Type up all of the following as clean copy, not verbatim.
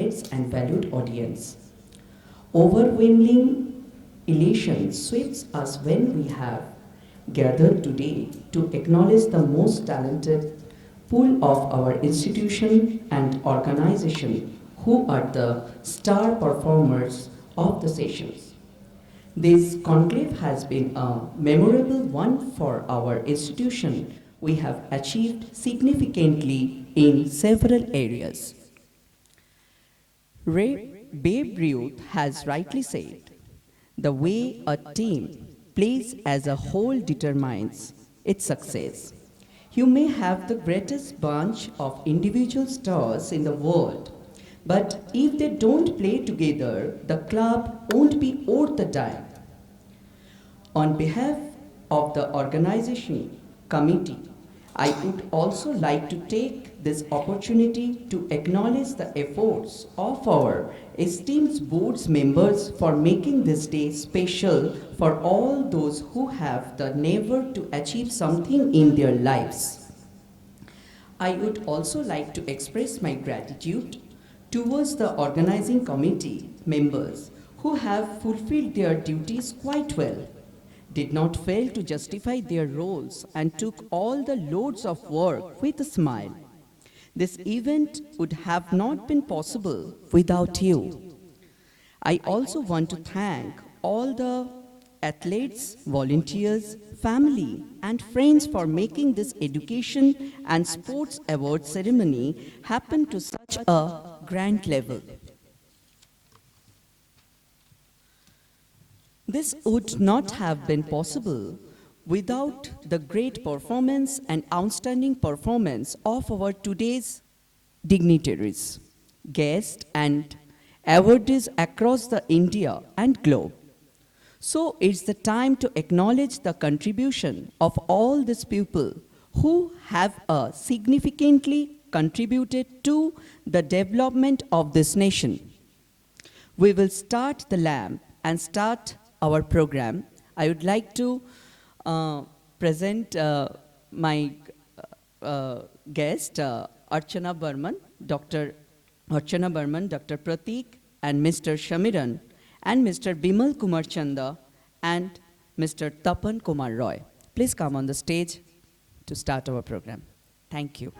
athletes and valued audience. Overwhelming elation sweeps us when we have gathered today to acknowledge the most talented pool of our institution and organization who are the star performers of the sessions. This conclave has been a memorable one for our institution. We have achieved significantly in several areas. Babe Ruth has rightly said, the way a team plays as a whole determines its success. You may have the greatest bunch of individual stars in the world, but if they don't play together, the club won't be worth the dime. On behalf of the organization committee, I would also like to take this opportunity to acknowledge the efforts of our esteemed board's members for making this day special for all those who have the endeavor to achieve something in their lives. I would also like to express my gratitude towards the organizing committee members who have fulfilled their duties quite well, did not fail to justify their roles, and took all the loads of work with a smile. This event would have not been possible without you. I also want to thank all the athletes, volunteers, family, and friends for making this education and sports award ceremony happen to such a grand level. This would not have been possible without the great performance and outstanding performance of our today's dignitaries, guests, and awardees across the India and globe. So it's the time to acknowledge the contribution of all these people who have significantly contributed to the development of this nation. We will start the lamp and start our program. I would like to present my guest, Archana Burman, Dr. Archana Burman, Dr. Pratik, and Mr. Shamiran, and Mr. Bimal Kumar Chanda, and Mr. Tapan Kumar Roy. Please come on the stage to start our program. Thank you.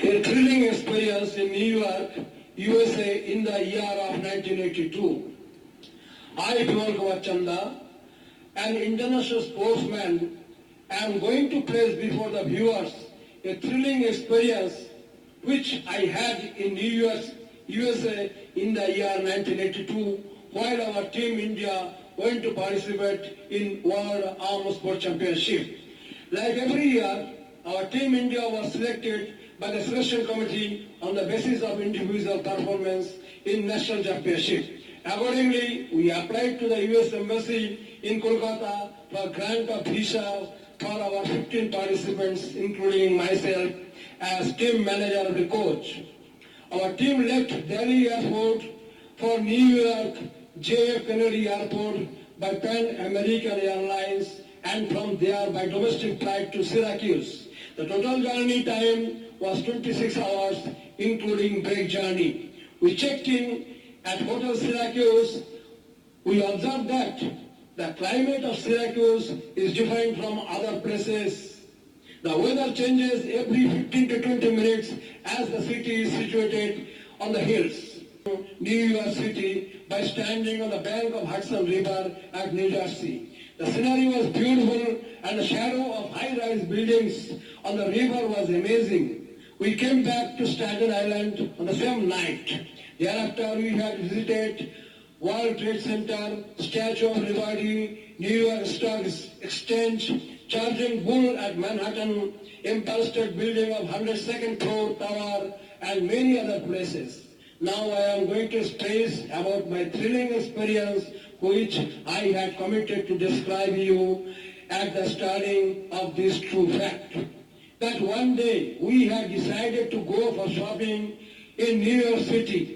A thrilling experience in New York, USA in the year of 1982. I, Bimal Kumar Chanda, an international sportsman, am going to place before the viewers a thrilling experience which I had in New York, USA in the year 1982 while our Team India went to participate in World Arm Sport Championship. Like every year, our Team India was selected by the selection committee on the basis of individual performance in national championship. Accordingly, we applied to the US Embassy in Kolkata for grant of visa for our 15 participants, including myself, as team manager of the coach. Our team left Delhi Airport for New York JF Kennedy Airport by Pan American Airlines and from there by domestic flight to Syracuse. The total journey time was 26 hours, including break journey. We checked in at Hotel Syracuse. We observed that the climate of Syracuse is different from other places. The weather changes every 15 to 20 minutes as the city is situated on the hills. New York City by standing on the bank of Hudson River at New Jersey. The scenery was beautiful and the shadow of high-rise buildings on the river was amazing. We came back to Staten Island on the same night. Thereafter we had visited World Trade Center, Statue of Liberty, New York Stock Exchange, Charging Bull at Manhattan, Empire State Building of 102nd floor tower, and many other places. Now I am going to stress about my thrilling experience which I had committed to describe you at the starting of this true fact. That one day we had decided to go for shopping in New York City.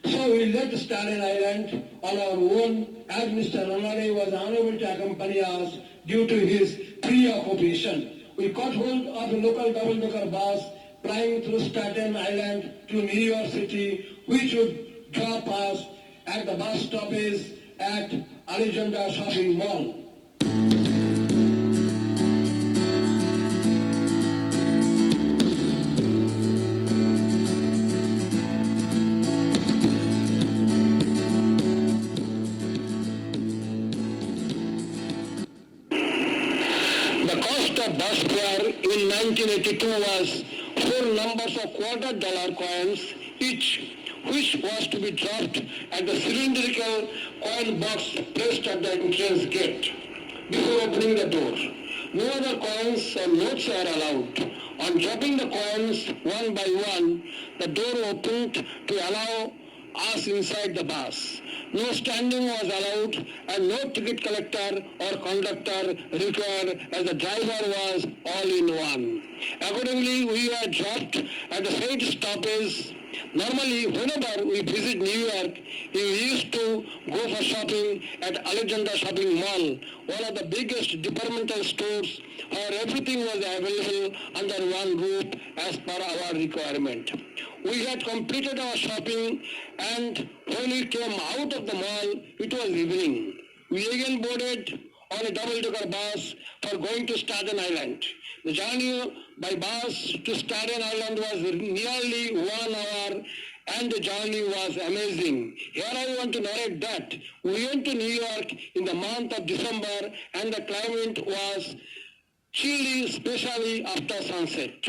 So we left Staten Island on our own as Mr. Ranade was unable to accompany us due to his preoccupation. We caught hold of a local double-decker bus flying through Staten Island to New York City, which would drop us at the bus stoppage at Alexandra Shopping Mall. The cost of bus fare in 1982 was 4 numbers of $quarter coins each, which was to be dropped at the cylindrical coin box placed at the entrance gate before opening the door. No other coins or notes are allowed. On dropping the coins one by one, the door opened to allow us inside the bus. No standing was allowed and no ticket collector or conductor required as the driver was all in one. Accordingly, we were dropped at the said stoppage. Normally, whenever we visit New York, we used to go for shopping at Alexandra Shopping Mall, one of the biggest departmental stores where everything was available under one roof as per our requirement. We had completed our shopping and when we came out of the mall, it was evening. We again boarded on a double-decker bus for going to Staten Island. The journey by bus to Staten Island was nearly 1 hour and the journey was amazing. Here I want to narrate that we went to New York in the month of December and the climate was chilly, especially after sunset.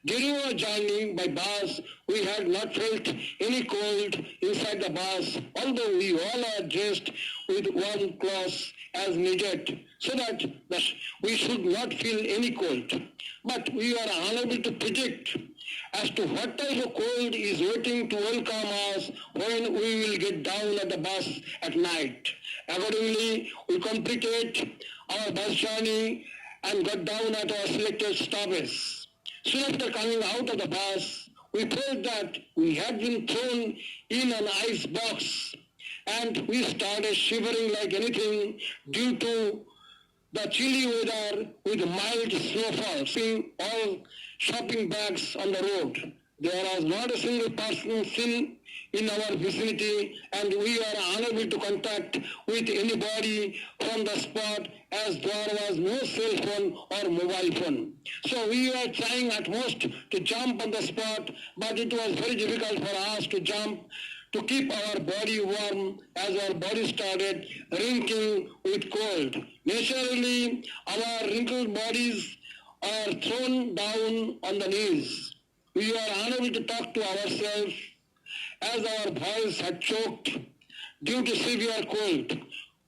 During our journey by bus, we had not felt any cold inside the bus, although we all are dressed with warm clothes as needed, so that we should not feel any cold. But we are unable to predict as to what type of cold is waiting to welcome us when we will get down at the bus at night. Accordingly, we completed our bus journey and got down at our selected stoppage. Soon after coming out of the bus, we felt that we had been thrown in an ice box and we started shivering like anything due to the chilly weather with mild snowfall, seeing all shopping bags on the road. There was not a single person seen in our vicinity and we are unable to contact with anybody from the spot as there was no cell phone or mobile phone. So we were trying at most to jump on the spot, but it was very difficult for us to jump to keep our body warm as our body started wrinkling with cold. Naturally, our wrinkled bodies are thrown down on the knees. We are unable to talk to ourselves as our voice had choked due to severe cold.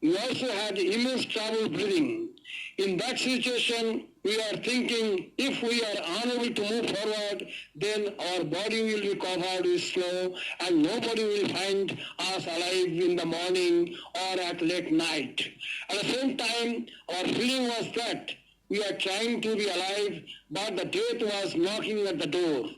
We also had immense trouble breathing. In that situation, we are thinking if we are unable to move forward, then our body will be covered with snow and nobody will find us alive in the morning or at late night. At the same time, our feeling was that We are trying to be alive, but the death was knocking at the door.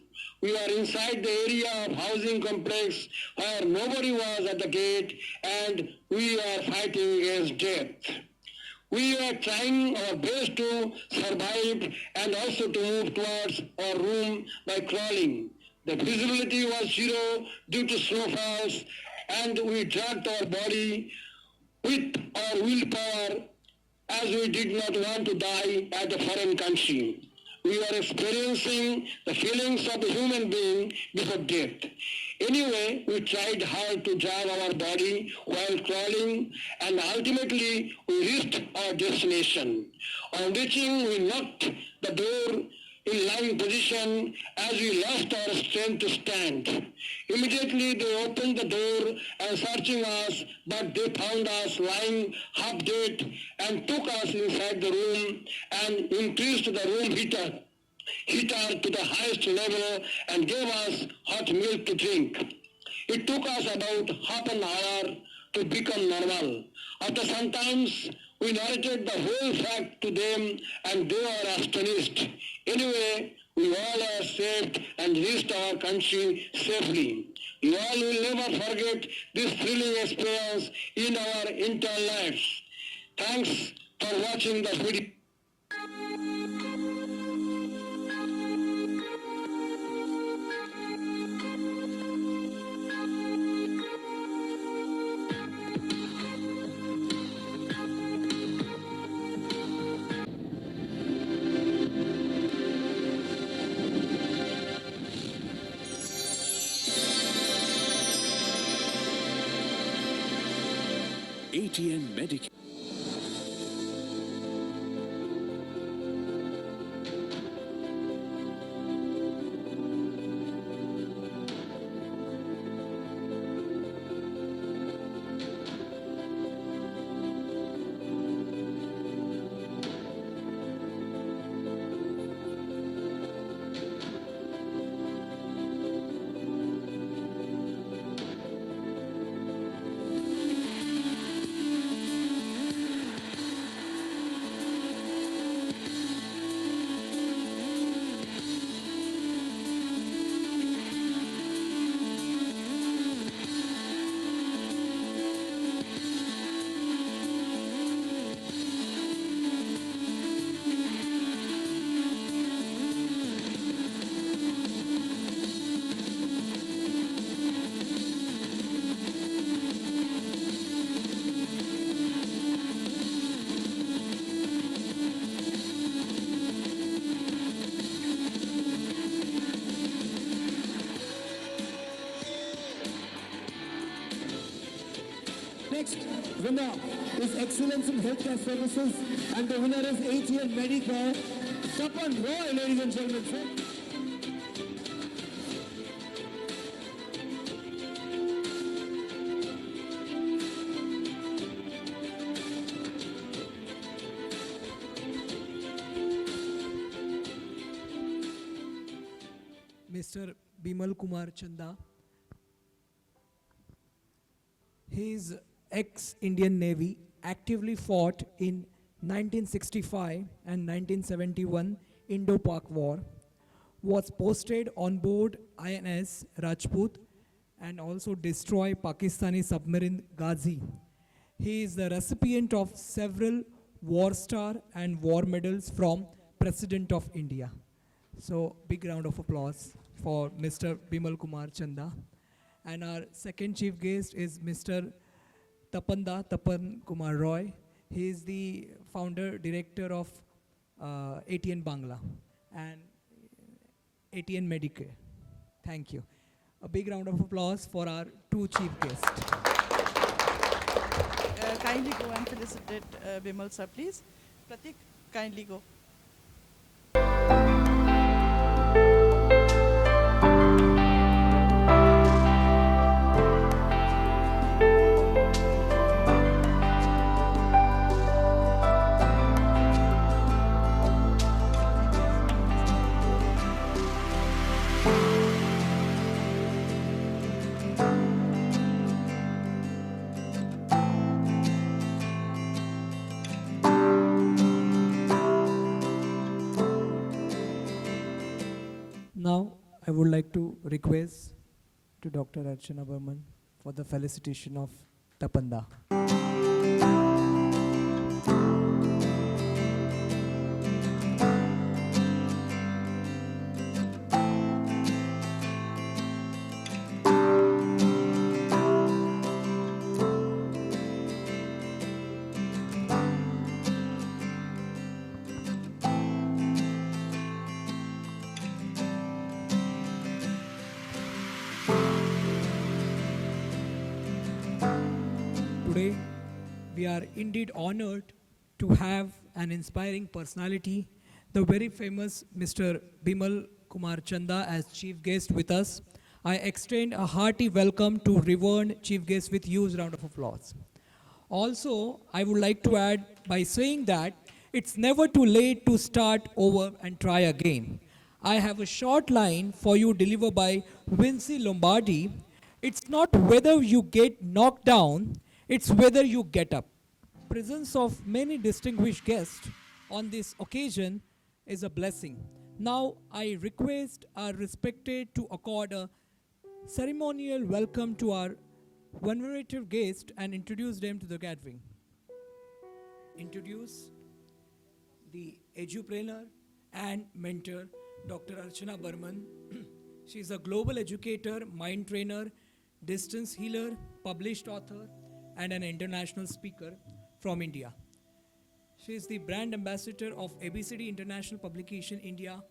We are inside the area of housing complex where nobody was at the gate, and we are fighting against death. We are trying our best to survive and also to move towards our room by crawling. The visibility was zero due to snowfalls, and we dragged our body with our willpower as we did not want to die at a foreign country. We are experiencing the feelings of a human being before death. Anyway, we tried hard to drag our body while crawling, and ultimately we reached our destination. On reaching, we knocked the door in lying position as we lost our strength to stand. Immediately they opened the door and searching us, but they found us lying half dead and took us inside the room and increased the room heater to the highest level and gave us hot milk to drink. It took us about half an hour to become normal. After some time, we narrated the whole fact to them and they were astonished. Anyway, we all are saved and reached our country safely. You all will never forget this thrilling experience in our entire lives. Thanks for watching the video. ATN Medic. Next winner is Excellence in Healthcare Services, and the winner is ATN Medicare. Tapan Roy, ladies and gentlemen. Mr. Bimal Kumar Chanda. He is ex-Indian Navy, actively fought in 1965 and 1971 Indo-Pak War, was posted on board INS Rajput and also destroyed Pakistani submarine Ghazi. He is the recipient of several War Star and War Medals from President of India. So big round of applause for Mr. Bimal Kumar Chanda. And our second chief guest is Mr. Tapan Kumar Roy. He is the founder, director of ATN Bangla and ATN Medicare. Thank you. A big round of applause for our two chief guests. Kindly go and felicitate Bimal sir, please. Pratik, kindly go. would like to request to Dr. Archana Burman for the felicitation of Tapanda. Today, we are indeed honored to have an inspiring personality, the very famous Mr. Bimal Kumar Chanda, as chief guest with us. I extend a hearty welcome to revered chief guest with huge round of applause. Also, I would like to add by saying that it's never too late to start over and try again. I have a short line for you delivered by Vinci Lombardi. It's not whether you get knocked down, it's whether you get up. Presence of many distinguished guests on this occasion is a blessing. Now I request our respected to accord a ceremonial welcome to our venerated guest and introduce them to the gathering. Introduce the edupreneur and mentor, Dr. Archana Burman. She is a global educator, mind trainer, distance healer, published author, and an international speaker from India. She is the brand ambassador of ABCD International Publication India,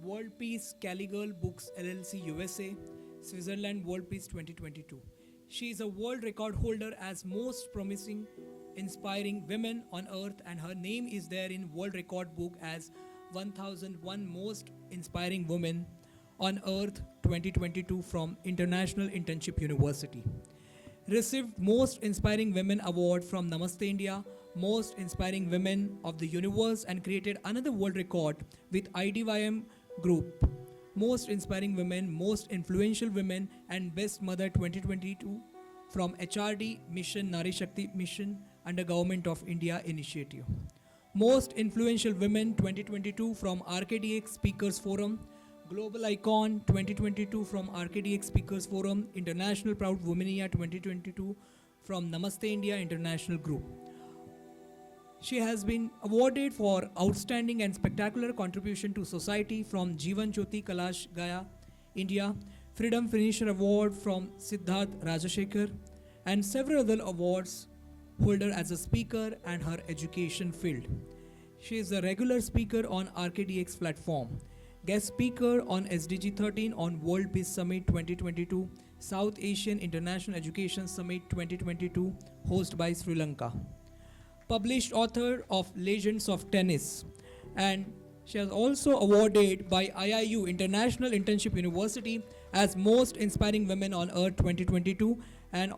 World Peace Caligal Books LLC USA, Switzerland World Peace 2022. She is a world record holder as most promising, inspiring women on earth, and her name is there in World Record Book as 1001 Most Inspiring Women on Earth 2022 from International Internship University. Received Most Inspiring Women Award from Namaste India, Most Inspiring Women of the Universe, and created another world record with IDYM Group. Most Inspiring Women, Most Influential Women, and Best Mother 2022 from HRD Mission Nari Shakti Mission under Government of India Initiative. Most Influential Women 2022 from RKDX Speakers Forum, Global Icon 2022 from RKDX Speakers Forum, International Proud Womania 2022 from Namaste India International Group. She has been awarded for outstanding and spectacular contribution to society from Jeevan Jyoti Kalash Gaya, India, Freedom Finisher Award from Siddharth Rajashekar, and several other awards holder as a speaker and her education field. She is a regular speaker on RKDX platform, guest speaker on SDG 13 on World Peace Summit 2022, South Asian International Education Summit 2022, hosted by Sri Lanka. Published author of Legends of Tennis, and she was also awarded by IIU International Internship University as Most Inspiring Women on Earth 2022, and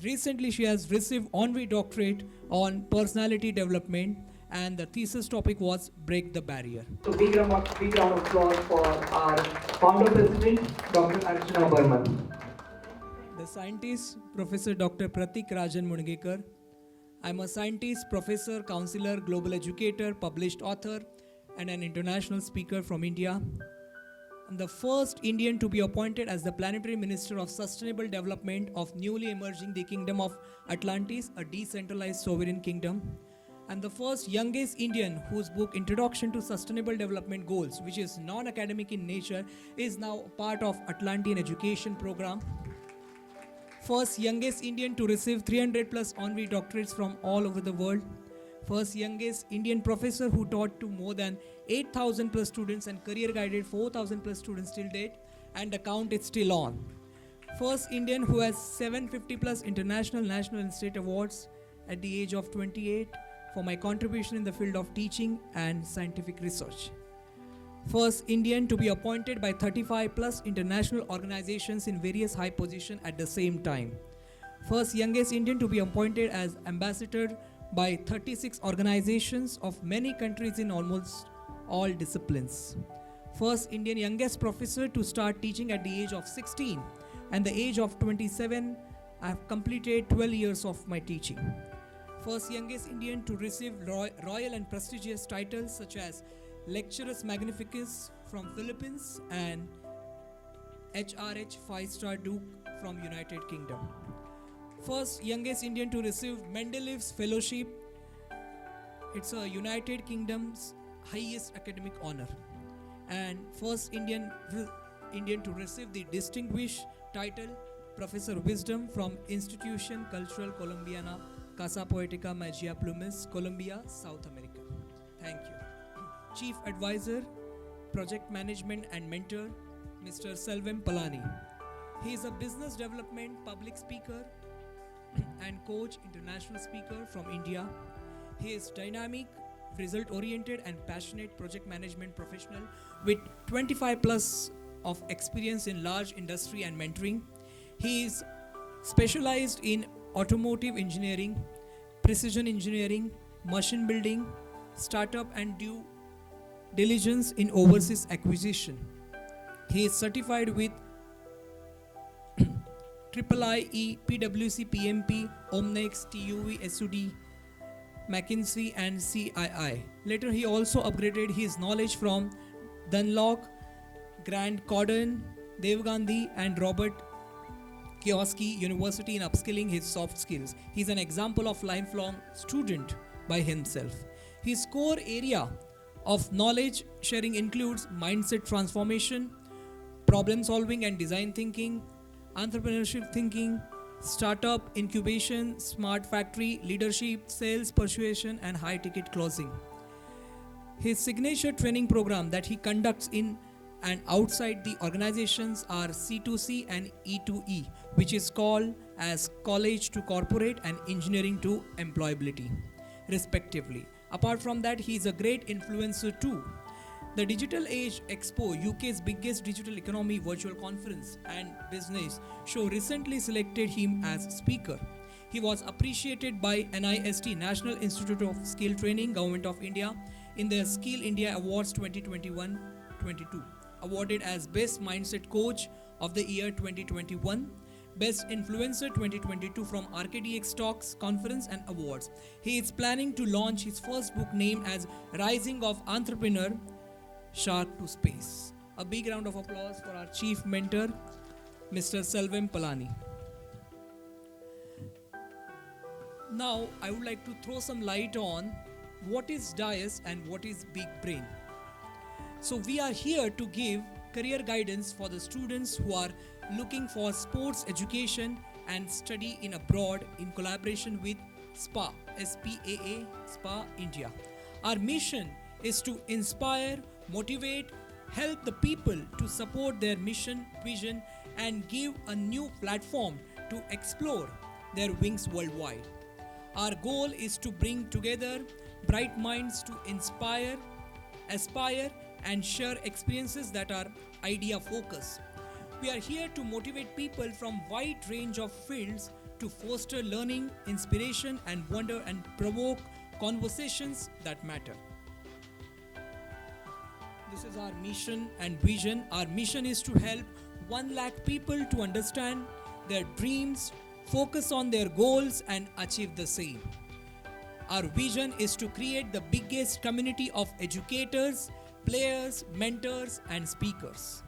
recently she has received honorary doctorate on personality development, and the thesis topic was Break the Barrier. So big round of applause for our founder president, Dr. Archana Burman. The scientist, Professor Dr. Pratik Rajan Mungekar. I'm a scientist, professor, counselor, global educator, published author, and an international speaker from India. I'm the first Indian to be appointed as the Planetary Minister of Sustainable Development of newly emerging the Kingdom of Atlantis, a decentralized sovereign kingdom. I'm the first youngest Indian whose book Introduction to Sustainable Development Goals, which is non-academic in nature, is now part of Atlantean education program. First youngest Indian to receive 300 plus honorary doctorates from all over the world. First youngest Indian professor who taught to more than 8,000 plus students and career guided 4,000 plus students till date, and the count is still on. First Indian who has 750 plus international, national and state awards at the age of 28 for my contribution in the field of teaching and scientific research. First Indian to be appointed by 35 plus international organizations in various high positions at the same time. First youngest Indian to be appointed as ambassador by 36 organizations of many countries in almost all disciplines. First Indian youngest professor to start teaching at the age of 16, and the age of 27 I have completed 12 years of my teaching. First youngest Indian to receive royal and prestigious titles such as Lecturus Magnificus from Philippines and HRH 5-star Duke from United Kingdom. First youngest Indian to receive Mendeleev's Fellowship. It's a United Kingdom's highest academic honor. And first Indian to receive the distinguished title Professor Wisdom from Institution Cultural Colombiana Casa Poetica Magia Plumis, Colombia, South America. Thank you. Chief Advisor, Project Management and Mentor, Mr. Selvem Palani. He is a business development public speaker and coach, international speaker from India. He is dynamic, result-oriented and passionate project management professional with 25 plus of experience in large industry and mentoring. He is specialized in automotive engineering, precision engineering, machine building, startup and due diligence in overseas acquisition. He is certified with IIIE, PwC, PMP, Omnex, TUV, SUD, McKinsey and CII. Later he also upgraded his knowledge from Dunlock, Grant Cordon, Dev Gandhi and Robert Kiyosaki University in upskilling his soft skills. He is an example of lifelong student by himself. His core area of knowledge sharing includes mindset transformation, problem solving and design thinking, entrepreneurship thinking, startup incubation, smart factory, leadership, sales persuasion and high ticket closing. His signature training program that he conducts in and outside the organizations are C2C and E2E, which is called as College to Corporate and Engineering to Employability, respectively. Apart from that, he is a great influencer too. The Digital Age Expo, UK's biggest digital economy virtual conference and business show, recently selected him as speaker. He was appreciated by NIST, National Institute of Skill Training, Government of India, in their Skill India Awards 2021-22, awarded as Best Mindset Coach of the Year 2021, Best Influencer 2022 from RKDX Talks Conference and Awards. He is planning to launch his first book named as Rising of Entrepreneur, Shark to Space. A big round of applause for our chief mentor, Mr. Selvem Palani. Now, I would like to throw some light on what is DIAS and what is Big Brain. So, we are here to give career guidance for the students who are looking for sports education and study in abroad in collaboration with SPA, SPAA, SPA India. Our mission is to inspire, motivate, help the people to support their mission, vision and give a new platform to explore their wings worldwide. Our goal is to bring together bright minds to inspire, aspire and share experiences that are idea focused. We are here to motivate people from wide range of fields to foster learning, inspiration and wonder and provoke conversations that matter. This is our mission and vision. Our mission is to help 1 lakh people to understand their dreams, focus on their goals and achieve the same. Our vision is to create the biggest community of educators, players, mentors and speakers.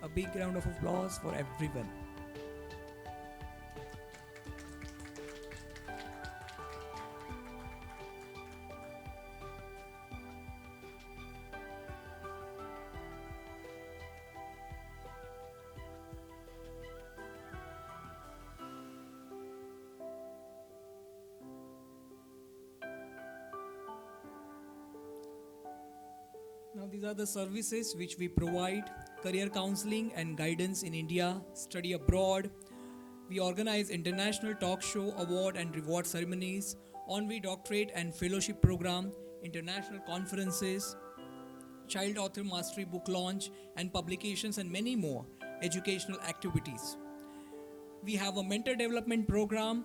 A big round of applause for everyone. Now these are the services which we provide: career counseling and guidance in India, study abroad. We organize international talk show, award and reward ceremonies, honorary doctorate and fellowship program, international conferences, child author mastery book launch and publications and many more educational activities. We have a mentor development program,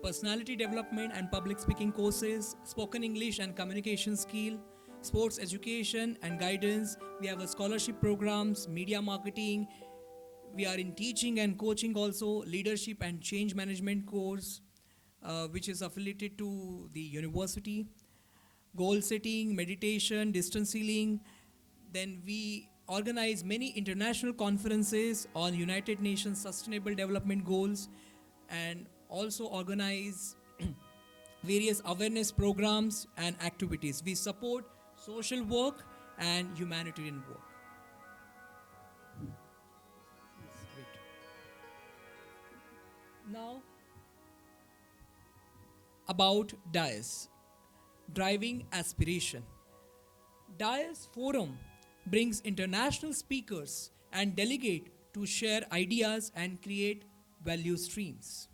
personality development and public speaking courses, spoken English and communication skill, sports education and guidance. We have a scholarship programs, media marketing. We are in teaching and coaching also, leadership and change management course, which is affiliated to the university, goal setting, meditation, distance healing, Then we organize many international conferences on United Nations Sustainable Development Goals, and also organize various awareness programs and activities. We support social work and humanitarian work. Yes, great. Now, about DIAS, Driving Aspiration. DIAS Forum brings international speakers and delegates to share ideas and create value streams.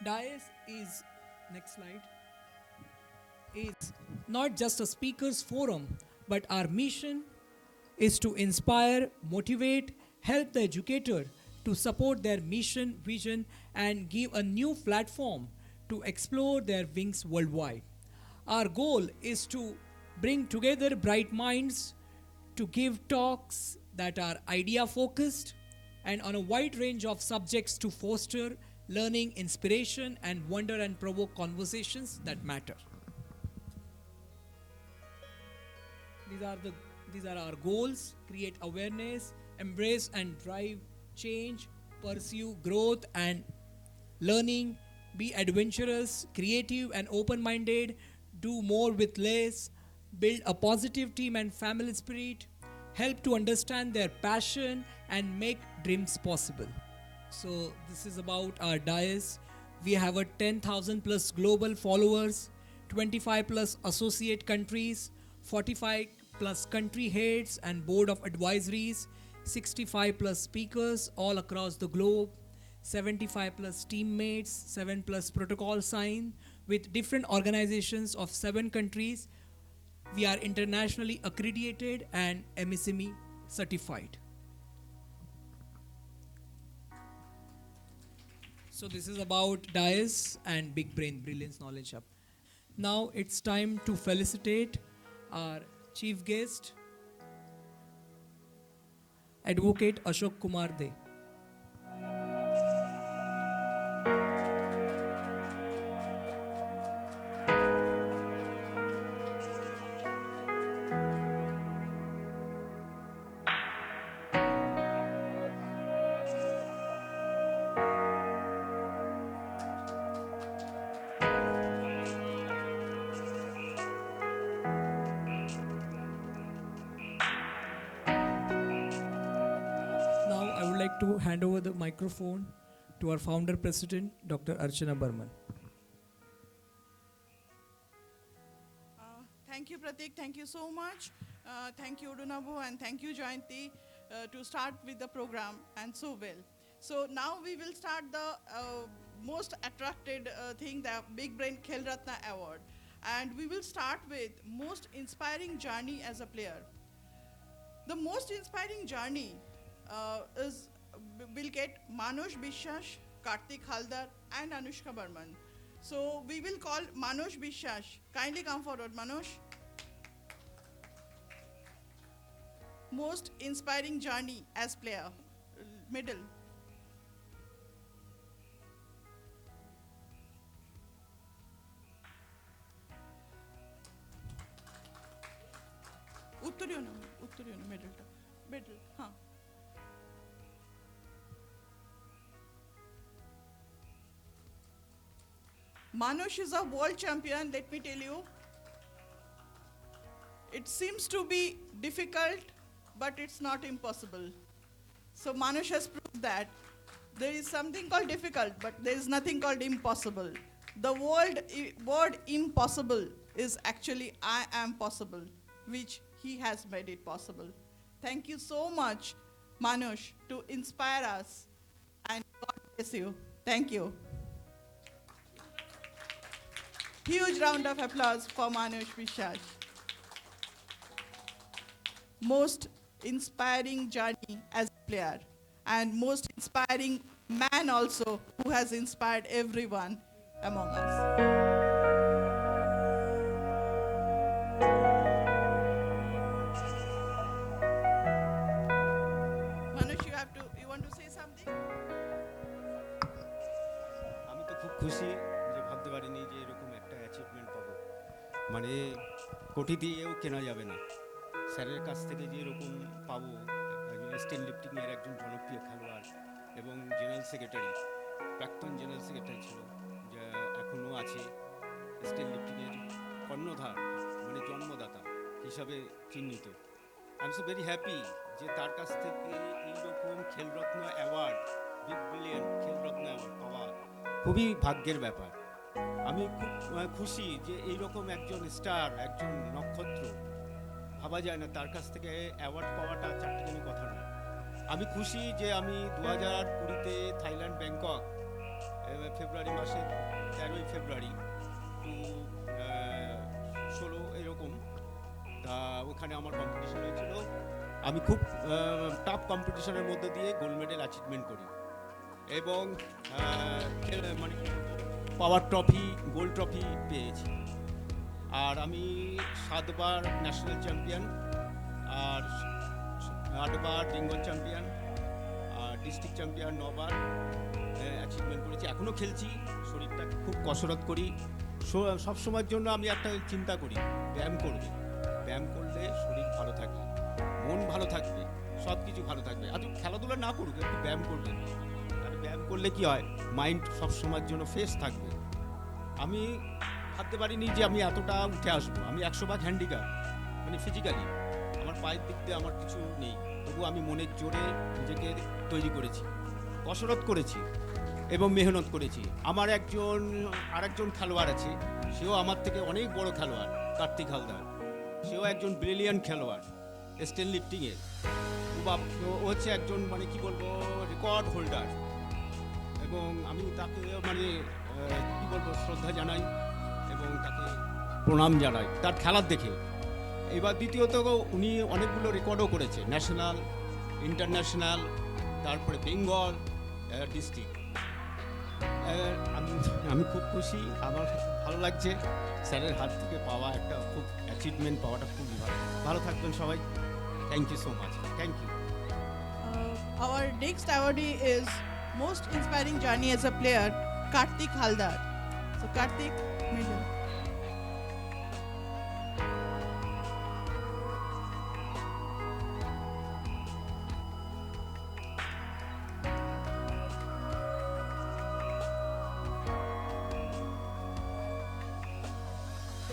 DIAS is, next slide, is not just a speakers forum, but our mission is to inspire, motivate, help the educator to support their mission, vision, and give a new platform to explore their wings worldwide. Our goal is to bring together bright minds to give talks that are idea focused and on a wide range of subjects to foster learning, inspiration, and wonder and provoke conversations that matter. These are our goals: create awareness, embrace and drive change, pursue growth and learning, be adventurous, creative and open-minded, do more with less, build a positive team and family spirit, help to understand their passion and make dreams possible. So this is about our DIAS. We have a 10,000 plus global followers, 25 plus associate countries, 45 plus country heads and board of advisories, 65 plus speakers all across the globe, 75 plus teammates, 7 plus protocol signed with different organizations of 7 countries. We are internationally accredited and MSME certified. So this is about DIAS and Big Brain Brilliance Knowledge Hub. Now it's time to felicitate our chief guest, Advocate Ashok Kumar De. Now I would like to hand over the microphone to our founder president, Dr. Archana Burman. Thank you, Pratik. Thank you so much. Thank you, Udunabu, and thank you, Jayanti, to start with the program and so well. So now we will start the most attracted thing, the Big Brain Khel Ratna Award. And we will start with most inspiring journey as a player. The most inspiring journey will get Manoj Bishwash, Kartik Haldar, and Anushka Burman. So we will call Manoj Bishwash. Kindly come forward, Manoj. Most inspiring journey as player, middle. Uttariyo na, middle, huh. Manoj is a world champion, let me tell you. It seems to be difficult, but it's not impossible. So Manoj has proved that there is something called difficult, but there is nothing called impossible. The word impossible is actually I am possible, which he has made it possible. Thank you so much, Manoj, to inspire us, and God bless you. Thank you. Huge round of applause for Manoj Bishwash. Most inspiring journey as a player, and most inspiring man also, who has inspired everyone among us. Manoj, you want to say something? আমি তো খুব খুশি যে ভাবতে পারিনি যে এরকম একটা অ্যাচিভমেন্ট পাবো, মানে কোটি দিয়েও কেনা যাবে না। স্যারের কাছ থেকে যে এরকম পাবো, স্টেন লিফটিংয়ের একজন জনপ্রিয় খেলোয়াড় এবং জেনারেল সেক্রেটারি, প্রাক্তন জেনারেল সেক্রেটারি ছিল, যা এখনও আছে, স্টেন লিফটিংয়ের কর্ণধার মানে জন্মদাতা হিসাবে চিহ্নিত। I am so very happy যে তার কাছ থেকে এইরকম Khel Ratna award, big brilliant Khel Ratna award পাওয়া খুবই ভাগ্যের ব্যাপার। আমি খুব খুশি যে এইরকম একজন স্টার, একজন নক্ষত্র, ভাবা যায় না তার কাছ থেকে অ্যাওয়ার্ড পাওয়াটা চারটিখানি কথা নয়। আমি খুশি যে আমি 2020-তে থাইল্যান্ড ব্যাংকক ফেব্রুয়ারি মাসের 13ই ফেব্রুয়ারি টু 16 এরকম, তা ওখানে আমার কম্পিটিশন হয়েছিল। আমি খুব টাফ কম্পিটিশনের মধ্যে দিয়ে গোল্ড মেডেল অ্যাচিভমেন্ট করি এবং মানে পাওয়ার ট্রফি, গোল্ড ট্রফি পেয়েছি। আর আমি 7বার ন্যাশনাল চ্যাম্পিয়ন, আর 8বার বেঙ্গল চ্যাম্পিয়ন, আর ডিস্ট্রিক্ট চ্যাম্পিয়ন 9বার অ্যাচিভমেন্ট করেছি। এখনও খেলছি, শরীরটা খুব কসরত করি। সব সময়ের জন্য আমি একটা চিন্তা করি, ব্যায়াম করবে, ব্যায়াম করলে শরীর ভালো থাকবে, মন ভালো থাকবে, সব কিছু ভালো থাকবে। আর খেলাধুলা না করুক, একটু ব্যায়াম করবেন, আর ব্যায়াম করলে কি হয়, মাইন্ড সব সময়ের জন্য ফ্রেশ থাকবে। আমি ভাবতে পারিনি যে আমি এতটা উঠে আসবো। আমি 100 ভাগ হ্যান্ডিক্যাপ, মানে ফিজিক্যালি আমার পায়ের দিক দিয়ে আমার কিছু নেই, তবু আমি মনের জোরে নিজেকে তৈরি করেছি, কসরত করেছি এবং মেহনত করেছি। আমার আরেকজন খেলোয়াড় আছে, সেও আমার থেকে অনেক বড় খেলোয়াড়, কার্তিক হালদার। সেও একজন ব্রিলিয়ান্ট খেলোয়াড় স্টেন লিফটিংয়ের। ও হচ্ছে একজন মানে কি বলবো রেকর্ড হোল্ডার, এবং আমি তাকে মানে কি বলবো শ্রদ্ধা জানাই এবং তাকে প্রণাম জানাই তার খেলার দেখে। এবার দ্বিতীয়ত উনি অনেকগুলো রেকর্ডও করেছে, ন্যাশনাল, ইন্টারন্যাশনাল, তারপরে বেঙ্গল ডিস্ট্রিক্ট। আমি খুব খুশি, আমার ভালো লাগছে স্যারের হাত থেকে পাওয়া একটা খুব অ্যাচিভমেন্ট পাওয়াটা খুবই ভালো থাকবেন সবাই। Thank you so much, thank you. Our next awardee is most inspiring journey as a player, Kartik Haldar. So Kartik, middle.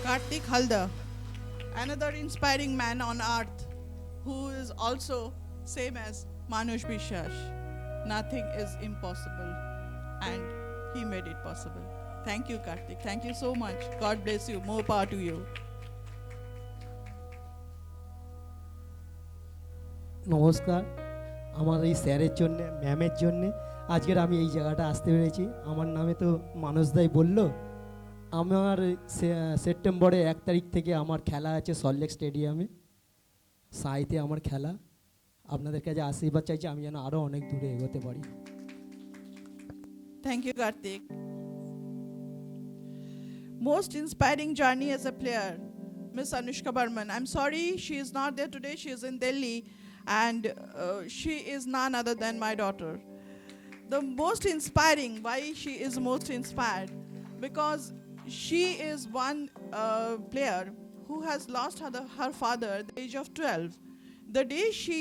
Kartik Haldar, another inspiring man on earth who is also same as Manush Bishas. Nothing is impossible and he made it possible. Thank you, Kartik. Thank you so much. God bless you. More power to you. নমস্কার। আমার এই স্যারের জন্যে, ম্যামের জন্যে আজকের আমি এই জায়গাটা আসতে পেরেছি। আমার নামে তো মানুষদাই বলল। আমার সেপ্টেম্বরে 1 তারিখ থেকে আমার খেলা আছে সল্টলেক স্টেডিয়ামে, সাঁইতে আমার খেলা। আপনাদের কাছে আশীর্বাদ চাইছি আমি যেন আরও অনেক দূরে এগোতে পারি। Thank you, Kartik. Most inspiring journey as a player, Miss Anushka Barman. I'm sorry she is not there today. She is in Delhi, and she is none other than my daughter. The most inspiring, why she is most inspired? Because she is one player who has lost her father at the age of 12. The day she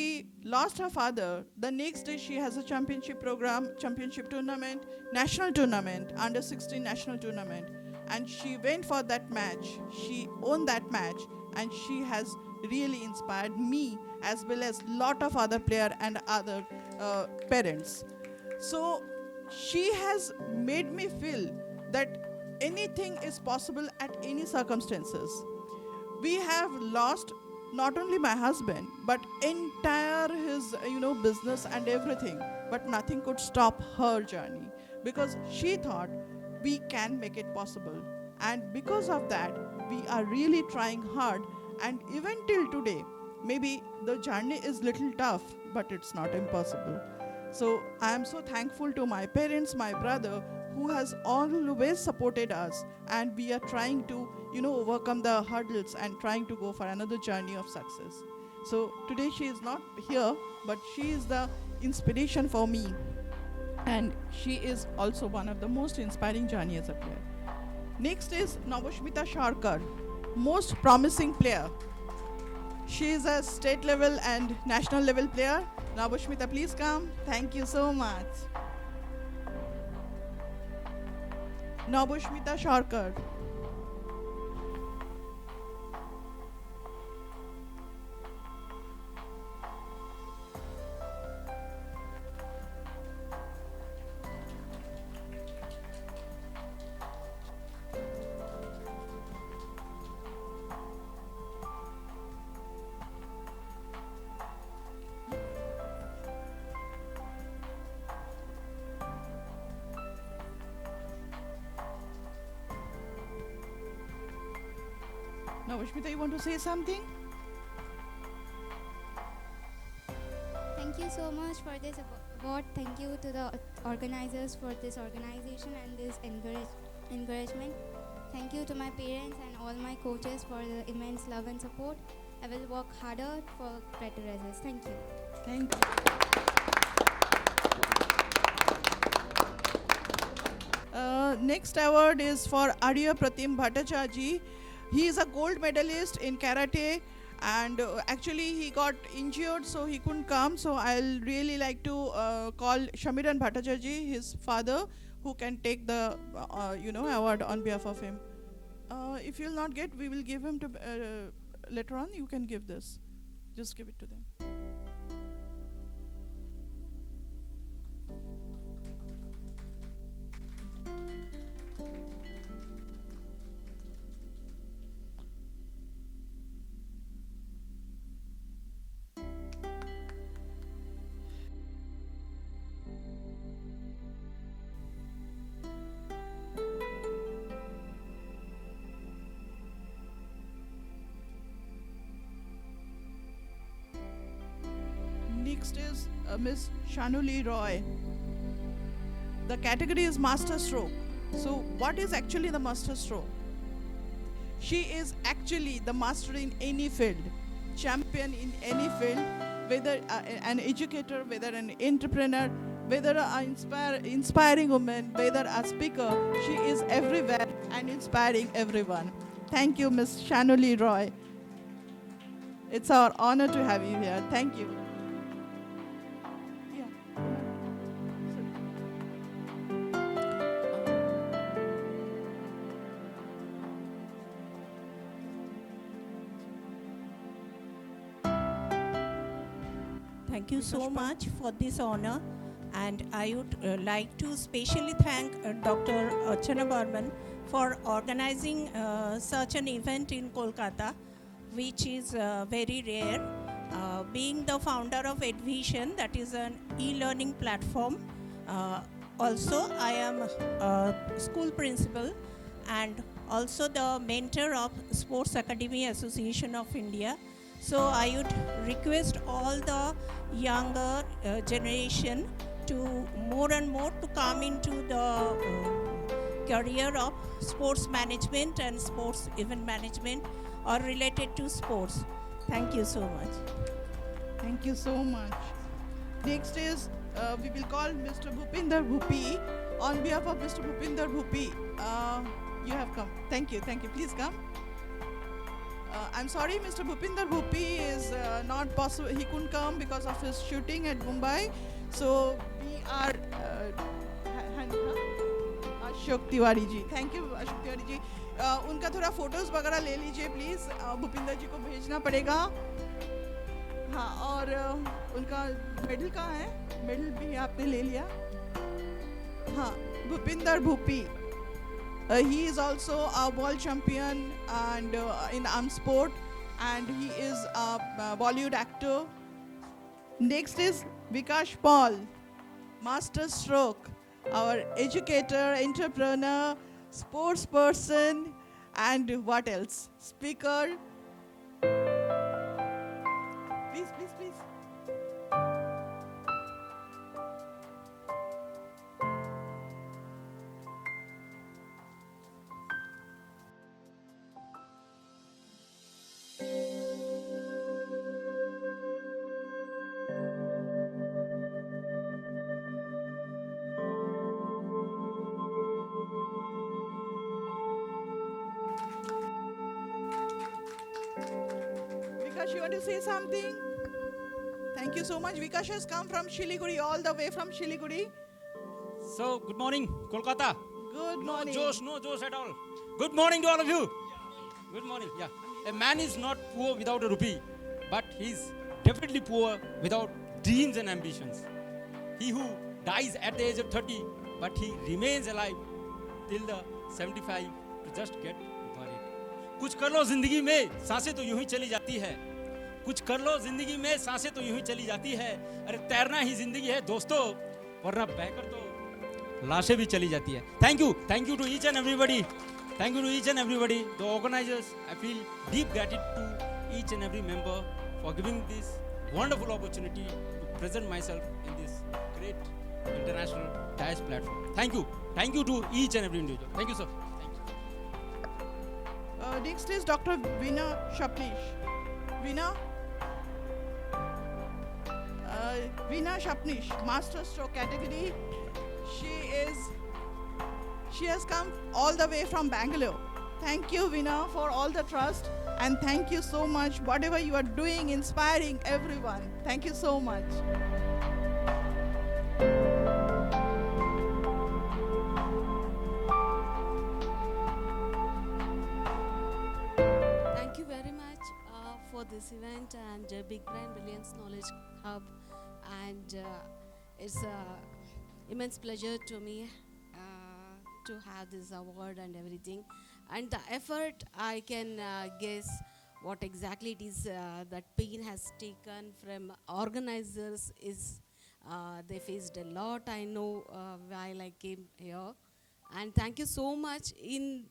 lost her father, the next day she has a championship program, championship tournament, national tournament, under 16 national tournament. And she went for that match. She won that match, and she has really inspired me as well as lot of other player and other parents. So she has made me feel that anything is possible at any circumstances. We have lost not only my husband but entire his business and everything, but nothing could stop her journey because she thought we can make it possible, and because of that we are really trying hard, and even till today maybe the journey is little tough but it's not impossible. So I am so thankful to my parents, my brother, who has always supported us, and we are trying to overcome the hurdles and trying to go for another journey of success. So today she is not here, but she is the inspiration for me, and she is also one of the most inspiring journey as a player. Next is Navashmita Sharkar, most promising player. She is a state level and national level player. Nabushmita, please come. Thank you so much. Nabushmita Sharkar. Nabushmita, you want to say something? Thank you so much for this award. Thank you to the organizers for this organization and this encouragement. Thank you to my parents and all my coaches for the immense love and support. I will work harder for better results. Thank you. Thank you. Next award is for Arya Pratim Bhattacharya. He is a gold medalist in karate, and actually he got injured, so he couldn't come. So I'll really like to call Shamiran Bhattacharya, his father, who can take the award on behalf of him. If you'll not get, we will give him to later on. You can give this. Just give it to them. Next is Miss Shanuli Roy. The category is master stroke. So what is actually the master stroke? She is actually the master in any field, champion in any field, whether an educator, whether an entrepreneur, whether an inspiring woman, whether a speaker. She is everywhere and inspiring everyone. Thank you, Miss Shanuli Roy. It's our honor to have you here. Thank you. Yeah. Thank you so much for this honor, and I would like to specially thank Dr. Archana Barman for organizing such an event in Kolkata, which is very rare. Being the founder of EdVision, that is an e-learning platform. Also, I am a school principal and also the mentor of Sports Academy Association of India. So I would request all the younger generation to more and more to come into the career of sports management and sports event management or related to sports. Thank you so much. Thank you so much. Next is we will call Mr. Bhupinder Bhupi. On behalf of Mr. Bhupinder Bhupi, you have come. Thank you. Thank you. Please come. I'm sorry, Mr. Bhupinder Bhupi is not possible. He couldn't come because of his shooting at Mumbai. So we are Ashok Tiwari ji. Thank you, Ashok Tiwari ji. उनका थोड़ा photos वगैरह ले लीजिए please. Bhupinder जी को भेजना पड़ेगा. हाँ, और उनका मेडल कहाँ है? मेडल भी आपने ले लिया. हाँ, Bhupinder Bhupi. He is also a world champion and in arm sport, and he is a Bollywood actor. Next is Vikash Paul, master stroke, our educator, entrepreneur, sports person, and what else? Speaker. Please, please, please. Vikash, you want to say something? Thank you so much. Vikash has come from Shiliguri, all the way from Shiliguri. So, good morning, Kolkata. Good morning. No Josh at all. Good morning to all of you. Good morning. Yeah. A man is not poor without a rupee, but he's definitely poor without dreams and ambitions. He who dies at the age of 30, but he remains alive till the 75 to just get buried. कुछ कर लो जिंदगी में, सांसें तो यूं ही चली जाती है. कुछ कर लो जिंदगी में, सांसें तो यूं ही चली जाती है. अरे तैरना ही जिंदगी है दोस्तों, वरना बहकर तो लाशें भी चली जाती है. Thank you to each and everybody. Thank you to each and everybody, the organizers. I feel deep gratitude to each and every member for giving this wonderful opportunity to present myself in this great international DICE platform. Thank you to each and every individual. Thank you, sir. Thank you. Next is Dr. Veena Shapnish. Veena Shapnish, Master Stroke category. She has come all the way from Bangalore. Thank you, Veena, for all the trust, and thank you so much. Whatever you are doing, inspiring everyone. Thank you so much. Thank you very much for this event and Big Brain Brilliance Knowledge Hub, and it's an immense pleasure to me to have this award and everything. And the effort, I can guess what exactly it is that pain has taken from organizers is they faced a lot, I know, while I came here. And thank you so much. You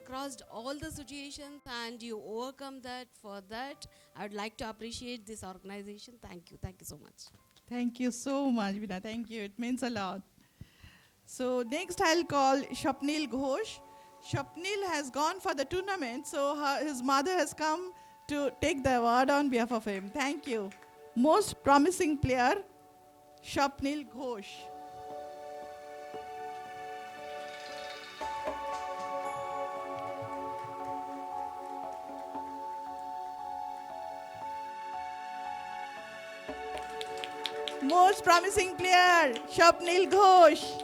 crossed all the situations and you overcome that. For that, I would like to appreciate this organization. Thank you so much. Thank you so much, Veena. Thank you. It means a lot. So next I'll call Shapnil Ghosh. Shapnil has gone for the tournament, so his mother has come to take the award on behalf of him. Thank you. Most promising player, Shapnil Ghosh. Most promising player, Shapnil Ghosh.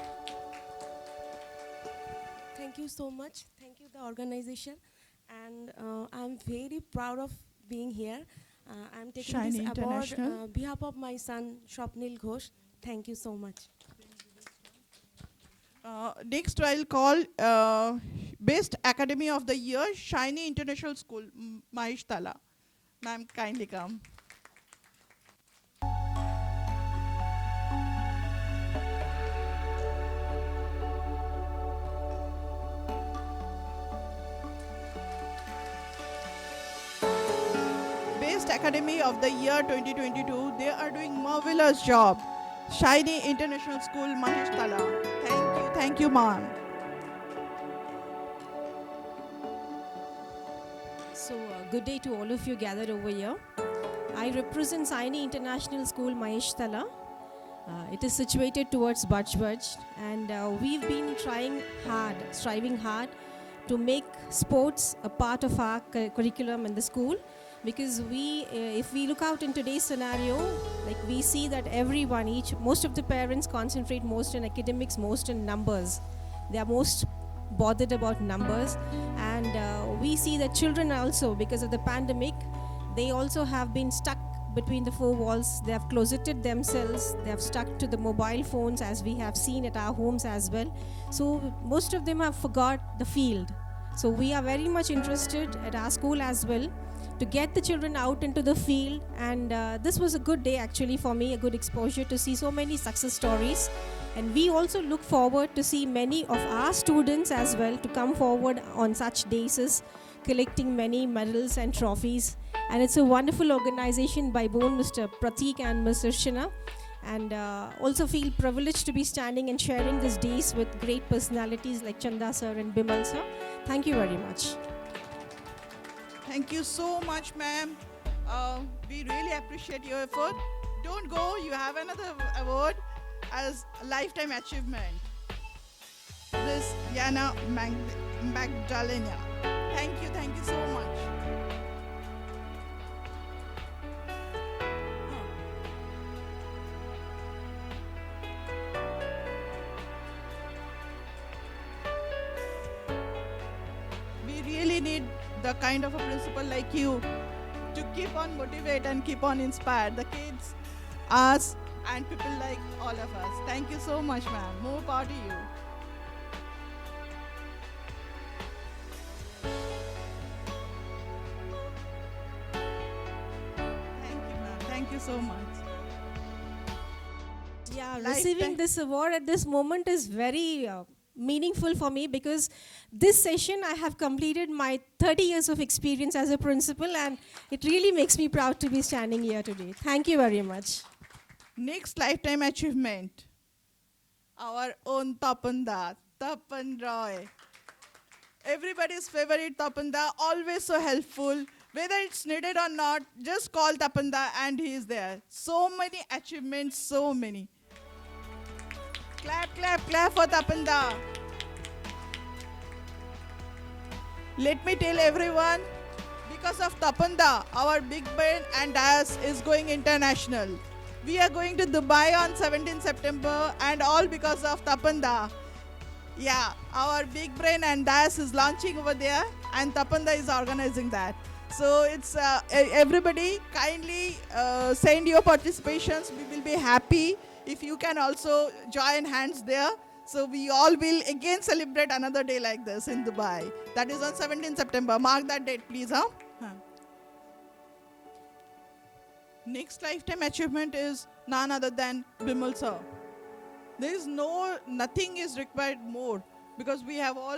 Thank you so much. Thank you, the organization. And I'm very proud of being here. I'm taking Shiny this award International. on behalf of my son, Shapnil Ghosh. Thank you so much. Next, I'll call Best Academy of the Year, Shiny International School, Mahesh Tala. Ma'am, kindly come. Best Academy of the Year 2022. They are doing marvelous job. Shiny International School, Mahesh Tala. Thank you, ma'am. So, good day to all of you gathered over here. I represent Saini International School, Mahesh Tala. It is situated towards Bajbaj, and we've been striving hard to make sports a part of our curriculum in the school. Because if we look out in today's scenario, like we see that most of the parents concentrate most in academics, most in numbers. They are most bothered about numbers, and we see that children also, because of the pandemic, they also have been stuck between the four walls. They have closeted themselves. They have stuck to the mobile phones, as we have seen at our homes as well. So most of them have forgot the field. So we are very much interested at our school as well to get the children out into the field, and this was a good day actually for me, a good exposure to see so many success stories. And we also look forward to see many of our students as well to come forward on such days, collecting many medals and trophies. And it's a wonderful organization by both Mr. Pratik and Ms. Irshana, and also feel privileged to be standing and sharing these days with great personalities like Chanda sir and Bimal sir. Thank you very much. Thank you so much, ma'am. We really appreciate your effort. Don't go, you have another award as a lifetime achievement. This Yana Magdalena. Thank you so much. really need the kind of a principal like you to keep on motivate and keep on inspire the kids, us, and people like all of us. Thank you so much, ma'am. More power to you. Thank you, ma'am. Thank you so much. Yeah, Lifetime- receiving this award at this moment is very meaningful for me because this session I have completed my 30 years of experience as a principal, and it really makes me proud to be standing here today. Thank you very much. Next lifetime achievement. Our own Tapanda, Tapan Roy. Everybody's favorite Tapanda, always so helpful. Whether it's needed or not, just call Tapanda and he is there. So many achievements, so many. Clap, clap, clap for Tapanda. Let me tell everyone, because of Tapanda, our big brain and DAS is going international. We are going to Dubai on 17 September and all because of Tapanda. Yeah, our big brain and DAS is launching over there and Tapanda is organizing that. So it's everybody kindly send your participations. We will be happy if you can also join hands there. So we all will again celebrate another day like this in Dubai. That is on 17 September. Mark that date, please, huh? Next lifetime achievement is none other than Bimal sir. There is nothing is required more because we have all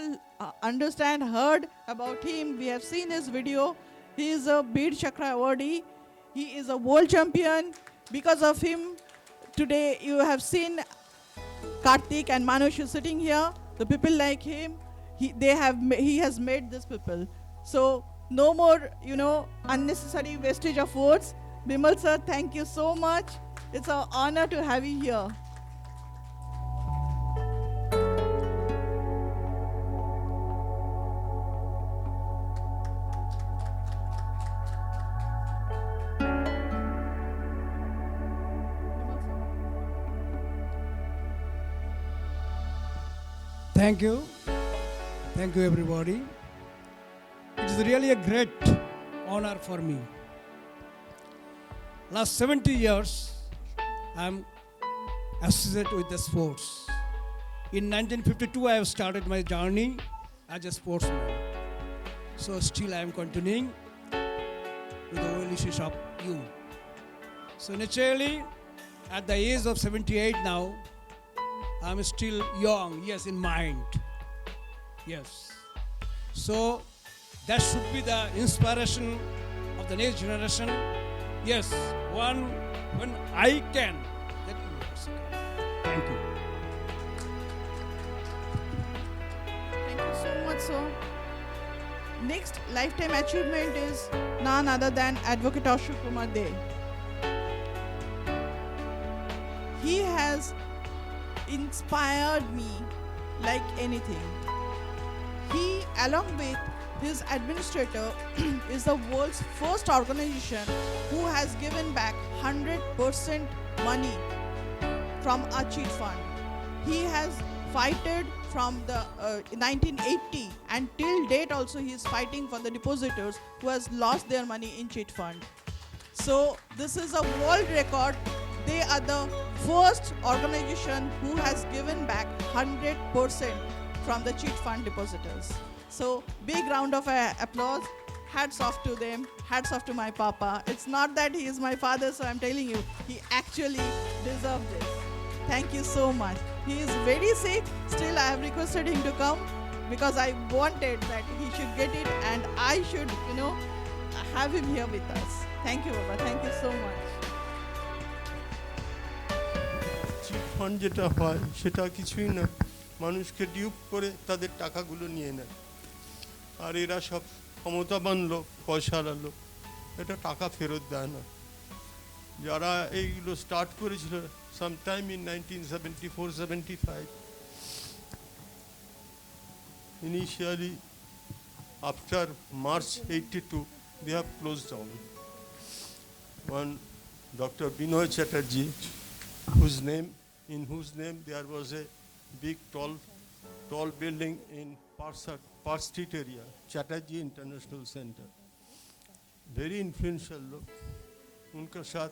heard about him. We have seen his video. He is a Bead Chakra awardee. He is a world champion. Because of him, today you have seen Karthik and Manush sitting here. The people like him, he has made this people. So no more, unnecessary wastage of words. Bimal sir, thank you so much. It's an honor to have you here. Thank you. Thank you, everybody. It is really a great honor for me. Last 70 years, I am associated with the sports. In 1952, I have started my journey as a sportsman. So still I am continuing with the well wishes of you. So naturally, at the age of 78 now, I am still young, yes, in mind. Yes. So that should be the inspiration of the next generation. Yes, when I can, that you also can. Thank you. Thank you so much, sir. Next lifetime achievement is none other than Advocate Ashok Kumar De. He has inspired me like anything. He, along with his administrator, is the world's first organization who has given back 100% money from a cheat fund. He has fighted from the 1980 and till date also he is fighting for the depositors who has lost their money in cheat fund. So this is a world record. They are the first organization who has given back 100% from the cheat fund depositors. So big round of applause. Hats off to them. Hats off to my papa. It's not that he is my father, so I'm telling you, he actually deserved this. Thank you so much. He is very sick. Still, I have requested him to come because I wanted that he should get it and I should, have him here with us. Thank you, Baba. Thank you so much. Chit fund যেটা হয় সেটা কিছুই না, মানুষকে dupe করে তাদের টাকাগুলো নিয়ে নেয়। আর এরা সব ক্ষমতাবান লোক, পয়সাওয়ালা লোক, এটা টাকা ফেরত দেয় না। যারা এইগুলো স্টার্ট করেছিল sometime in 1974-75, initially after March 82 they have closed down. One Dr. Binoy Chatterjee, in whose name there was a big tall building in Parsat Park Street area, Chatterjee international centre, very influential लोग, उनके साथ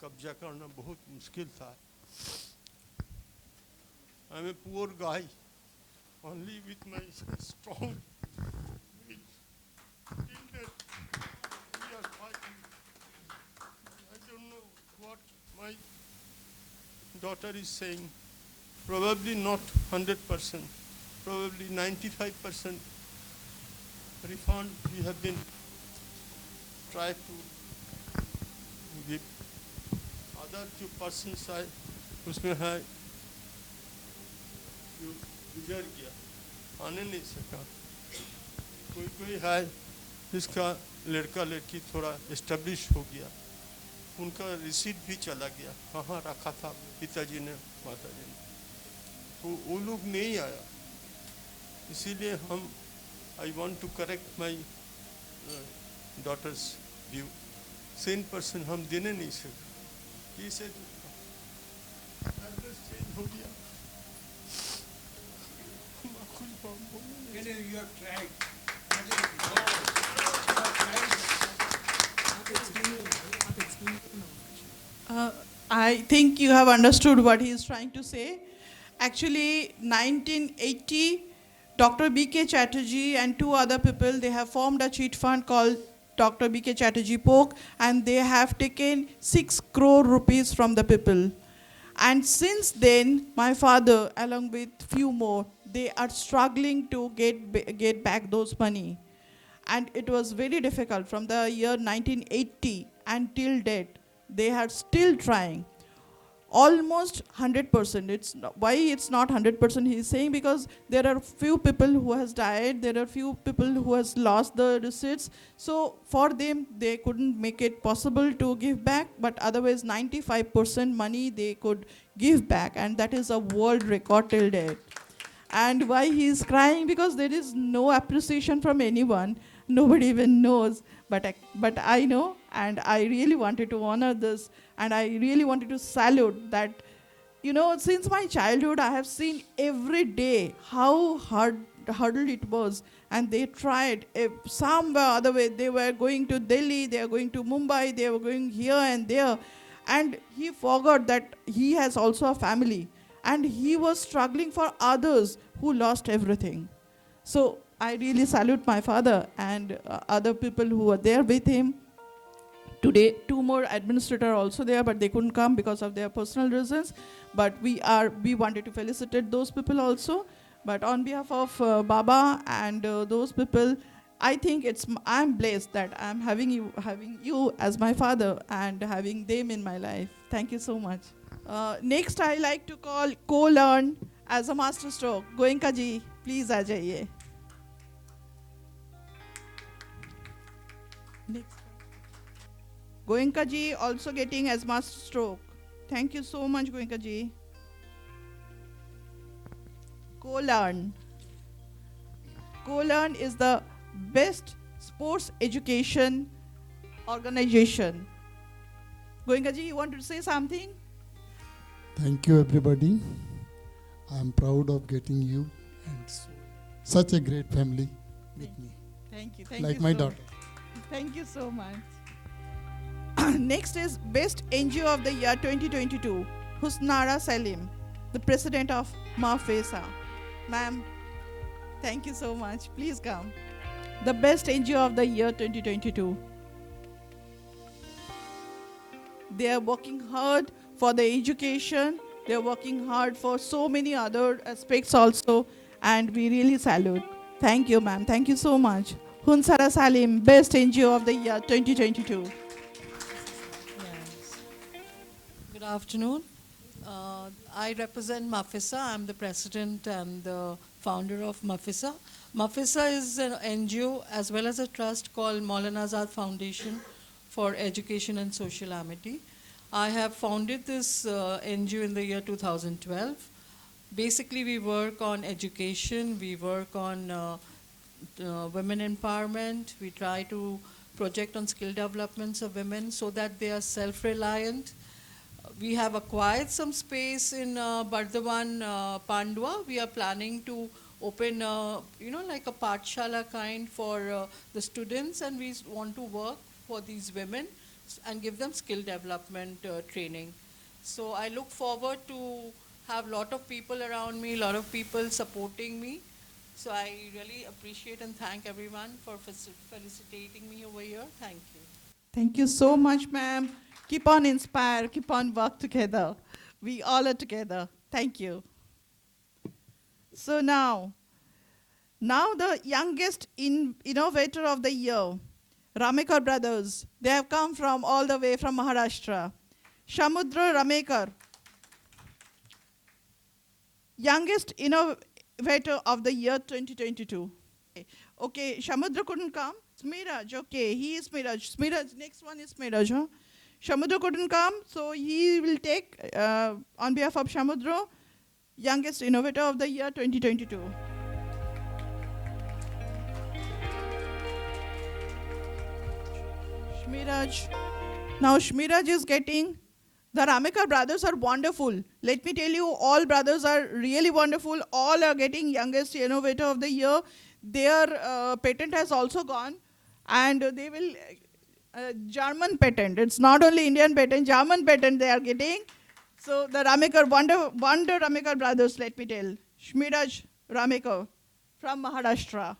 कब्जा करना बहुत मुश्किल था. I am a poor guy, only with my strong will. Till that, we are fighting. I don't know what my daughter is saying. Probably not 100%, probably 95% refund we have been tried to give. Other 2% I उसमें है जो गुजर गया, आने नहीं सका. कोई कोई है जिसका लड़का लड़की थोड़ा एस्टेब्लिश हो गया, उनका रिसीट भी चला गया, कहाँ रखा था पिताजी ने माताजी ने, तो वो लोग नहीं आया. इसीलिए हम I want to correct my daughter's view. 100% हम देने नहीं सके. इसे एड्रेस चेंज हो गया. You have tried. I think you have understood what he is trying to say. Actually, 1980, Dr. B.K. Chatterjee and two other people, they have formed a cheat fund called Dr. B.K. Chatterjee Polk, and they have taken 6 crore rupees from the people. And since then, my father, along with few more, they are struggling to get back those money. And it was very difficult from the year 1980 until date. They are still trying. Almost 100%. Why it's not 100%, he is saying, because there are few people who has died, there are few people who has lost the receipts. So for them, they couldn't make it possible to give back, but otherwise 95% money they could give back, and that is a world record till date. And why he is crying? Because there is no appreciation from anyone. Nobody even knows. But I know, and I really wanted to honor this, and I really wanted to salute that. You know, since my childhood, I have seen every day how hurdle it was, and they tried some other way. They were going to Delhi, they are going to Mumbai, they were going here and there, and he forgot that he has also a family, and he was struggling for others who lost everything. So I really salute my father and other people who were there with him. Today, 2 more administrators are also there, but they couldn't come because of their personal reasons. But we wanted to felicitate those people also. But on behalf of Baba and those people, I think I'm blessed that I'm having you as my father and having them in my life. Thank you so much. Next, I like to call co-learn as a master stroke. Goenka ji, please aa jaiye. Next. Goenka ji also getting as master stroke. Thank you so much, Goenka ji. Co-learn. Co-learn is the best sports education organization. Goenka ji, you want to say something? Thank you, everybody. I'm proud of getting you and such a great family with me. Thank you. Like my daughter. Thank you so much. Next is Best NGO of the Year 2022, Husnara Salim, the President of Mafesa. Ma'am, thank you so much. Please come. The Best NGO of the Year 2022. They are working hard for the education. They are working hard for so many other aspects also, and we really salute. Thank you, ma'am. Thank you so much. Hunsara Salim, Best NGO of the Year 2022. Yes. Good afternoon. I represent Mafisa. I'm the president and the founder of Mafisa. Mafisa is an NGO as well as a trust called Maulana Azad Foundation for Education and Social Amity. I have founded this NGO in the year 2012. Basically, we work on education, we work on women empowerment, we try to project on skill developments of women so that they are self-reliant. We have acquired some space in Bardhaman, Pandua. We are planning to open, like a pathshala kind for the students, and we want to work for these women and give them skill development training. So I look forward to have a lot of people around me, a lot of people supporting me. So I really appreciate and thank everyone for felicitating me over here. Thank you. Thank you so much, ma'am. Keep on inspire, keep on work together. We all are together. Thank you. So now the youngest innovator of the year, Ramekar brothers. They have come from all the way from Maharashtra. Shamudra Ramekar, youngest innovator of the year 2022. Okay, Shamudra couldn't come. Smiraj, okay, he is Smiraj. Smiraj, next one is Smiraj, huh? Shamudra couldn't come, so he will take, on behalf of Shamudra, youngest innovator of the year 2022. Shmiraj. Now Shmiraj is getting, the Ramekar brothers are wonderful. Let me tell you, all brothers are really wonderful. All are getting youngest innovator of the year. Their patent has also gone, and they will, German patent. It's not only Indian patent, German patent they are getting. So the Ramekar, wonder Ramekar brothers, let me tell. Shmiraj Ramekar from Maharashtra.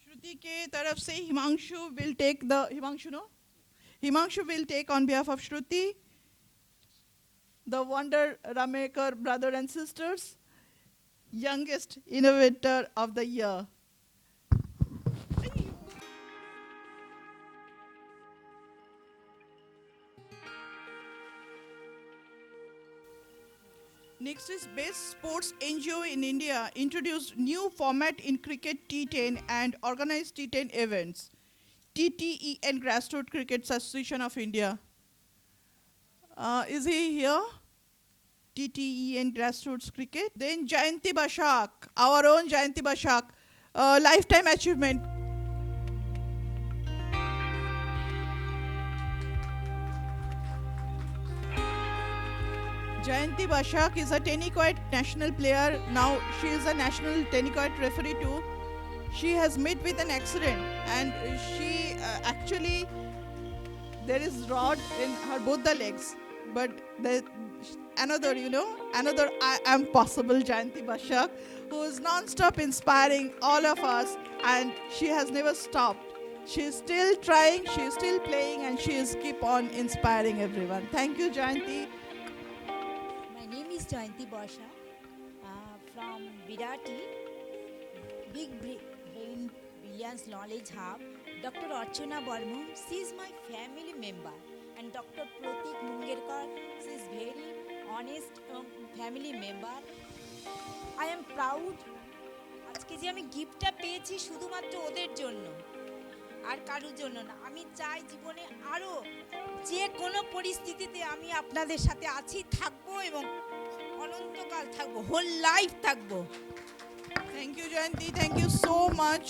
Shruti ke taraf se Himanshu will take the, Himanshu will take on behalf of Shruti, the wonder Ramekar brother and sisters, youngest innovator of the year. Next is Best Sports NGO in India introduced new format in cricket T10 and organized T10 events. TTEN Grassroots Cricket Association of India. Is he here? TTEN Grassroots Cricket. Then Jayanti Bashak, our own Jayanti Bashak, lifetime achievement. Jayanti Bashak is a Tennis national player. Now she is a national tennis referee too. She has met with an accident, and she actually, there is rod in her both the legs. But another I am possible Jayanti Bashak, who is non-stop inspiring all of us, and she has never stopped. She is still trying, she is still playing, and she is keep on inspiring everyone. Thank you, Jayanti. My name is Jayanti Basha from Virati, Big Brain Brilliance Knowledge Hub. Dr. Archana Barman, she is my family member, and Dr. Pratik Mungerkar, she is very honest family member. I am proud আজকে যে আমি গিফটটা পেয়েছি শুধুমাত্র ওদের জন্য আর কারোর জন্য না। আমি চাই জীবনে আরো যে কোনো পরিস্থিতিতে আমি আপনাদের সাথে আছি, থাকবো এবং অনন্তকাল থাকবো, হোল লাইফ থাকবো। Thank you, Jayanti. Thank you so much.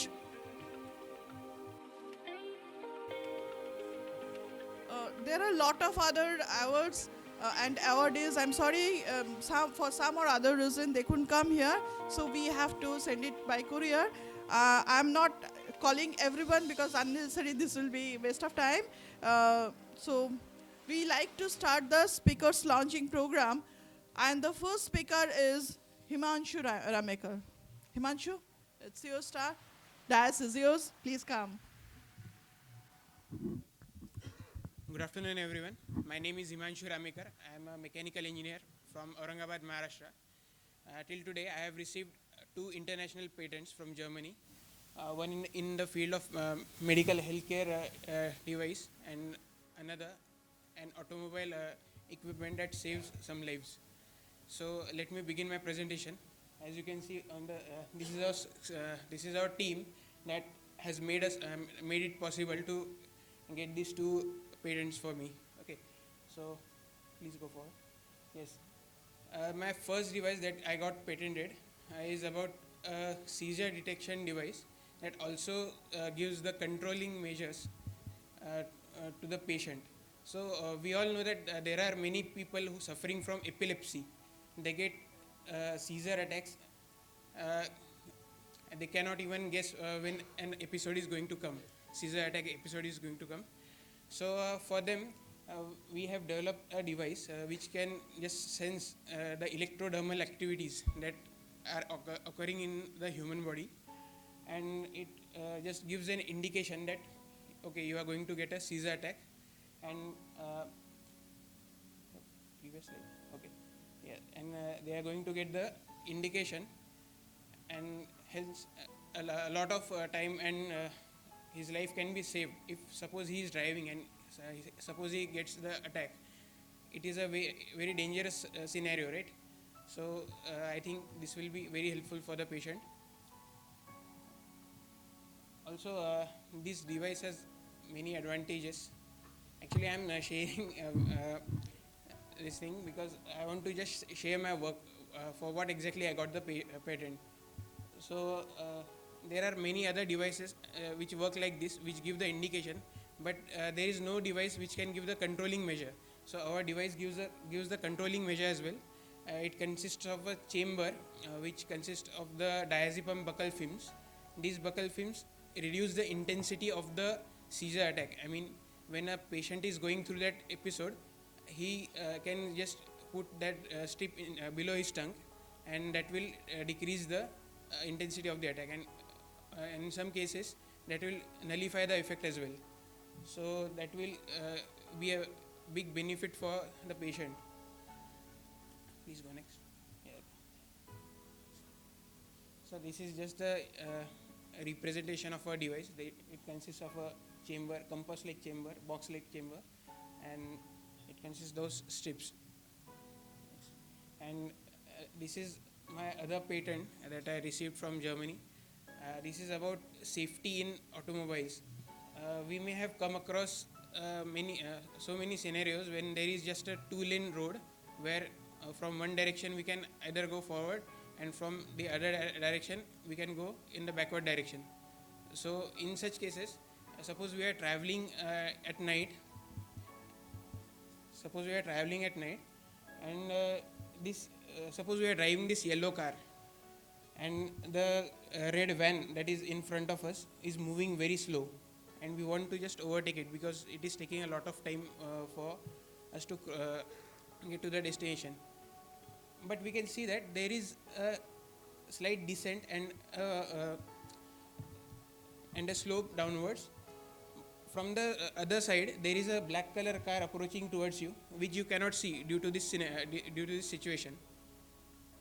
There are a lot of other awards and awardees. I'm sorry, for some or other reason they couldn't come here, so we have to send it by courier. I'm not calling everyone because unnecessary this will be waste of time. So we like to start the speakers launching program, and the first speaker is Himanshu Ramekar. Himanshu, it's your star. Dais is yours. Please come. Good afternoon, everyone. My name is Himanshu Ramekar. I am a mechanical engineer from Aurangabad, Maharashtra. Till today, I have received 2 international patents from Germany. One in the field of medical healthcare device, and another an automobile equipment that saves some lives. So let me begin my presentation. As you can see on the this is our team that has made it possible to get these 2 patents for me. Okay, so please go forward. Yes, my first device that I got patented is about a seizure detection device that also gives the controlling measures to the patient. So we all know that there are many people who suffering from epilepsy, they get seizure attacks. Uh, they cannot even guess when an episode is going to come, seizure attack episode is going to come. So for them, we have developed a device which can just sense the electrodermal activities that are occurring in the human body, and it just gives an indication that okay, you are going to get a seizure attack. And previous slide, okay, yeah, and they are going to get the indication, and hence a lot of time and his life can be saved if suppose he is driving and suppose he gets the attack. It is a very dangerous scenario, right? So I think this will be very helpful for the patient. Also, this device has many advantages. Actually, I am sharing this thing because I want to just share my work for what exactly I got the patent. So there are many other devices which work like this, which give the indication, but there is no device which can give the controlling measure. So our device gives the controlling measure as well. It consists of a chamber which consists of the diazepam buccal films. These buccal films reduce the intensity of the seizure attack. I mean, when a patient is going through that episode, he can just put that strip below his tongue, and that will decrease the intensity of the attack, and in some cases that will nullify the effect as well. So that will be a big benefit for the patient. Please go next. Yeah. So this is just a representation of a device. It consists of a chamber, compass-like chamber, box-like chamber, and it consists of those strips. And this is my other patent that I received from Germany. This is about safety in automobiles. We may have come across so many scenarios when there is just a two-lane road where from one direction we can either go forward, and from the other direction we can go in the backward direction. So in such cases, suppose we are traveling at night. And suppose we are driving this yellow car, and the red van that is in front of us is moving very slow, and we want to just overtake it because it is taking a lot of time for us to get to the destination. But we can see that there is a slight descent and a slope downwards. From the other side, there is a black color car approaching towards you, which you cannot see due to this situation.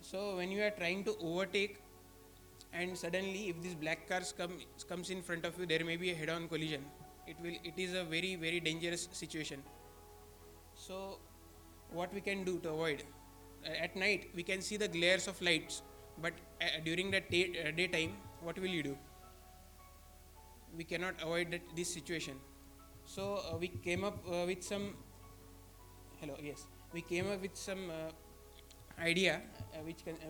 So when you are trying to overtake, and suddenly if this black car comes in front of you, there may be a head-on collision. It is a very, very dangerous situation. So what we can do to avoid? At night we can see the glares of lights, but during the daytime, what will you do? We cannot avoid this situation. So we came up with some idea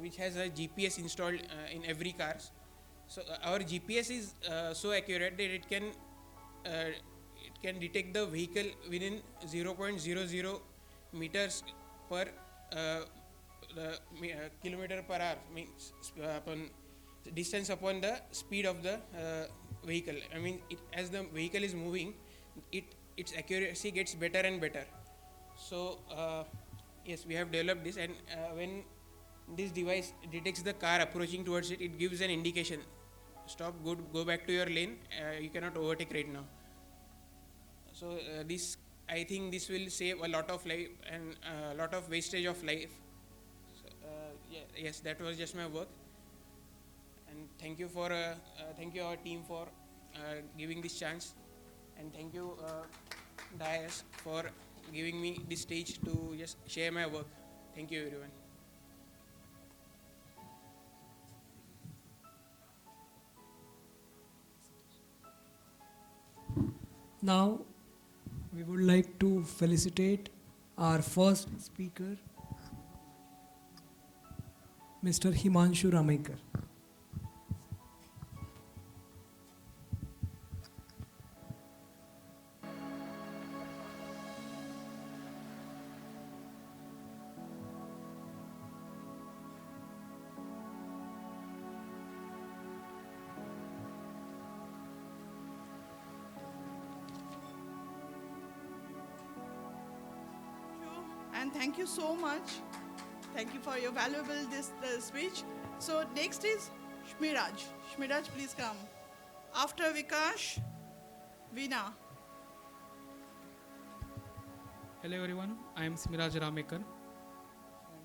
which has a GPS installed in every car. So our GPS is so accurate that it can detect the vehicle within 0.00 meters per kilometer per hour, means upon distance upon the speed of the vehicle. I mean, as the vehicle is moving, its accuracy gets better and better. So yes, we have developed this, and when this device detects the car approaching towards it, it gives an indication: stop, go back to your lane. You cannot overtake right now. So I think this will save a lot of life and a lot of wastage of life. So, yes, that was just my work. And thank you our team for giving this chance, and thank you Dias for giving me this stage to just share my work. Thank you, everyone. Now, we would like to felicitate our first speaker, Mr. Himanshu Ramaikar. and thank you so much. Thank you for your valuable speech. So next is Shmiraj. Shmiraj, please come. After Vikash, Veena. Hello everyone, I am Smiraj Ramekar. And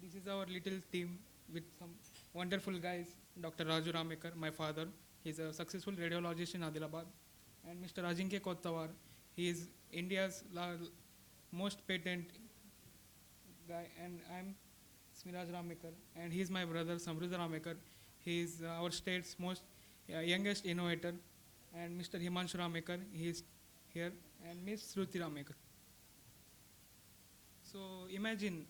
this is our little team with some wonderful guys. Dr. Raju Ramekar, my father, he is a successful radiologist in Adilabad. And Mr. Ajinkya Kottawar, he is India's most patent guy. And I am Smiraj Ramekar. And he is my brother, Samruddha Ramekar. He is our state's most youngest innovator. And Mr. Himanshu Ramekar, he is here. And Ms. Shruti Ramekar. So imagine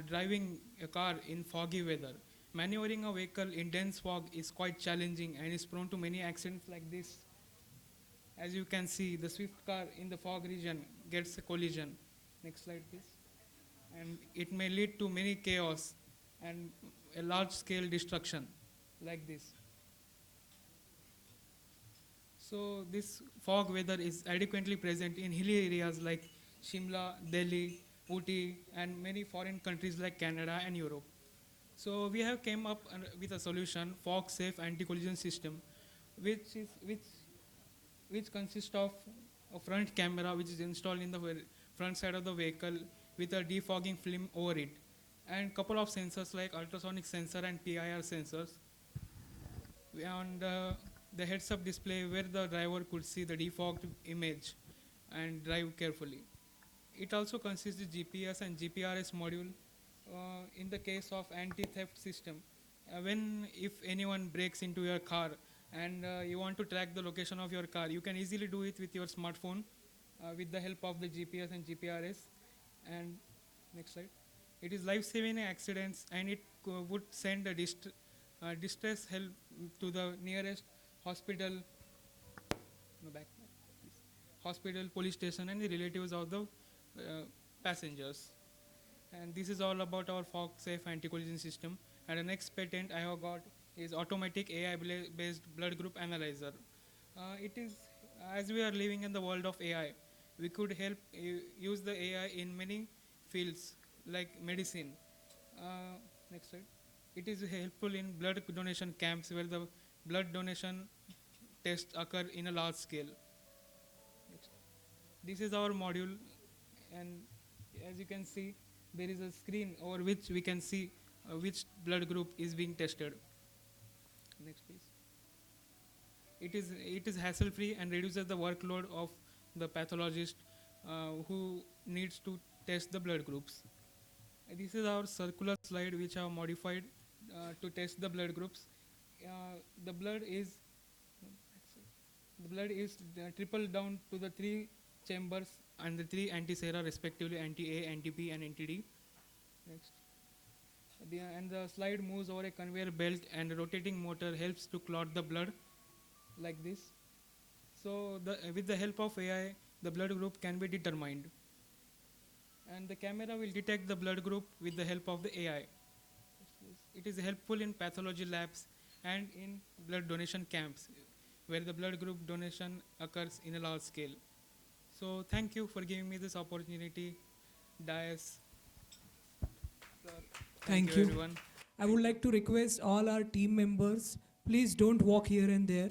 driving a car in foggy weather. Maneuvering a vehicle in dense fog is quite challenging and is prone to many accidents like this. As you can see, the swift car in the fog region gets a collision. Next slide, please. And it may lead to many chaos and a large-scale destruction like this. So this fog weather is adequately present in hilly areas like Shimla, Delhi, Ooty, and many foreign countries like Canada and Europe. So we have came up with a solution, fog-safe anti-collision system, which consists of a front camera which is installed in the front side of the vehicle with a defogging film over it, and couple of sensors like ultrasonic sensor and PIR sensors. And the heads-up display where the driver could see the defogged image and drive carefully. It also consists of GPS and GPRS module in the case of anti-theft system. If anyone breaks into your car and you want to track the location of your car, you can easily do it with your smartphone with the help of the GPS and GPRS. And next slide. It is life-saving in accidents, and it would send a distress help to the nearest hospital, hospital, police station, and the relatives of the passengers. And this is all about our fog-safe anti-collision system. And the next patent I have got is automatic AI-based blood group analyzer. It is, as we are living in the world of AI, we could help use the AI in many fields like medicine. Next slide. It is helpful in blood donation camps where the blood donation tests occur in a large scale. Next. This is our module, and as you can see, there is a screen over which we can see which blood group is being tested. Next, please. It is hassle-free and reduces the workload of the pathologist who needs to test the blood groups. This is our circular slide which I have modified to test the blood groups. The blood is tripled down to the 3 chambers and the 3 anti-sera, respectively anti-A, anti-B, and anti-D. Next. And the slide moves over a conveyor belt, and a rotating motor helps to clot the blood like this. So with the help of AI, the blood group can be determined. And the camera will detect the blood group with the help of the AI. It is helpful in pathology labs and in blood donation camps where the blood group donation occurs in a large scale. So thank you for giving me this opportunity, Dias. Thank you, everyone. I would like to request all our team members, please don't walk here and there.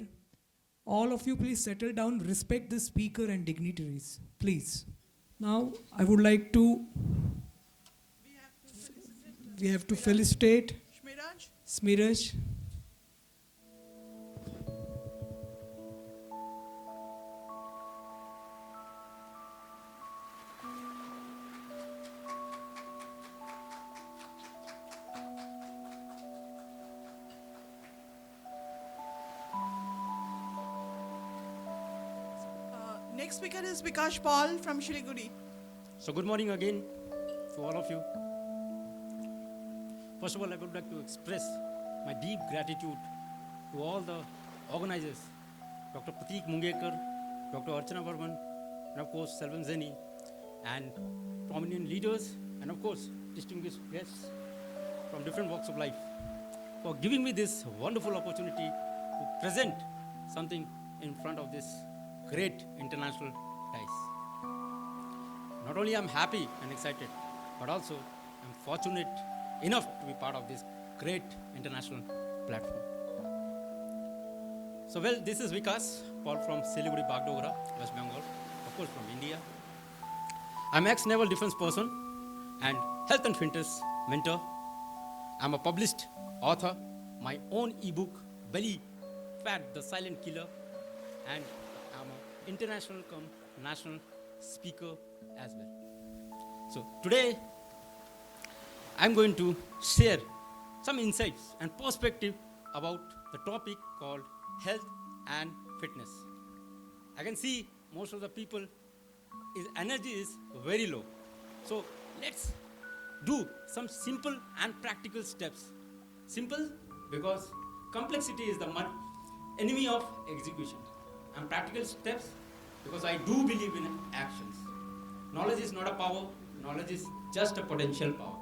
All of you, please settle down, respect the speaker and dignitaries, please. Now, I would like to, we have to felicitate Smiraj. Next speaker is Vikash Paul from Shiliguri. So good morning again to all of you. First of all, I would like to express my deep gratitude to all the organizers, Dr. Pratik Mungekar, Dr. Archana Barman, and of course Selvan Zeni, and prominent leaders, and of course distinguished guests from different walks of life, for giving me this wonderful opportunity to present something in front of this great international dice. not only I'm happy and excited, but also I'm fortunate enough to be part of this great international platform. So well, this is Vikas Paul from Siliguri, Bagdogra, West Bengal, of course from India. I'm ex-naval defense person and health and fitness mentor. I'm a published author, my own ebook, Belly Fat, the Silent Killer, and I'm an international come national speaker as well. So today, I'm going to share some insights and perspective about the topic called health and fitness. I can see most of the people, his energy is very low. So let's do some simple and practical steps. Simple because complexity is the enemy of execution. And practical steps because I do believe in actions. Knowledge is not a power, knowledge is just a potential power.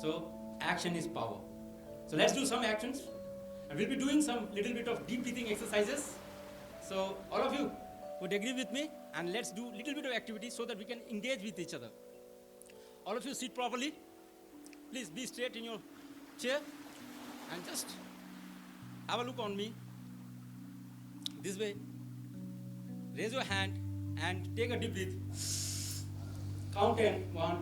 So action is power. So let's do some actions. And we'll be doing some little bit of deep breathing exercises. So all of you would agree with me, and let's do little bit of activity so that we can engage with each other. All of you sit properly. Please be straight in your chair and just have a look on me. This way. Raise your hand and take a deep breath. Count 10. 1,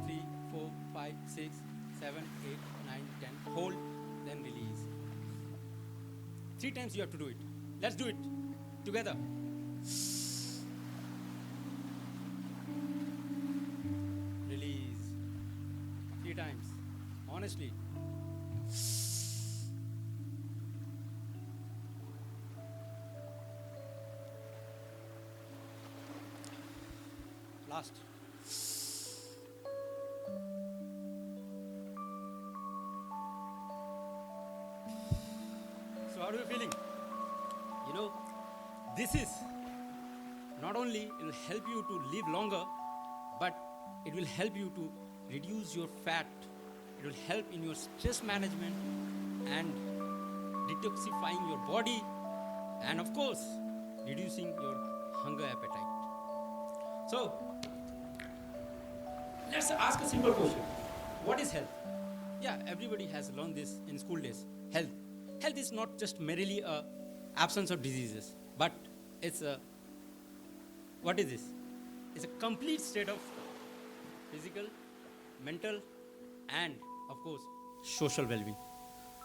2, 3, 4, 5, 6, 7, 8, 9, 10. Hold, then release. 3 times you have to do it. Let's do it together. Release. 3 times. Honestly. Last. So how are you feeling? You know, this is not only it will help you to live longer, but it will help you to reduce your fat. It will help in your stress management and detoxifying your body, and of course, reducing your hunger appetite. So, let's ask a simple question. What is health? Yeah, everybody has learned this in school days. Health. Health is not just merely a absence of diseases, but it's a, what is this? It's a complete state of physical, mental, and of course, social well-being.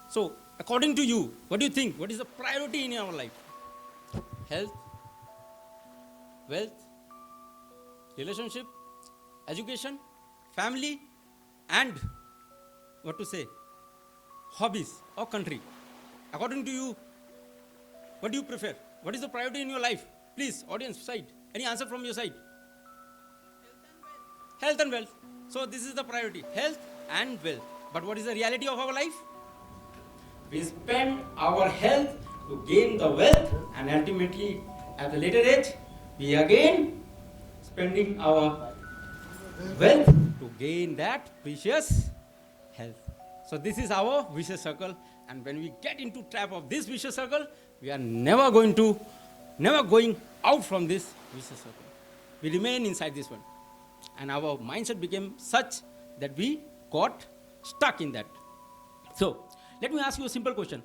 So, according to you, what do you think? What is the priority in our life? Health, wealth, relationship, education, family, and what to say, hobbies or country. According to you, what do you prefer? What is the priority in your life? Please, audience side, any answer from your side? Health and wealth. So this is the priority, health and wealth. But what is the reality of our life? We spend our health to gain the wealth, and ultimately at a later age, we again spending our wealth to gain that precious health. So this is our vicious circle, and when we get into trap of this vicious circle, we are never going out from this vicious circle. We remain inside this one, and our mindset became such that we got stuck in that. So let me ask you a simple question.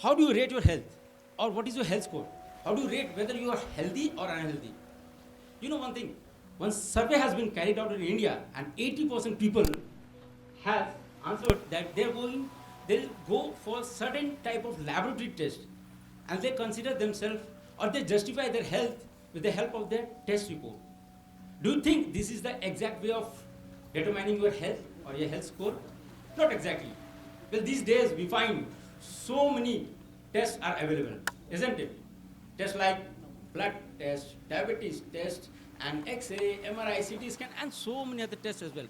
How do you rate your health, or what is your health score? How do you rate whether you are healthy or unhealthy? You know one thing, one survey has been carried out in India, and 80% people have answered that they'll go for a certain type of laboratory test, and they consider themselves, or they justify their health with the help of their test report. Do you think this is the exact way of determining your health or your health score? Not exactly. Well, these days we find so many tests are available, isn't it? Tests like blood test, diabetes test, and X-ray, MRI, CT scan, and so many other tests as well.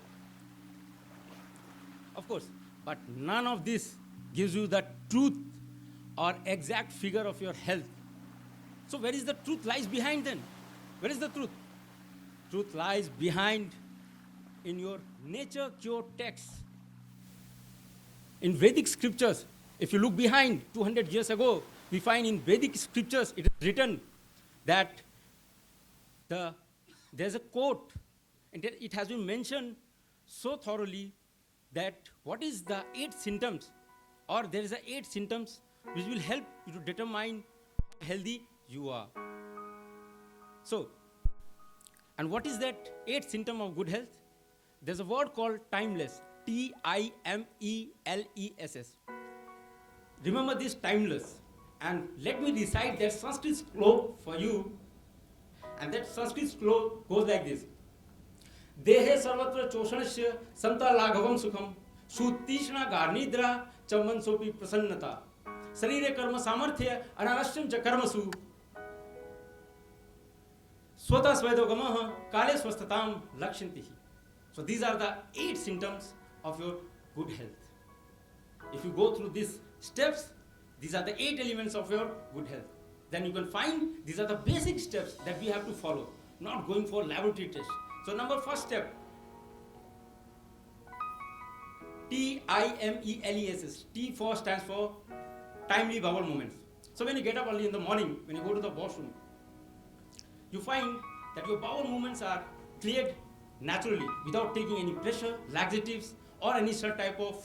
Of course, but none of this gives you the truth or exact figure of your health. So where is the truth lies behind then? Where is the truth? Truth lies behind in your nature cure text. In Vedic scriptures, if you look behind 200 years ago, we find in Vedic scriptures it is written that the there's a quote, and it has been mentioned so thoroughly that what is the 8 symptoms, or there is a 8 symptoms which will help you to determine how healthy you are. So, and what is that 8 symptom of good health? There's a word called timeless, Timeless. Remember this, timeless. And let me recite that Sanskrit sloka for you. And that Sanskrit sloka goes like this. Dehe sarvatra choshanasya santa laghavam sukham sutishna garnidra chaman sopi prasannata sarire karma samarthya ananashyam cha karmasu swata svedogamaha kale swastatam lakshantihi. So these are the 8 symptoms of your good health. If you go through these steps, these are the 8 elements of your good health. Then you can find these are the basic steps that we have to follow, not going for laboratory tests. So first step, Timeless. T for stands for timely bowel movements. So when you get up early in the morning, when you go to the washroom, you find that your bowel movements are cleared naturally without taking any pressure, laxatives, or any such type of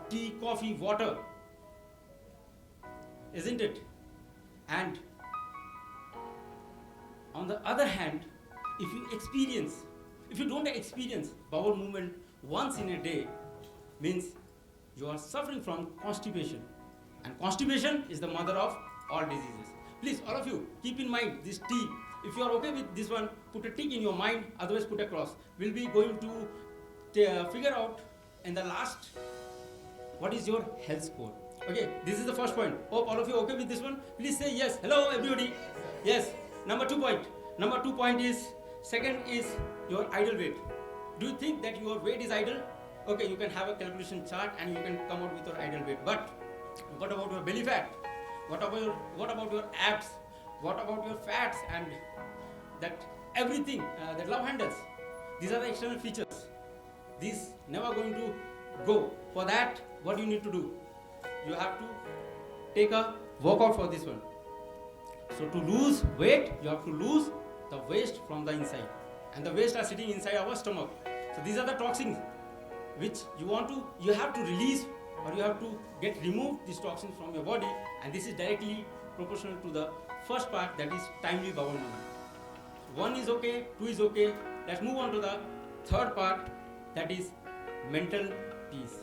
tea, coffee, water, isn't it? And on the other hand, if you don't experience bowel movement once in a day, means you are suffering from constipation. And constipation is the mother of all diseases. Please, all of you, keep in mind this T. If you are okay with this one, put a tick in your mind, otherwise put a cross. We'll be going to figure out in the last what is your health score. Okay, this is the first point. Hope all of you are okay with this one. Please say yes. Hello, everybody. Yes. Number 2 point. Number 2 point is, second is your idle weight. Do you think that your weight is idle? Okay, you can have a calculation chart and you can come out with your idle weight. But what about your belly fat? What about your abs? What about your fats and that everything, that love handles? These are the external features. These never going to go. For that, what do you need to do? You have to take a workout for this one. So to lose weight, you have to lose the waste from the inside. And the waste are sitting inside our stomach. So these are the toxins which you have to release, or you have to get removed these toxins from your body, and this is directly proportional to the first part, that is timely bowel movement. 1 is okay, 2 is okay. Let's move on to the third part, that is mental peace.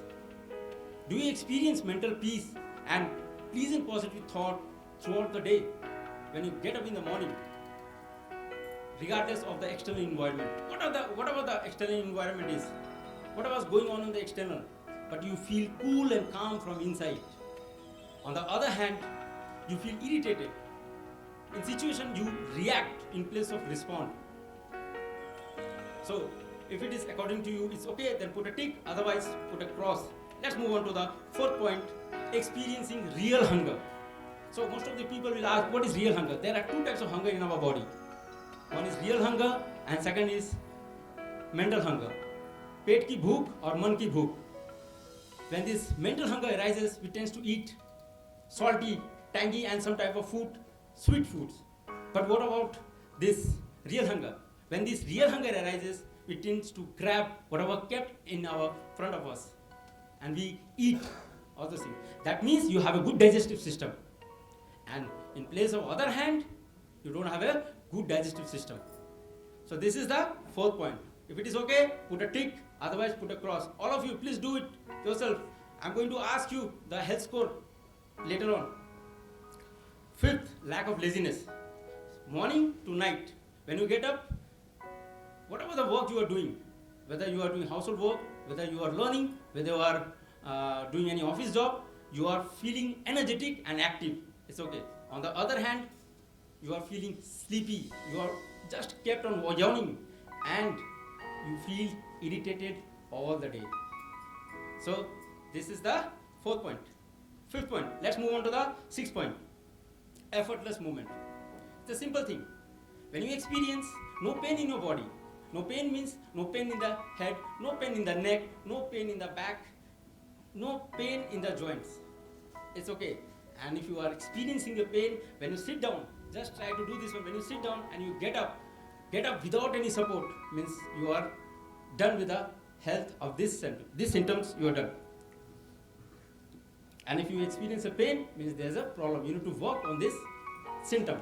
Do you experience mental peace and pleasant positive thought throughout the day when you get up in the morning, regardless of the external environment? Whatever the external environment is, whatever is going on in the external, but you feel cool and calm from inside. On the other hand, you feel irritated. In situation, you react in place of respond. So, if it is according to you, it's okay, then put a tick, otherwise put a cross. Let's move on to the fourth point, experiencing real hunger. So, most of the people will ask, what is real hunger? There are 2 types of hunger in our body. One is real hunger and second is mental hunger. Pet ki bhook or man ki bhook. When this mental hunger arises, we tend to eat salty, tangy and some type of food, sweet foods. But what about this real hunger? When this real hunger arises, we tend to grab whatever kept in our front of us and we eat all those things. That means you have a good digestive system. And in place of other hand, you don't have a good digestive system. So this is the fourth point. If it is okay, put a tick, otherwise put a cross. All of you, please do it yourself. I'm going to ask you the health score later on. Fifth, lack of laziness. Morning to night, when you get up, whatever the work you are doing, whether you are doing household work, whether you are learning, whether you are doing any office job, you are feeling energetic and active. It's okay. On the other hand, you are feeling sleepy. You are just kept on yawning and you feel irritated all the day. So this is the fourth point. Fifth point. Let's move on to the sixth point. Effortless movement. It's a simple thing. When you experience no pain in your body, no pain means no pain in the head, no pain in the neck, no pain in the back, no pain in the joints. It's okay. And if you are experiencing the pain, when you sit down, just try to do this one. When you sit down and you get up get up without any support means you are done with the health of this symptom. These symptoms you are done. And if you experience a pain, means there's a problem. You need to work on this symptom.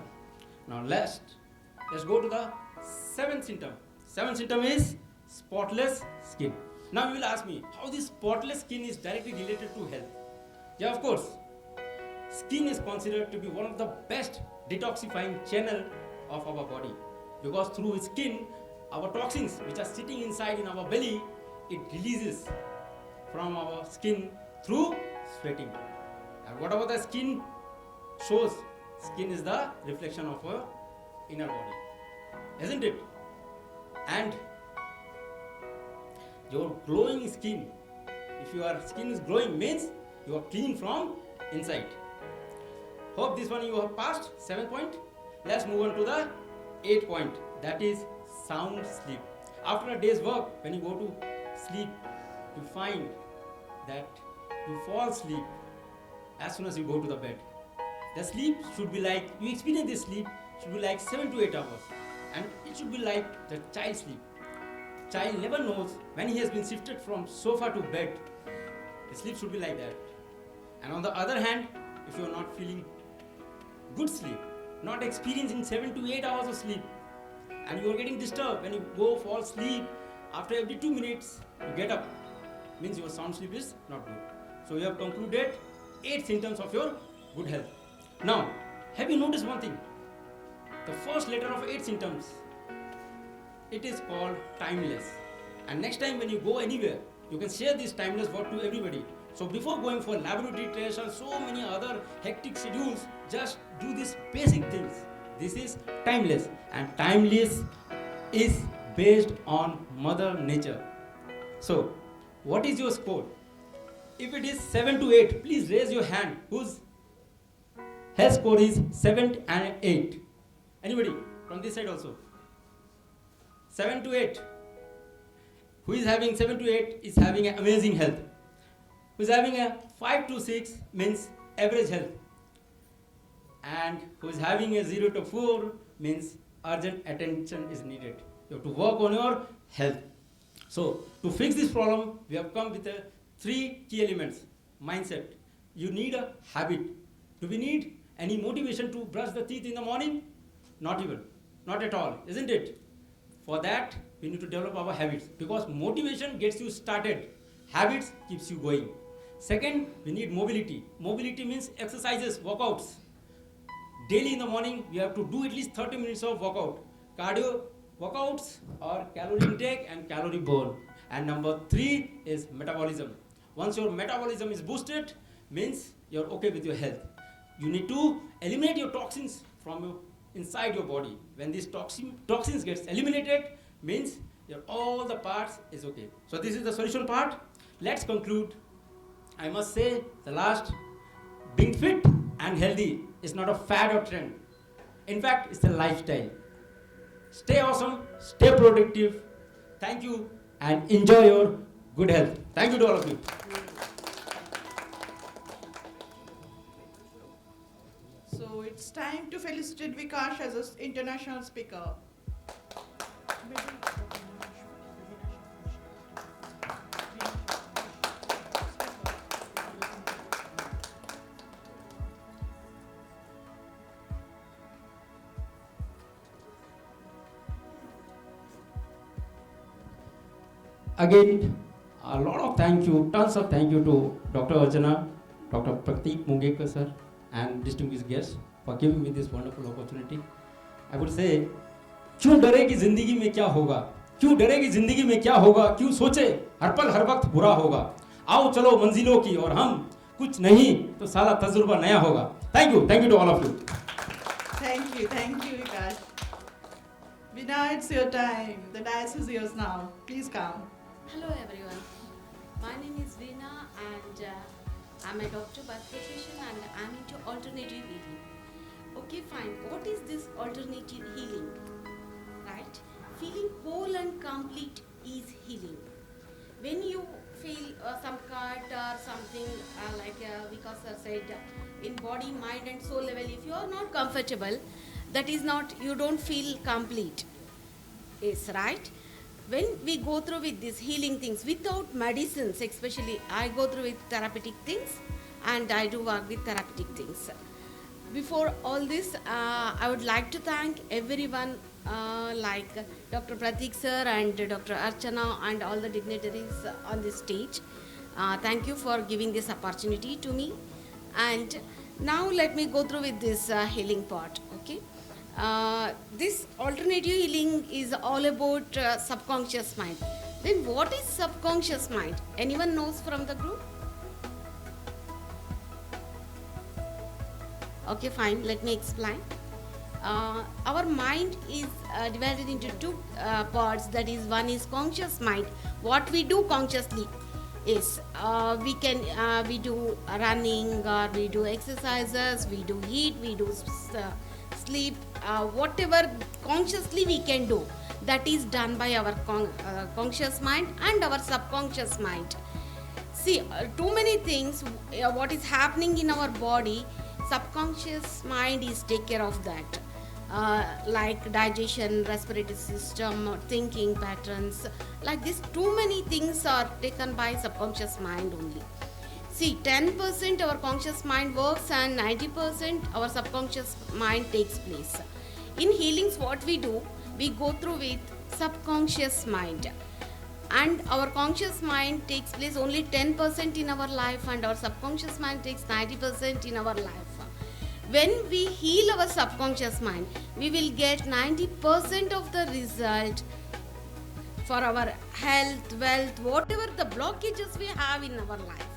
Now let's go to the seventh symptom. Seventh symptom is spotless skin. Now you will ask me how this spotless skin is directly related to health. Yeah, of course. Skin is considered to be one of the best detoxifying channel of our body, because through skin, our toxins which are sitting inside in our belly, it releases from our skin through sweating. And whatever the skin shows, skin is the reflection of our inner body, isn't it? And your glowing skin, if your skin is glowing, means you are clean from inside. Hope this one you have passed. 7 point. Let's move on to the 8 point, that is sound sleep. After a day's work, when you go to sleep, you find that you fall asleep as soon as you go to the bed. The sleep should be like, you experience this sleep should be like 7 to 8 hours, and it should be like the child sleep. Child never knows when he has been shifted from sofa to bed. The sleep should be like that. And on the other hand, if you are not feeling good sleep, not experiencing 7 to 8 hours of sleep, and you are getting disturbed when you go fall asleep, after every 2 minutes you get up, means your sound sleep is not good. So you have concluded 8 symptoms of your good health. Now, have you noticed one thing? The first letter of 8 symptoms, it is called timeless. And next time when you go anywhere, you can share this timeless word to everybody. So before going for laboratory tests and so many other hectic schedules, just do these basic things. This is timeless, and timeless is based on Mother Nature. So, what is your score? If it is 7 to 8, please raise your hand whose health score is 7 and 8. Anybody from this side also? 7 to 8. Who is having 7 to 8 is having an amazing health. Who is having a 5 to 6 means average health. And who is having a 0 to 4 means urgent attention is needed. You have to work on your health. So, to fix this problem, we have come with 3 key elements. Mindset. You need a habit. Do we need any motivation to brush the teeth in the morning? Not even. Not at all, isn't it? For that, we need to develop our habits, because motivation gets you started. Habits keeps you going. Second, we need mobility. Mobility means exercises, workouts. Daily in the morning, we have to do at least 30 minutes of workout. Cardio workouts or calorie intake and calorie burn. And number 3 is metabolism. Once your metabolism is boosted, means you're okay with your health. You need to eliminate your toxins from inside your body. When these toxins gets eliminated, means your all the parts is okay. So this is the solution part. Let's conclude. I must say the last, being fit and healthy is not a fad or trend. In fact, it's a lifestyle. Stay awesome, stay productive. Thank you and enjoy your good health. Thank you to all of you. So it's time to felicitate Vikash as an international speaker. Again, a lot of thank you, tons of thank you to Dr. Archana, Dr. Pratik Mungekar sir, and distinguished guests for giving me this wonderful opportunity. I would say, क्यों डरेगी जिंदगी में क्या होगा, क्यों डरेगी जिंदगी में क्या होगा, क्यों सोचे हर पल हर वक्त बुरा होगा, आओ चलो मंजिलों की और हम कुछ नहीं तो सारा तजुर्बा नया होगा. Thank you to all of you. Thank you, Vikash. Vina, it's your time. The dais is yours now. Please come. Hello everyone. My name is Veena and I'm a doctor by profession and I'm into alternative healing. Okay, fine. What is this alternative healing? Right? Feeling whole and complete is healing. When you feel some cut or something like Vikas sir said, in body, mind and soul level, if you are not comfortable, that is not, you don't feel complete. is, right? When we go through with these healing things without medicines, especially I go through with therapeutic things and I do work with therapeutic things. Before all this, I would like to thank everyone like Dr. Pratik sir and Dr. Archana and all the dignitaries on this stage. Thank you for giving this opportunity to me. And now let me go through with this healing part, okay? This alternative healing is all about subconscious mind. Then what is subconscious mind? Anyone knows from the group? Okay, fine, let me explain. Our mind is divided into two parts. That is, one is conscious mind. What we do consciously is we do running, or we do exercises, we do eat, we do sleep, whatever consciously we can do, that is done by our conscious mind and our subconscious mind. See, too many things, what is happening in our body, subconscious mind is take care of that. Like digestion, respiratory system, thinking patterns, like this, too many things are taken by subconscious mind only. See, 10% our conscious mind works and 90% our subconscious mind takes place. In healings, what we do, we go through with subconscious mind, and our conscious mind takes place only 10% in our life, and our subconscious mind takes 90% in our life. When we heal our subconscious mind, we will get 90% of the result for our health, wealth, whatever the blockages we have in our life.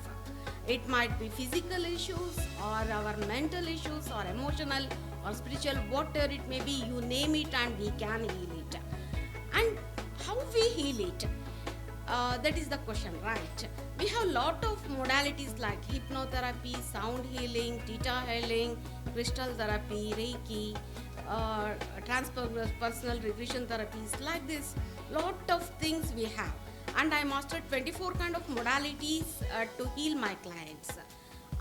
It might be physical issues or our mental issues or emotional or spiritual, whatever it may be, you name it and we can heal it. And how we heal it? That is the question, right? We have lot of modalities like hypnotherapy, sound healing, theta healing, crystal therapy, Reiki, transpersonal regression therapies, like this. Lot of things we have. And I mastered 24 kind of modalities to heal my clients.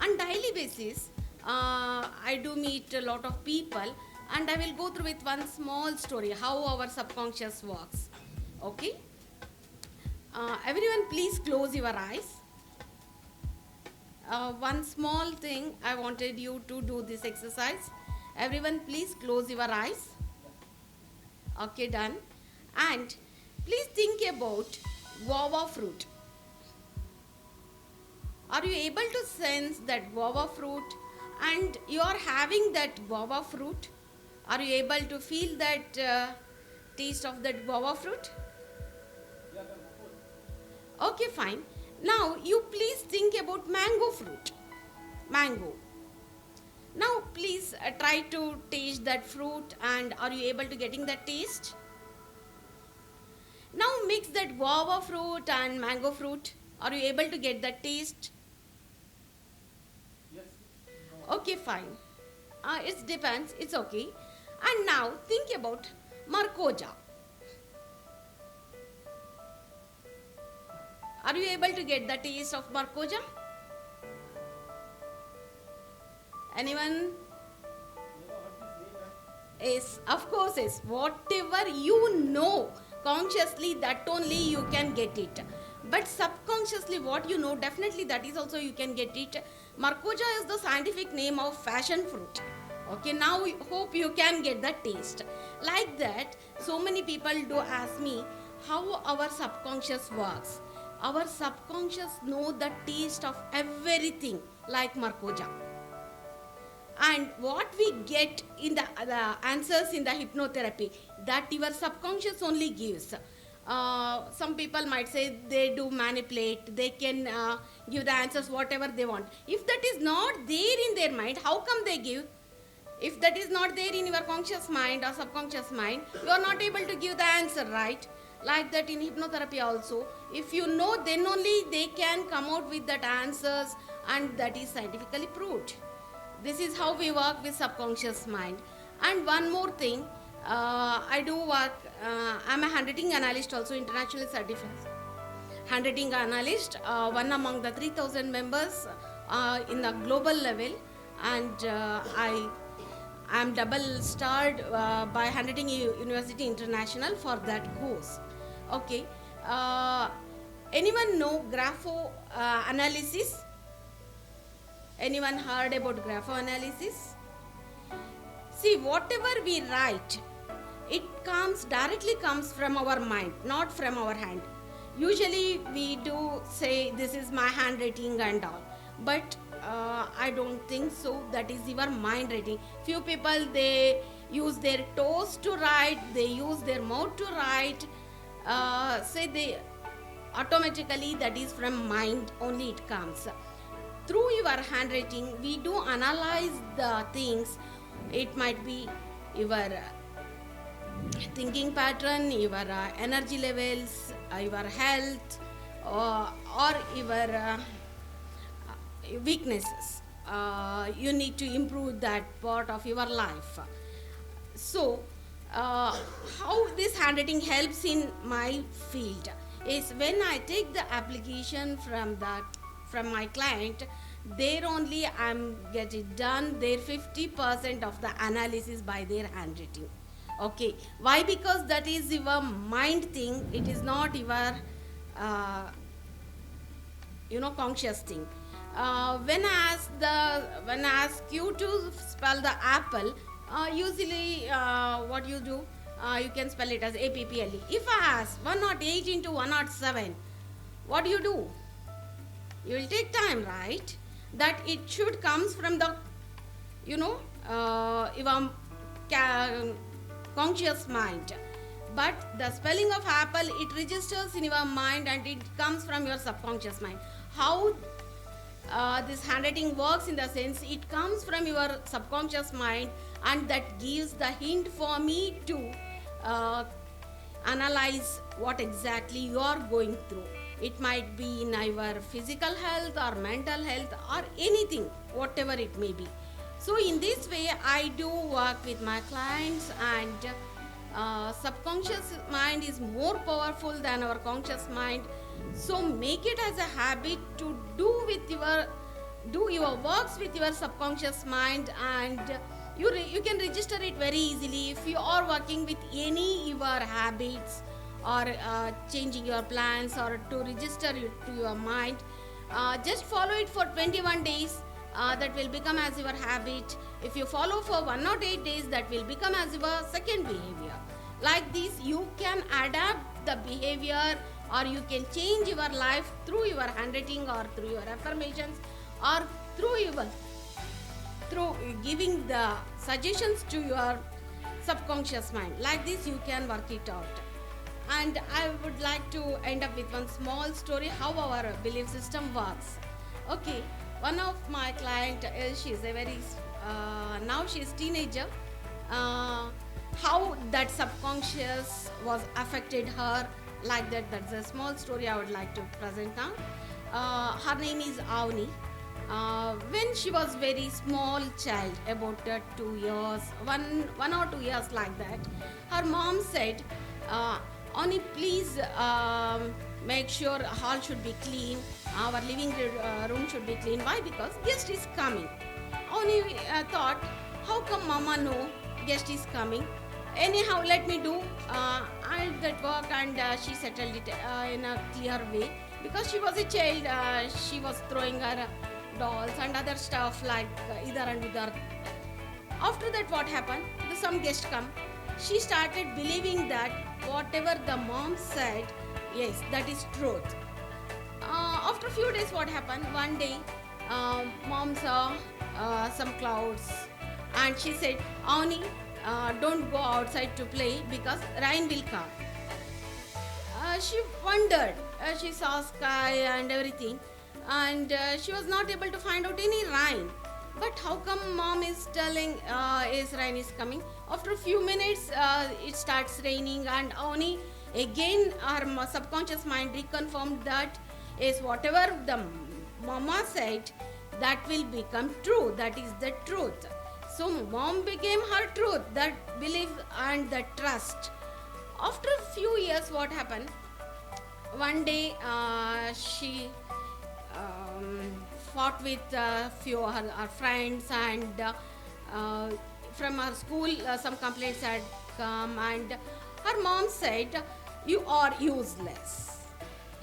On daily basis, I do meet a lot of people, and I will go through with one small story, how our subconscious works. Okay? Everyone please close your eyes. One small thing, I wanted you to do this exercise. Everyone please close your eyes. Okay, done. And please think about guava fruit. Are you able to sense that guava fruit, and you are having that guava fruit? Are you able to feel that taste of that guava fruit? Okay, fine. Now you please think about mango fruit. Mango. Now please try to taste that fruit, and are you able to getting that taste? Now mix that guava fruit and mango fruit. Are you able to get that taste? Yes. Okay, fine. It depends. It's okay. And now think about marcoja. Are you able to get the taste of marcoja? Anyone? Yes, of course, yes. Whatever you know consciously, that only you can get it. But subconsciously, what you know, definitely that is also you can get it. Marcoja is the scientific name of passion fruit. Okay, now we hope you can get the taste. Like that, so many people do ask me how our subconscious works. Our subconscious know the taste of everything like marcoja. And what we get in the answers in the hypnotherapy, that your subconscious only gives. Some people might say they do manipulate, they can give the answers whatever they want. If that is not there in their mind, how come they give? If that is not there in your conscious mind or subconscious mind, you are not able to give the answer, right? Like that in hypnotherapy also, if you know, then only they can come out with that answers, and that is scientifically proved. This is how we work with subconscious mind. And one more thing, I do work, I'm a handwriting analyst, also internationally certified handwriting analyst, one among the 3,000 members in the global level. And I'm double starred by handwriting University International for that course. Okay. Anyone know grapho analysis? Anyone heard about grapho analysis? See, whatever we write, it directly comes from our mind, not from our hand. Usually we do say this is my handwriting and all, but I don't think so. That is your mind writing. Few people, they use their toes to write, they use their mouth to write. Say they automatically, that is from mind only it comes. Through your handwriting, we do analyze the things. It might be your thinking pattern, your energy levels, your health, or your weaknesses. You need to improve that part of your life. So, how this handwriting helps in my field is when I take the application from my client, there only I'm getting done their 50% of the analysis by their handwriting. Okay, why? Because that is your mind thing, it is not your conscious thing. When I ask you to spell the apple, usually what you do, you can spell it as APPLE. If I ask 108 into 107, what do? You will take time, right? That it should comes from the your conscious mind. But the spelling of apple, it registers in your mind and it comes from your subconscious mind. How this handwriting works in the sense, it comes from your subconscious mind, and that gives the hint for me to analyze what exactly you are going through. It might be in your physical health or mental health or anything, whatever it may be. So in this way, I do work with my clients, and subconscious mind is more powerful than our conscious mind. So make it as a habit to do your works with your subconscious mind, and you can register it very easily. If you are working with any your habits or changing your plans or to register it to your mind, just follow it for 21 days. That will become as your habit. If you follow for 108 days, that will become as your second behavior. Like this, you can adapt the behavior, or you can change your life through your handwriting or through your affirmations, or through giving the suggestions to your subconscious mind. Like this, you can work it out. And I would like to end up with one small story how our belief system works. Okay, one of my client, she's a very now she's teenager. How that subconscious was affected her, like that. That's a small story I would like to present now. Her name is Avni. When she was very small child, about 2 years, one or 2 years like that, her mom said, Avni, please make sure hall should be clean, our living room should be clean. Why? Because guest is coming. Avni thought, how come mama know guest is coming? Anyhow, let me do all that work, and she settled it in a clear way. Because she was a child, she was throwing her dolls and other stuff like either and either. After that, what happened? Some guests come. She started believing that whatever the mom said, yes, that is truth. After a few days, what happened? One day, mom saw some clouds, and she said, Avni, don't go outside to play because rain will come. She wondered. She saw sky and everything, and she was not able to find out any rain. But how come mom is telling rain is coming? After a few minutes, it starts raining, and Avni again her subconscious mind reconfirmed that is whatever the mama said, that will become true. That is the truth. So mom became her truth, that belief and that trust. After a few years, what happened? One day she fought with a few of her friends, and from her school, some complaints had come, and her mom said, "You are useless."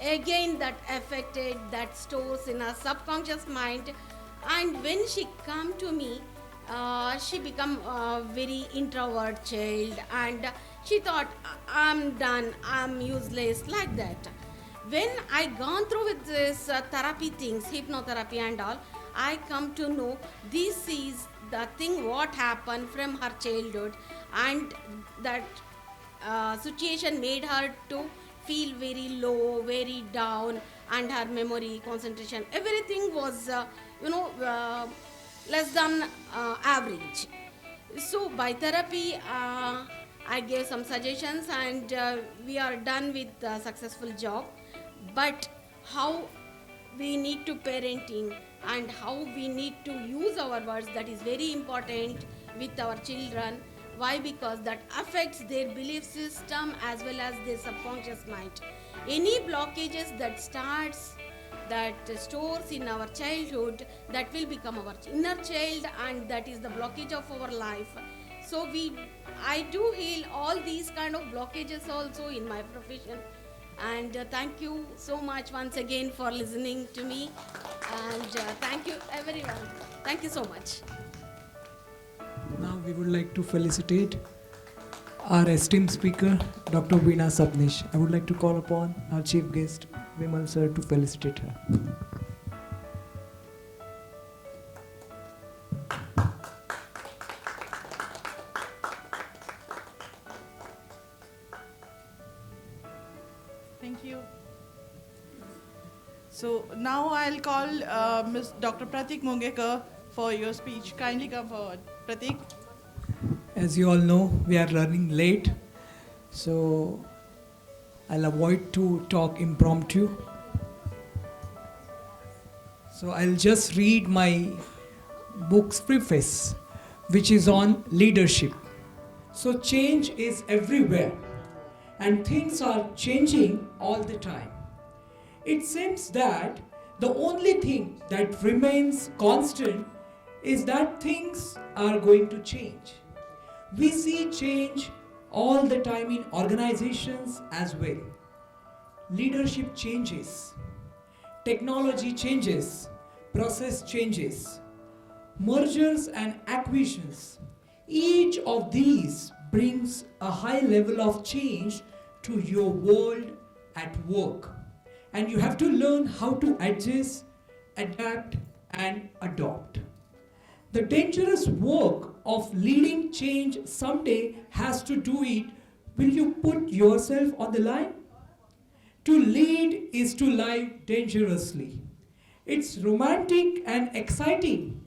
Again, that affected, that stores in her subconscious mind, and when she come to me, she become a very introvert child, and she thought, "I'm done, I'm useless," like that. When I gone through with this therapy things, hypnotherapy and all, I come to know this is the thing what happened from her childhood, and that situation made her to feel very low, very down, and her memory, concentration, everything was less than average. So by therapy, I gave some suggestions, and we are done with the successful job. But how we need to parenting and how we need to use our words, that is very important with our children. Why? Because that affects their belief system as well as their subconscious mind. Any blockages that starts, that stores in our childhood, that will become our inner child, and that is the blockage of our life. So I do heal all these kind of blockages also in my profession. And thank you so much once again for listening to me, and thank you everyone. Thank you so much. Now we would like to felicitate our esteemed speaker, Dr. Veena Sabnish. I would like to call upon our chief guest, Vimal sir, to felicitate her. Thank you. So now I'll call Ms. Dr. Pratik Mungekar for your speech. Kindly come forward. Pratik. As you all know, we are running late, so I'll avoid to talk impromptu. So I'll just read my book's preface, which is on leadership. So change is everywhere, and things are changing all the time. It seems that the only thing that remains constant is that things are going to change. We see change all the time in organizations as well. Leadership changes, technology changes, process changes, mergers and acquisitions. Each of these brings a high level of change to your world at work. And you have to learn how to adjust, adapt, and adopt. The dangerous work of leading change someday has to do it. Will you put yourself on the line? To lead is to live dangerously. It's romantic and exciting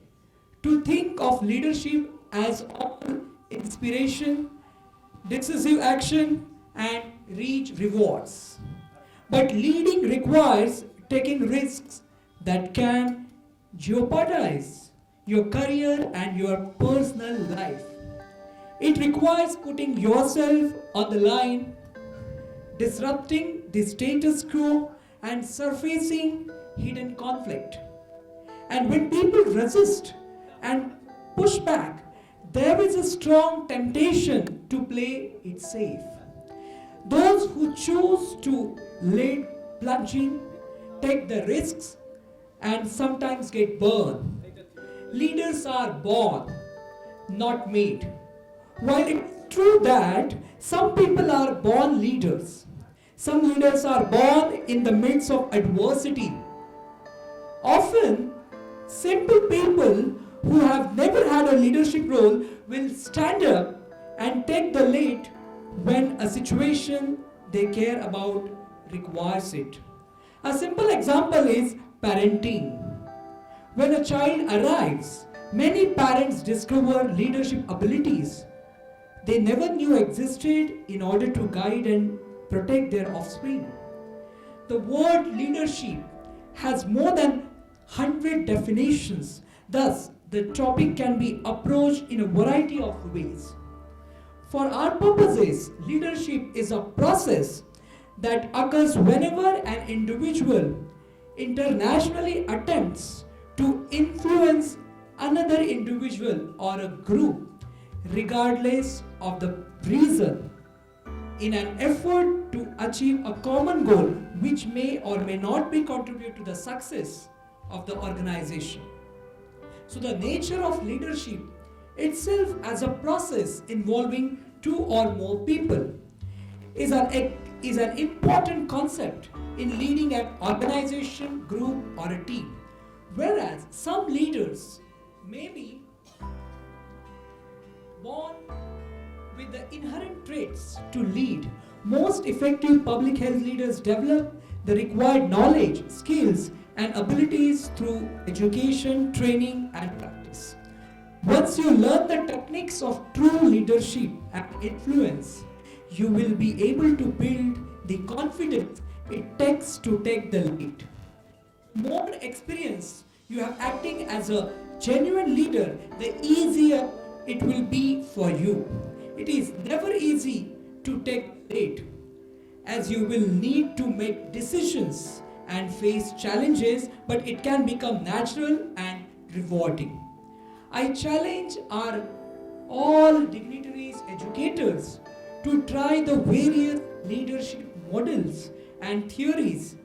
to think of leadership as all inspiration, decisive action, and rich rewards. But leading requires taking risks that can jeopardize your career and your personal life. It requires putting yourself on the line, disrupting the status quo, and surfacing hidden conflict. And when people resist and push back, there is a strong temptation to play it safe. Those who choose to lead plunging, take the risks, and sometimes get burned. Leaders are born, not made. While it's true that some people are born leaders, some leaders are born in the midst of adversity. Often, simple people who have never had a leadership role will stand up and take the lead when a situation they care about requires it. A simple example is parenting. When a child arrives, many parents discover leadership abilities they never knew existed in order to guide and protect their offspring. The word leadership has more than 100 definitions. Thus, the topic can be approached in a variety of ways. For our purposes, leadership is a process that occurs whenever an individual internationally attempts to influence another individual or a group, regardless of the reason, in an effort to achieve a common goal which may or may not be contribute to the success of the organization. So the nature of leadership itself as a process involving two or more people is an important concept in leading an organization, group or a team. Whereas some leaders may be born with the inherent traits to lead. Most effective public health leaders develop the required knowledge, skills, and abilities through education, training, and practice. Once you learn the techniques of true leadership and influence, you will be able to build the confidence it takes to take the lead. More experience you have acting as a genuine leader, the easier it will be for you. It is never easy to take lead, as you will need to make decisions and face challenges, but it can become natural and rewarding. I challenge our all dignitaries, educators to try the various leadership models and theories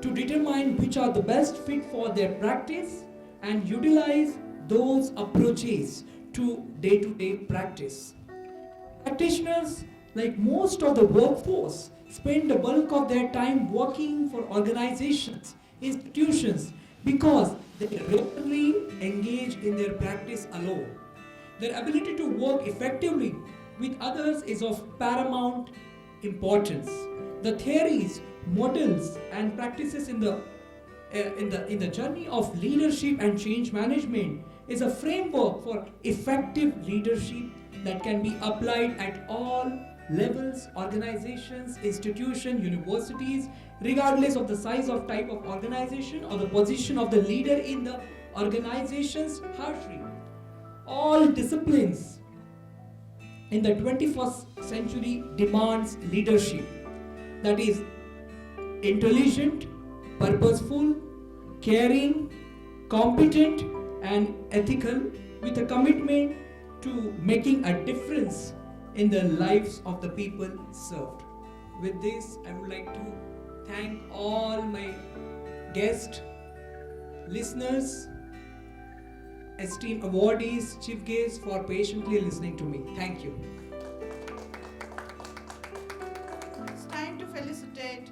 to determine which are the best fit for their practice and utilize those approaches to day-to-day practice. Practitioners, like most of the workforce, spend the bulk of their time working for organizations, institutions, because they rarely engage in their practice alone. Their ability to work effectively with others is of paramount importance. The theories, models, and practices in the journey of leadership and change management is a framework for effective leadership that can be applied at all levels, organizations, institutions, universities, regardless of the size of type of organization or the position of the leader in the organization's hierarchy. All disciplines in the 21st century demands leadership that is intelligent, purposeful, caring, competent, and ethical, with a commitment to making a difference in the lives of the people served. With this, I would like to thank all my guests, listeners, esteemed awardees, chief guests for patiently listening to me. Thank you. It's time to felicitate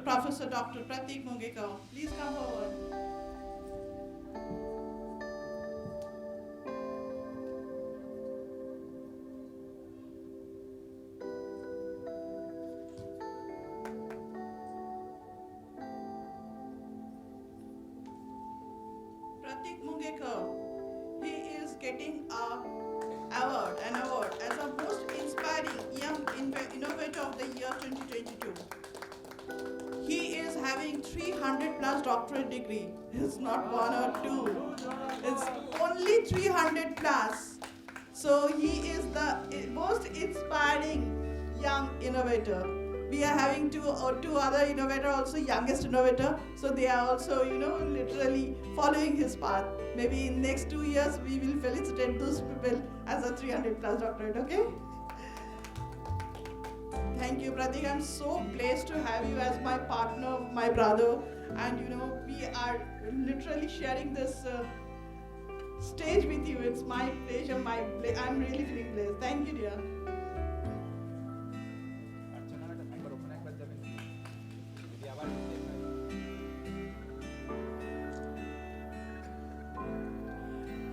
Professor Dr. Pratik Mungekar. Please come forward. Pratik Mungekar, he is getting an award as the most inspiring young innovator of the year 2022. He is having 300 plus doctorate degree. It's not one or two. It's only 300 plus. So he is the most inspiring young innovator. We are having two other innovator also, youngest innovator. So they are also, literally following his path. Maybe in next 2 years, we will felicitate those people as a 300 plus doctorate, okay? Thank you, Pratik. I'm so blessed to have you as my partner, my brother. And, we are literally sharing this stage with you. It's my pleasure, I'm really feeling blessed. Thank you, dear.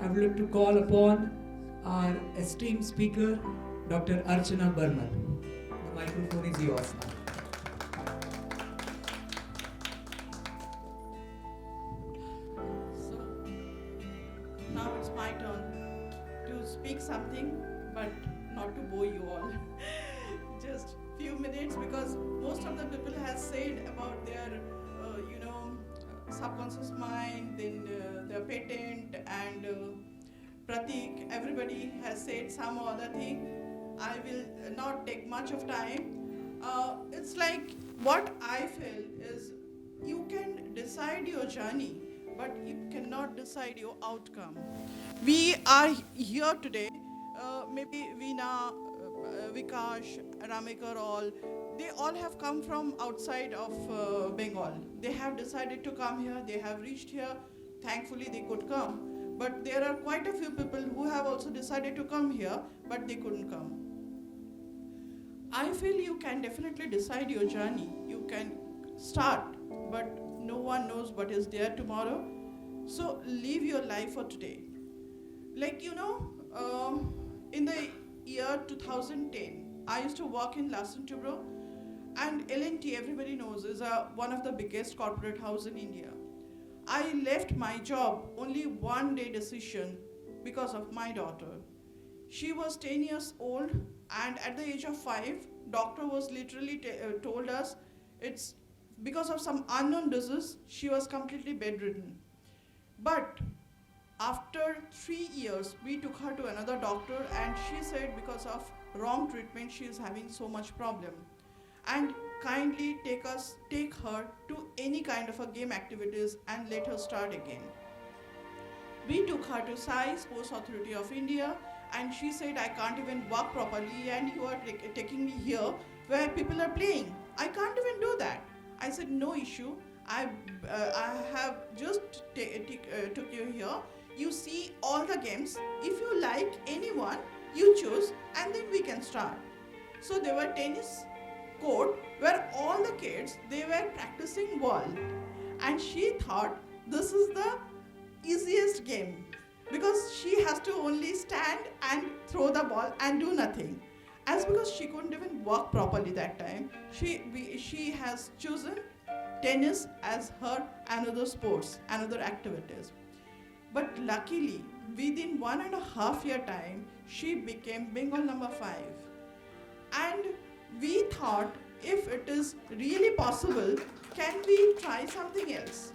I would like to call upon our esteemed speaker, Dr. Archana Burman. The microphone is yours now. So, now it's my turn to speak something, but not to bore you all. Just few minutes, because most of the people has said about their, subconscious mind, then their patent, and Pratik, everybody has said some other thing. I will not take much of time. It's like what I feel is you can decide your journey, but you cannot decide your outcome. We are here today, maybe Veena, Vikash, Ramekar, they all have come from outside of Bengal. They have decided to come here, they have reached here, thankfully they could come. But there are quite a few people who have also decided to come here, but they couldn't come. I feel you can definitely decide your journey. You can start, but no one knows what is there tomorrow. So live your life for today. Like, in the year 2010, I used to work in Larsen Toubro, and L&T, everybody knows, is one of the biggest corporate house in India. I left my job, only one day decision, because of my daughter. She was 10 years old, and at the age of 5, doctor was literally told us it's because of some unknown disease, she was completely bedridden. But after 3 years, we took her to another doctor, and she said because of wrong treatment, she is having so much problem. And kindly take her to any kind of a game activities and let her start again. We took her to SAI, Sports Authority of India, and she said, I can't even walk properly, and you are taking me here where people are playing. I can't even do that. I said, no issue. I have just took you here. You see all the games. If you like anyone, you choose, and then we can start. So there were tennis court where all the kids, they were practicing ball, and she thought this is the easiest game because she has to only stand and throw the ball and do nothing. As because she couldn't even walk properly that time, she has chosen tennis as her another sports, another activities. But luckily, within 1.5 year time, she became Bengal number 5. And we thought, if it is really possible, can we try something else?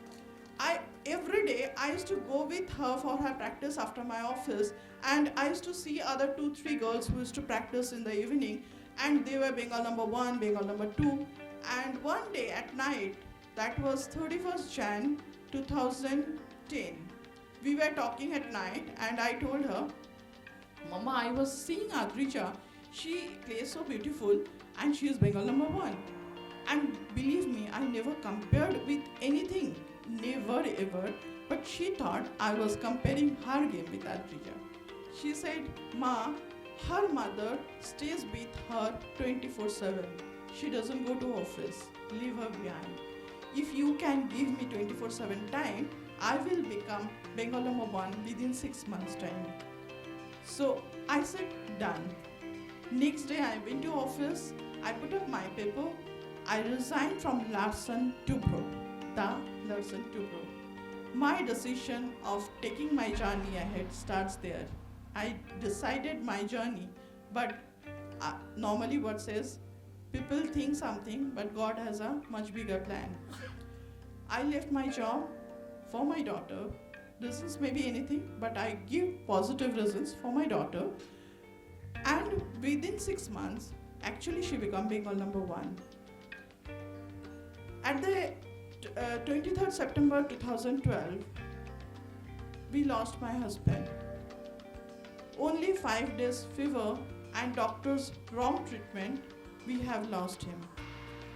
Every day I used to go with her for her practice after my office, and I used to see other 2-3 girls who used to practice in the evening, and they were Bengal number 1, Bengal number 2. And one day at night, that was 31st Jan 2010, we were talking at night, and I told her, Mama, I was seeing Adrija. She plays so beautiful, and she is Bengal number 1. And believe me, I never compared with anything, never ever. But she thought I was comparing her game with Adrija. She said, Ma, her mother stays with her 24/7. She doesn't go to office. Leave her behind. If you can give me 24/7 time, I will become Bengal number 1 within 6 months time. So I said, done. Next day I went to office, I put up my paper, I resigned from Larsen Toubro, the Larsen Toubro. My decision of taking my journey ahead starts there. I decided my journey, but normally what says, people think something, but God has a much bigger plan. I left my job for my daughter. Reasons may be anything, but I give positive reasons for my daughter. And within 6 months, actually she became Bengal number 1. At the 23rd September 2012, we lost my husband. Only 5 days fever and doctor's wrong treatment, we have lost him.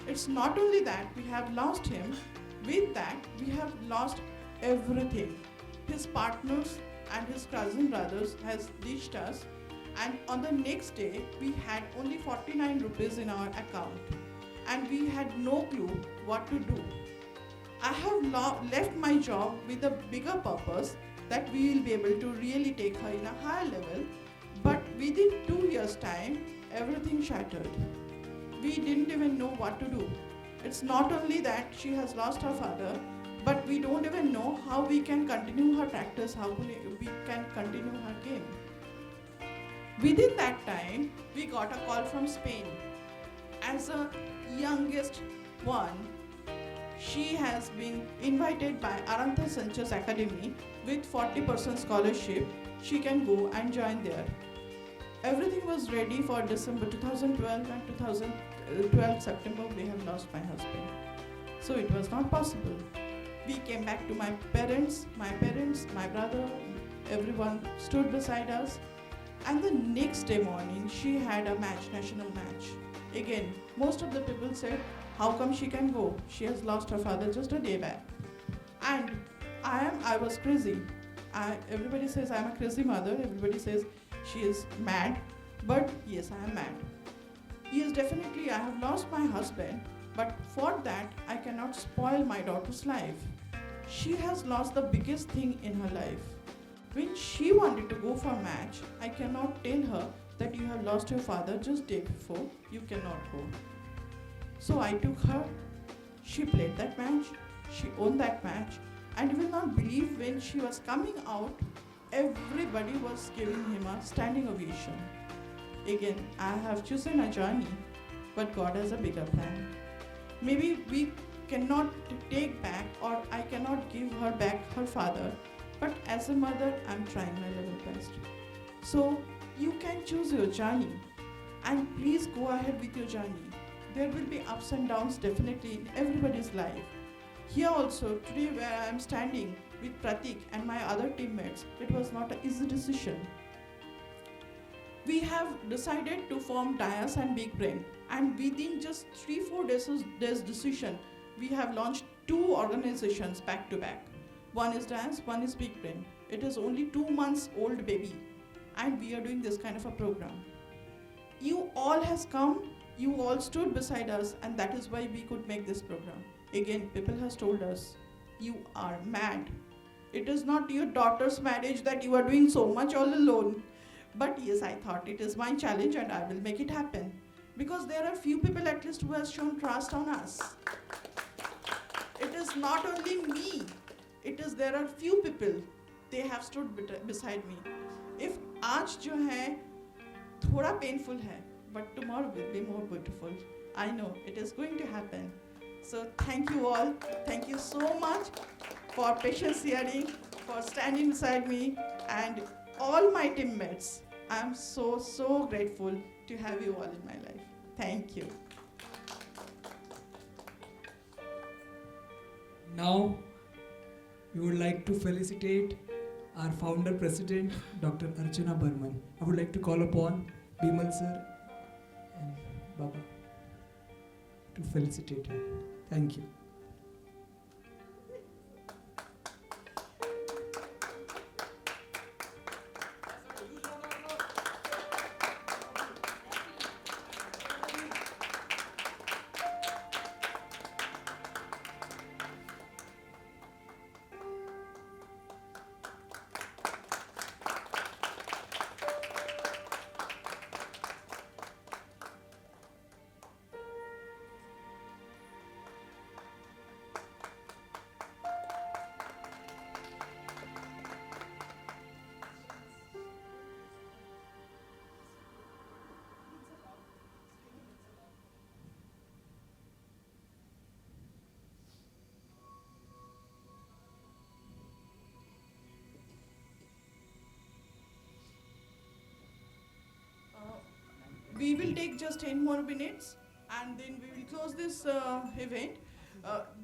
It's not only that we have lost him, with that we have lost everything. His partners and his cousin brothers has ditched us, and on the next day we had only 49 rupees in our account, and we had no clue what to do. I have left my job with a bigger purpose that we will be able to really take her in a higher level, but within 2 years' time, everything shattered. We didn't even know what to do. It's not only that she has lost her father, but we don't even know how we can continue her practice, how we can continue her game. Within that time, we got a call from Spain. As a youngest one, she has been invited by Arantha Sanchez Academy with 40% scholarship. She can go and join there. Everything was ready for December 2012, and 2012 September we have lost my husband. So it was not possible. We came back to my parents, my brother, everyone stood beside us. And the next day morning, she had a match, national match. Again, most of the people said, how come she can go? She has lost her father just a day back. And I was crazy. Everybody says I'm a crazy mother. Everybody says she is mad. But yes, I am mad. Yes, definitely, I have lost my husband. But for that, I cannot spoil my daughter's life. She has lost the biggest thing in her life. When she wanted to go for a match, I cannot tell her that you have lost your father just day before, you cannot go. So I took her, she played that match, she won that match, and you will not believe when she was coming out, everybody was giving him a standing ovation. Again, I have chosen a journey, but God has a bigger plan. Maybe we cannot take back, or I cannot give her back her father, but as a mother, I'm trying my level best. So you can choose your journey, and please go ahead with your journey. There will be ups and downs definitely in everybody's life. Here also, today where I am standing with Pratik and my other teammates, it was not an easy decision. We have decided to form Dias and Big Brain, and within just 3-4 days decision, we have launched 2 organizations back to back. One is Dias, one is Big Brain. It is only 2 months old baby, and we are doing this kind of a program. You all has come, you all stood beside us, and that is why we could make this program. Again, people has told us, you are mad. It is not your daughter's marriage that you are doing so much all alone. But yes, I thought it is my challenge and I will make it happen. Because there are few people at least who has shown trust on us. It is not only me. There are few people, they have stood beside me. If आज जो है थोड़ा painful है, but tomorrow will be more beautiful. I know it is going to happen. So thank you all. Thank you so much for patience hearing, for standing beside me, and all my teammates. I am so grateful to have you all in my life. Thank you. Now, we would like to felicitate our founder president, Dr. Archana Barman. I would like to call upon Bimal sir and Baba to felicitate him. Thank you. We will take just 10 more minutes and then we will close this event.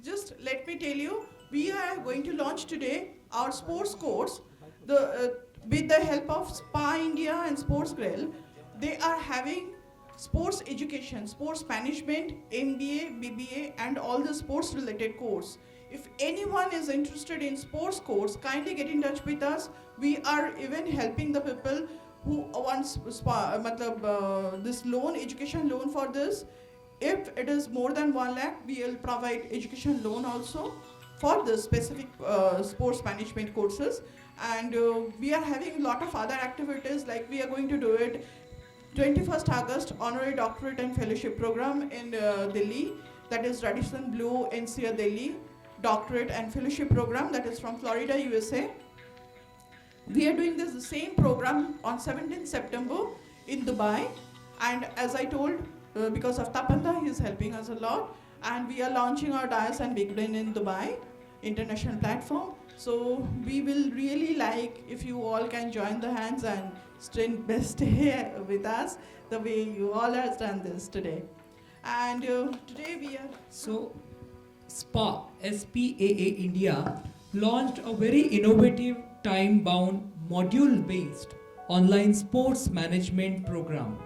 Just let me tell you, we are going to launch today our sports course with the help of SPA India and Sports Grill. They are having sports education, sports management, MBA, BBA, and all the sports related course. If anyone is interested in sports course, kindly get in touch with us. We are even helping the people who wants this loan, education loan for this. If it is more than 1 lakh, we will provide education loan also for the specific sports management courses. And we are having a lot of other activities, like we are going to do it 21st August Honorary Doctorate and Fellowship Program in Delhi, that is Radisson Blue NCR Delhi Doctorate and Fellowship Program, that is from Florida, USA. We are doing the same program on 17th September in Dubai, and as I told, because of Tapanda, he is helping us a lot, and we are launching our Dias and Big Brain in Dubai international platform. So we will really like if you all can join the hands and stay with us the way you all have done this today. And today we are... So SPAA India launched a very innovative time-bound module-based online sports management program,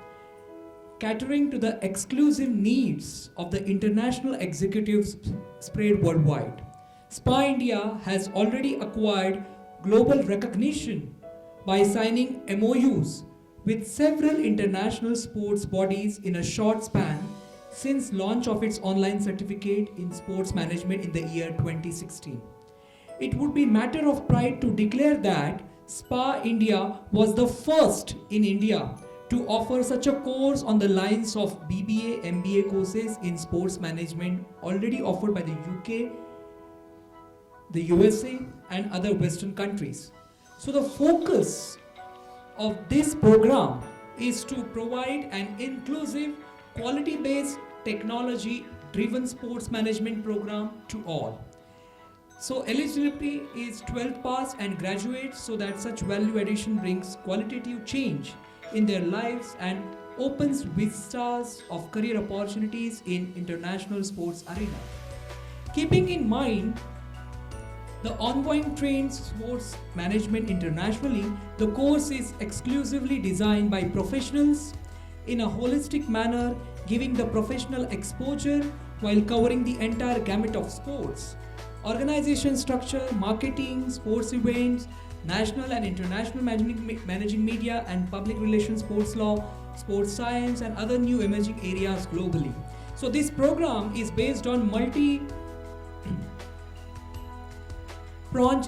catering to the exclusive needs of the international executives spread worldwide. SPA India has already acquired global recognition by signing MOUs with several international sports bodies in a short span since launch of its online certificate in sports management in the year 2016. It would be matter of pride to declare that SPA India was the first in India to offer such a course on the lines of BBA, MBA courses in sports management already offered by the UK, the USA and other Western countries. So the focus of this program is to provide an inclusive, quality-based, technology-driven sports management program to all. So eligibility is 12th pass and graduate so that such value addition brings qualitative change in their lives and opens vistas of career opportunities in international sports arena. Keeping in mind the ongoing trends sports management internationally, the course is exclusively designed by professionals in a holistic manner, giving the professional exposure while covering the entire gamut of sports. Organization structure, marketing, sports events, national and international managing media and public relations, sports law, sports science and other new emerging areas globally. So this program is based on multi-pronged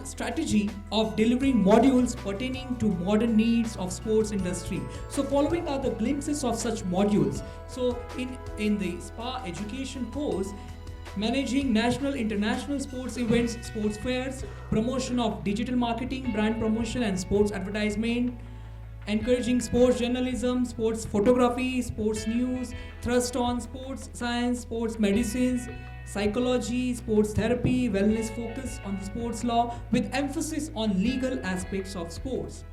strategy of delivering modules pertaining to modern needs of sports industry. So following are the glimpses of such modules. So in the SPA education course, managing national international sports events, sports fairs, promotion of digital marketing, brand promotion and sports advertisement, encouraging sports journalism, sports photography, sports news, thrust on sports science, sports medicines, psychology, sports therapy, wellness focus on the sports law with emphasis on legal aspects of sports.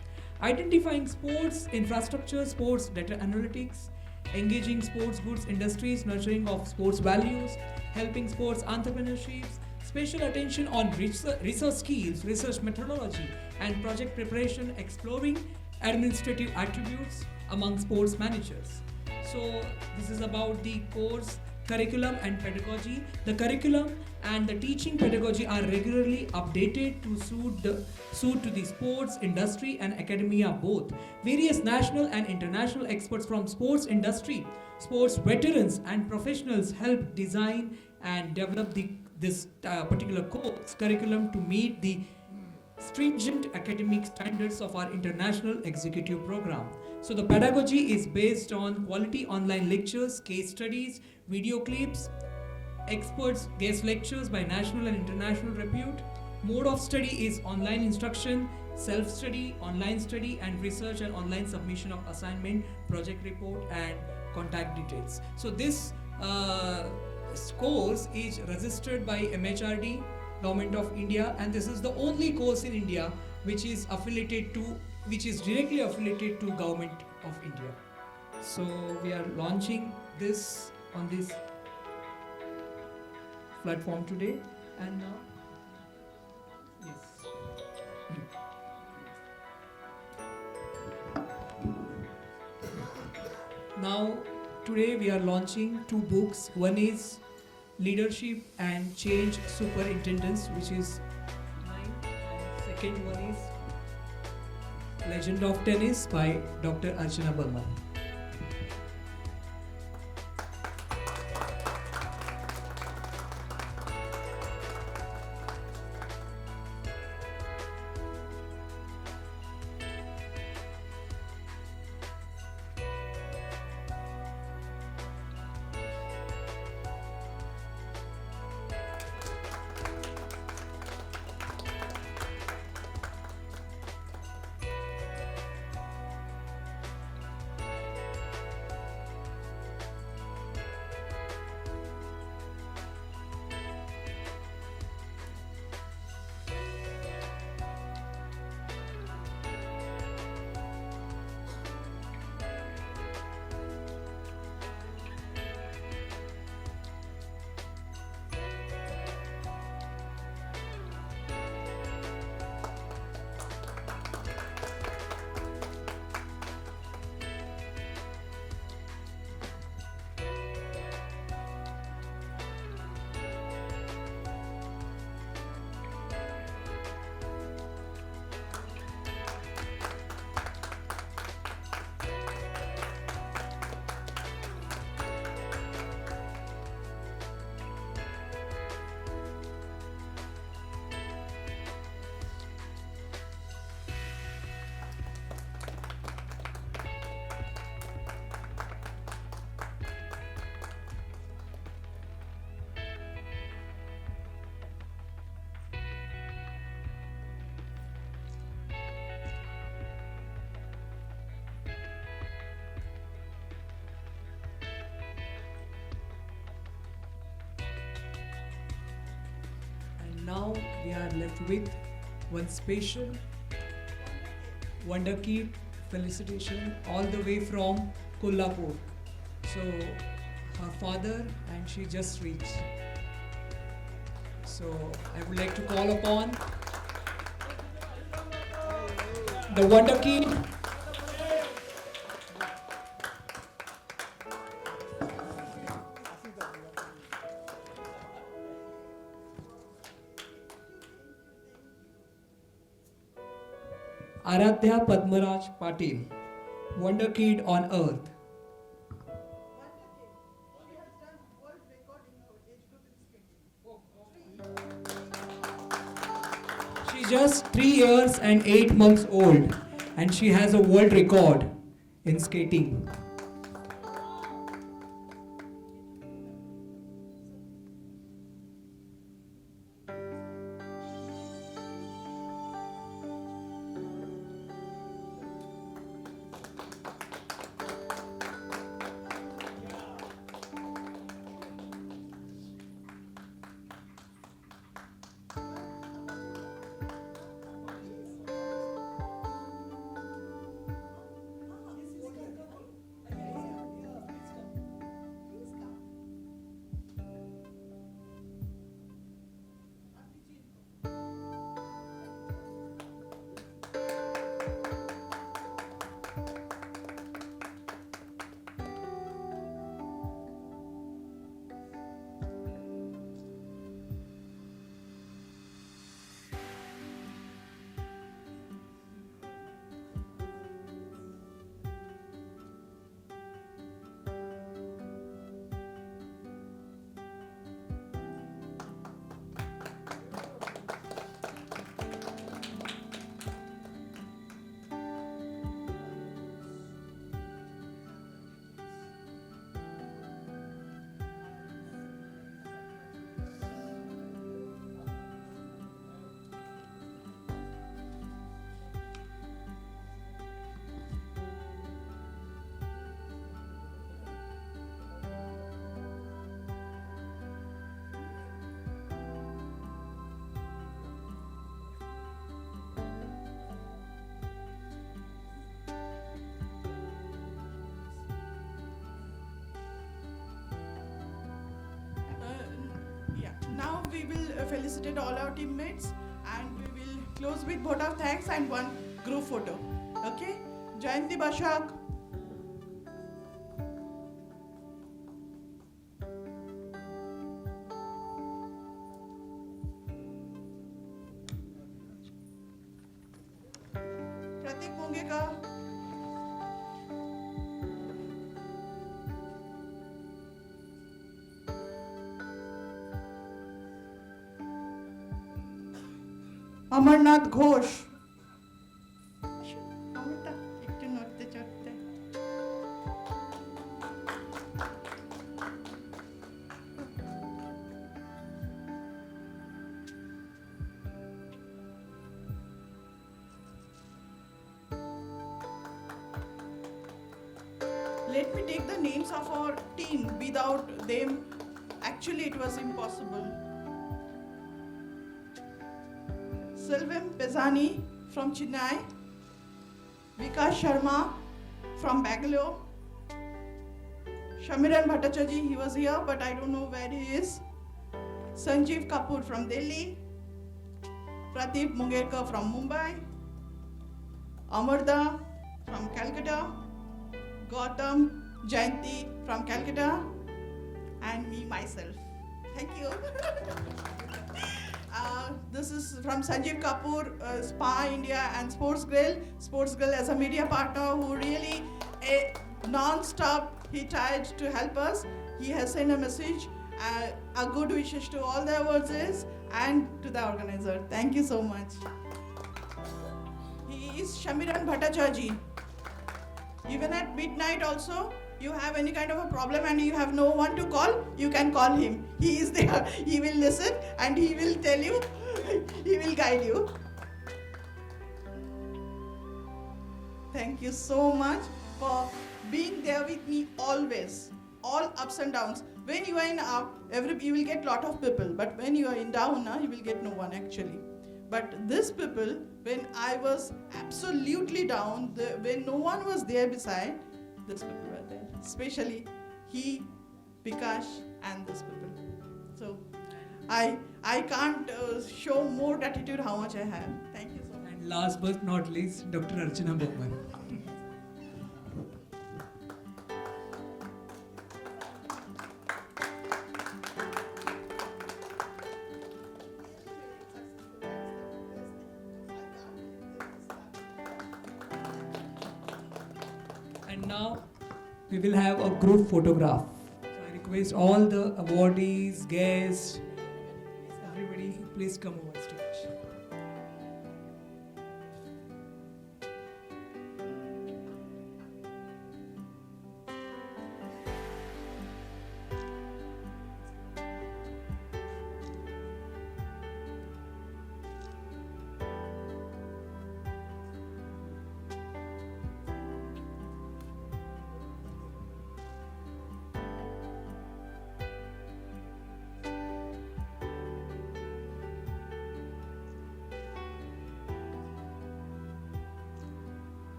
Identifying sports infrastructure, sports data analytics, engaging sports goods industries, nurturing of sports values, helping sports entrepreneurship, special attention on research skills, research methodology, and project preparation, exploring administrative attributes among sports managers. So this is about the course curriculum and pedagogy. The curriculum and the teaching pedagogy are regularly updated to suit to the sports industry and academia both. Various national and international experts from sports industry, sports veterans and professionals help design and develop this particular course curriculum to meet the stringent academic standards of our international executive program. So the pedagogy is based on quality online lectures, case studies, video clips, experts guest lectures by national and international repute. Mode of study is online instruction, self-study, online study and research and online submission of assignment, project report and contact details. So this course is registered by MHRD, Government of India, and this is the only course in India which is directly affiliated to Government of India. So we are launching this on this platform today, and now Now today we are launching two books. One is Leadership and Change Superintendence, which is mine, and second one is Legend of Tennis by Dr. Archana Burman. now we are left with one special Wonder Kid felicitation all the way from Kolhapur. So her father and she just reached. So I would like to call upon the Wonder Kid. Aradhya Padmaraj Patil, Wonder Kid on Earth. She's just 3 years and 8 months old and she has a world record in skating. Now we will felicitate all our teammates and we will close with vote of thanks and one group photo. Okay? Jayanti Bashak. Pratik Mungekar. Amarnath Ghosh. Amrita, একটু নড়তে চড়তে। Let me take the names of our team. Without them, actually it was impossible. Sylvain Pezzani from Chennai, Vikas Sharma from Bangalore, Shamiran Bhattacharya, he was here but I don't know where he is, Sanjeev Kapoor from Delhi, Pradeep Mungerkar from Mumbai, Amarda from Calcutta, Gautam Jayanti from Calcutta, and me myself. Thank you. This is from Sanjeev Kapoor, Spa India and Sports Grill. Sports Grill as a media partner who really non-stop he tried to help us. He has sent a message, a good wishes to all the awards and to the organizer. Thank you so much. He is Shamiran Bhattacharya. Even at midnight also, you have any kind of a problem and you have no one to call, you can call him. He is there. He will listen and he will tell you, he will guide you. Thank you so much for being there with me always. all ups and downs. When you are in up, you will get lot of people, but when you are in down, you will get no one actually. But this people, when I was absolutely down, when no one was there beside, this people were there. Especially he, Vikash, and this people. So I can't show more gratitude how much I have. Thank you so much. And last but not least, Dr. Archana Bhagwan. And now we will have a group photograph. So I request all the awardees, guests, everybody, please come over stage.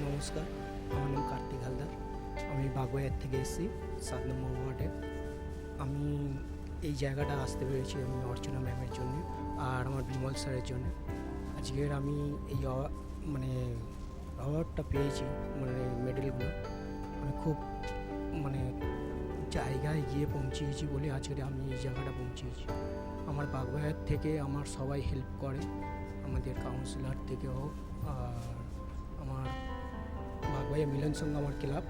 নমস্কার, আমার নাম কার্তিক হালদার। আমি বাগুইয়ার থেকে এসেছি 7 নম্বর ওয়ার্ডে। আমি এই জায়গাটা আসতে পেরেছি আমি অর্চনা ম্যামের জন্য আর আমার বিমল স্যারের জন্য। আজকের আমি এই মানে অ্যাওয়ার্ডটা পেয়েছি, মানে মেডেলগুলো আমি খুব মানে জায়গায় গিয়ে পৌঁছিয়েছি বলে আজকের আমি এই জায়গাটা পৌঁছিয়েছি। আমার বাগুইয়ার থেকে আমার সবাই হেল্প করে, আমাদের কাউন্সিলর থেকে হোক, আর আমার বাগবাইয়া মিলন সংঘ আমার ক্লাব,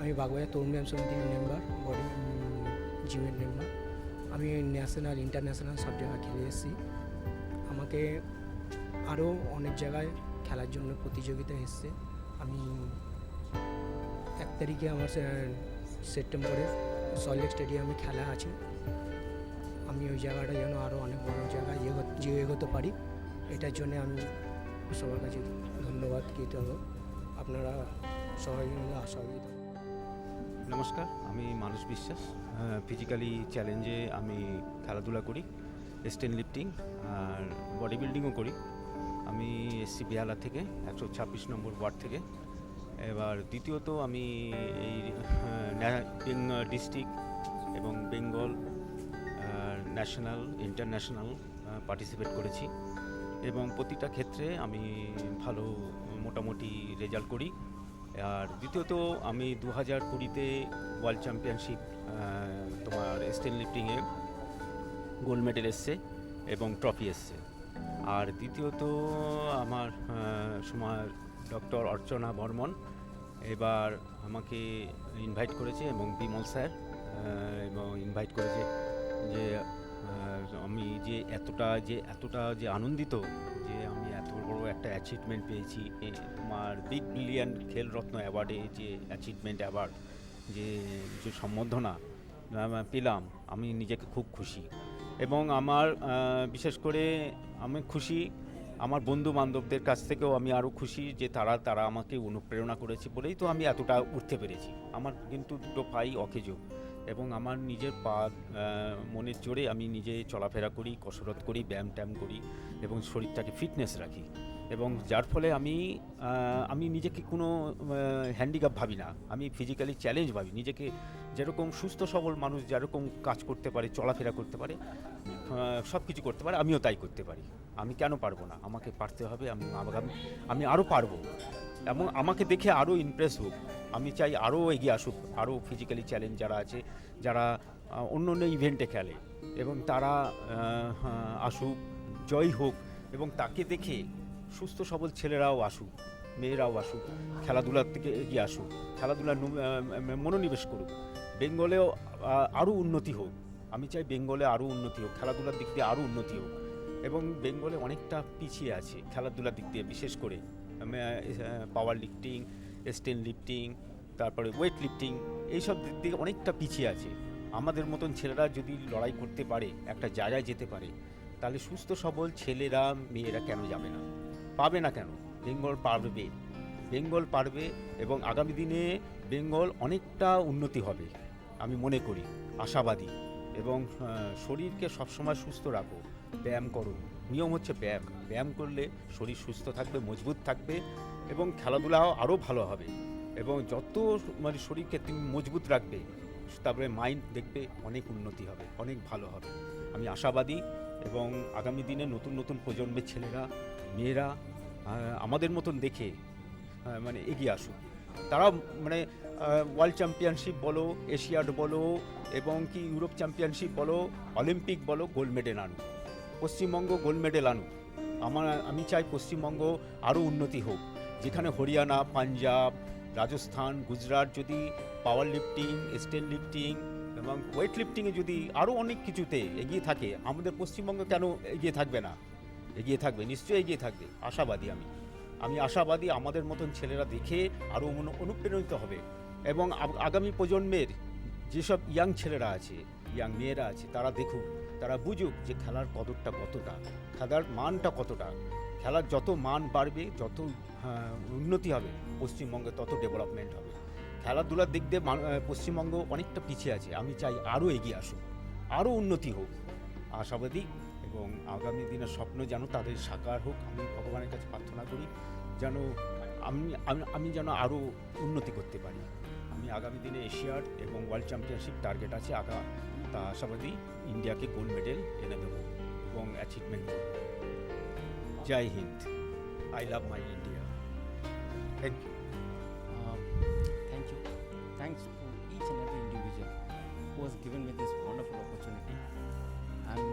আমি বাগবাইয়া তরুণ ব্যায়াম সমিতির মেম্বার, বডি জিমের মেম্বার। আমি ন্যাশনাল ইন্টারন্যাশনাল সব জায়গায় খেলে এসেছি। আমাকে আরও অনেক জায়গায় খেলার জন্য প্রতিযোগিতা এসছে। আমি 1 তারিখে আমার সেপ্টেম্বরে সল্টলেক স্টেডিয়ামে খেলা আছে। আমি ওই জায়গাটা যেন আরও অনেক বড় জায়গায় এগোতে পারি, এটার জন্য আমি সবার কাছে ধন্যবাদ কৃতজ্ঞ। আপনারা সবাই মিলে সহযোগিতা। নমস্কার, আমি মানস বিশ্বাস। ফিজিক্যালি চ্যালেঞ্জে আমি খেলাধুলা করি, স্টেন লিফটিং আর বডি বিল্ডিংও করি। আমি এসছি বেহালা থেকে, 126 নম্বর ওয়ার্ড থেকে। এবার দ্বিতীয়ত আমি এই ডিস্ট্রিক্ট এবং বেঙ্গল ন্যাশনাল ইন্টারন্যাশনাল পার্টিসিপেট করেছি এবং প্রতিটা ক্ষেত্রে আমি ভালো মোটামুটি রেজাল্ট করি। আর দ্বিতীয়ত আমি 2020-তে ওয়ার্ল্ড চ্যাম্পিয়নশিপ তোমার স্টেন লিফটিংয়ে গোল্ড মেডেল এসছে এবং ট্রফি এসছে। আর দ্বিতীয়ত আমার সময় ডক্টর অর্চনা বর্মন এবার আমাকে ইনভাইট করেছে এবং বিমল স্যার এবং ইনভাইট করেছে যে আমি যে এতটা যে আনন্দিত যে আমি এত বড় একটা অ্যাচিভমেন্ট পেয়েছি। তোমার বিগ ব্রিলিয়ান্ট খেল রত্ন অ্যাওয়ার্ডে যে অ্যাচিভমেন্ট অ্যাওয়ার্ড যে সম্বর্ধনা পেলাম, আমি নিজেকে খুব খুশি। এবং আমার বিশেষ করে আমি খুশি আমার বন্ধু বান্ধবদের কাছ থেকেও আমি আরও খুশি যে তারা আমাকে অনুপ্রেরণা করেছে বলেই তো আমি এতটা উঠতে পেরেছি। আমার কিন্তু দুটো পাই অকেজো এবং আমার নিজের মনের জোরে আমি নিজে চলাফেরা করি, কসরত করি, ব্যায়াম ট্যায়াম করি এবং শরীরটাকে ফিটনেস রাখি এবং যার ফলে আমি নিজেকে কোনো হ্যান্ডিক্যাপ ভাবি না, আমি ফিজিক্যালি চ্যালেঞ্জ ভাবি নিজেকে। যেরকম সুস্থ সবল মানুষ যেরকম কাজ করতে পারে, চলাফেরা করতে পারে, সব কিছু করতে পারে, আমিও তাই করতে পারি। আমি কেন পারবো না? আমাকে পারতে হবে, আমি আরও পারবো এবং আমাকে দেখে আরও ইমপ্রেস হোক। আমি চাই আরও এগিয়ে আসুক, আরও ফিজিক্যালি চ্যালেঞ্জ যারা আছে, যারা অন্য ইভেন্টে খেলে এবং তারা আসুক, জয় হোক এবং তাকে দেখে সুস্থ সবল ছেলেরাও আসুক, মেয়েরাও আসুক, খেলাধুলার থেকে এগিয়ে আসুক, খেলাধুলার মনোনিবেশ করুক। বেঙ্গলেও আরও উন্নতি হোক। আমি চাই বেঙ্গলে আরও উন্নতি হোক, খেলাধুলার দিক দিয়ে আরও উন্নতি হোক। এবং বেঙ্গলে অনেকটা পিছিয়ে আছে খেলাধুলার দিক দিয়ে, বিশেষ করে পাওয়ার লিফটিং, স্টেন লিফটিং, তারপরে ওয়েট লিফটিং, এইসব দিক দিয়ে অনেকটা পিছিয়ে আছে। আমাদের মতন ছেলেরা যদি লড়াই করতে পারে, একটা জায়গায় যেতে পারে, তাহলে সুস্থ সবল ছেলেরা মেয়েরা কেন যাবে না, পাবে না কেন? বেঙ্গল পারবে, বেঙ্গল পারবে, এবং আগামী দিনে বেঙ্গল অনেকটা উন্নতি হবে আমি মনে করি, আশাবাদী। এবং শরীরকে সবসময় সুস্থ রাখো, ব্যায়াম করো। নিয়ম হচ্ছে ব্যায়াম, ব্যায়াম করলে শরীর সুস্থ থাকবে, মজবুত থাকবে, এবং খেলাধুলাও আরও ভালো হবে। এবং যত শরীরকে তুমি মজবুত রাখবে, তারপরে মাইন্ড দেখবে অনেক উন্নতি হবে, অনেক ভালো হবে। আমি আশাবাদী, এবং আগামী দিনে নতুন নতুন প্রজন্মের ছেলেরা, মেয়েরা আমাদের মতন দেখে এগিয়ে আসুক। তারা ওয়ার্ল্ড চ্যাম্পিয়নশিপ বলো, এশিয়াড বলো, এবং কি ইউরোপ চ্যাম্পিয়নশিপ বলো, অলিম্পিক বলো, গোল্ড মেডেল আনুক। পশ্চিমবঙ্গ গোল্ড মেডেল আনুক। আমি চাই পশ্চিমবঙ্গ আরও উন্নতি হোক, যেখানে হরিয়ানা, পাঞ্জাব, রাজস্থান, গুজরাট যদি পাওয়ার লিফটিং, স্টেন লিফটিং এবং ওয়েট লিফটিংয়ে যদি আরও অনেক কিছুতে এগিয়ে থাকে, আমাদের পশ্চিমবঙ্গ কেন এগিয়ে থাকবে না? এগিয়ে থাকবে, নিশ্চয়ই এগিয়ে থাকবে। আশাবাদী আমি আশাবাদী। আমাদের মতন ছেলেরা দেখে আরও অনুপ্রাণিত হবে, এবং আগামী প্রজন্মের যেসব ইয়াং ছেলেরা আছে, ইয়াং মেয়েরা আছে, তারা দেখুক, তারা বুঝুক যে খেলার কদরটা কতটা, খেলার মানটা কতটা। খেলার যত মান বাড়বে, যত উন্নতি হবে, পশ্চিমবঙ্গে তত ডেভেলপমেন্ট হবে। খেলাধুলার দিক দিয়ে পশ্চিমবঙ্গ অনেকটা পিছিয়ে আছে। আমি চাই আরও এগিয়ে আসুক, আরও উন্নতি হোক, আশাবাদী। এবং আগামী দিনের স্বপ্ন যেন তাদের সাকার হোক। আমি ভগবানের কাছে প্রার্থনা করি যেন আমি যেন আরও উন্নতি করতে পারি। আমি আগামী দিনে এশিয়াড এবং ওয়ার্ল্ড চ্যাম্পিয়নশিপ টার্গেট আছে, তা আশাবাদী ইন্ডিয়াকে গোল্ড মেডেল এনে দেবো এবং অ্যাচিভমেন্ট করব। Jai Hind. I love my India. Thank you. Thank you. Thanks to each and every individual who has given me this wonderful opportunity. And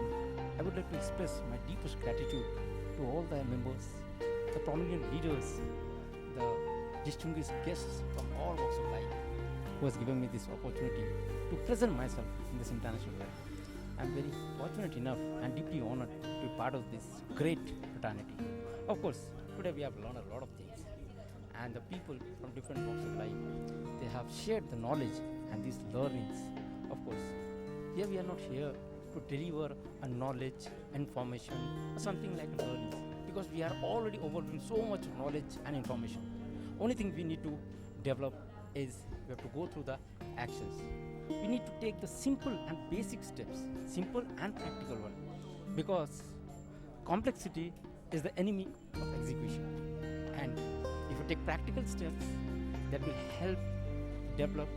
I would like to express my deepest gratitude to all the members, the prominent leaders, the distinguished guests from all walks of life who has given me this opportunity to present myself in this international life. I'm very fortunate enough and deeply honored to be part of this great fraternity. Of course, today we have learned a lot of things, and the people from different walks of life, they have shared the knowledge and these learnings. Of course, here we are not here to deliver a knowledge, information, or something like learning, because we are already overwhelmed so much knowledge and information. Only thing we need to develop is we have to go through the actions. We need to take the simple and basic steps, simple and practical one, because complexity is the enemy of execution. And if you take practical steps, that will help develop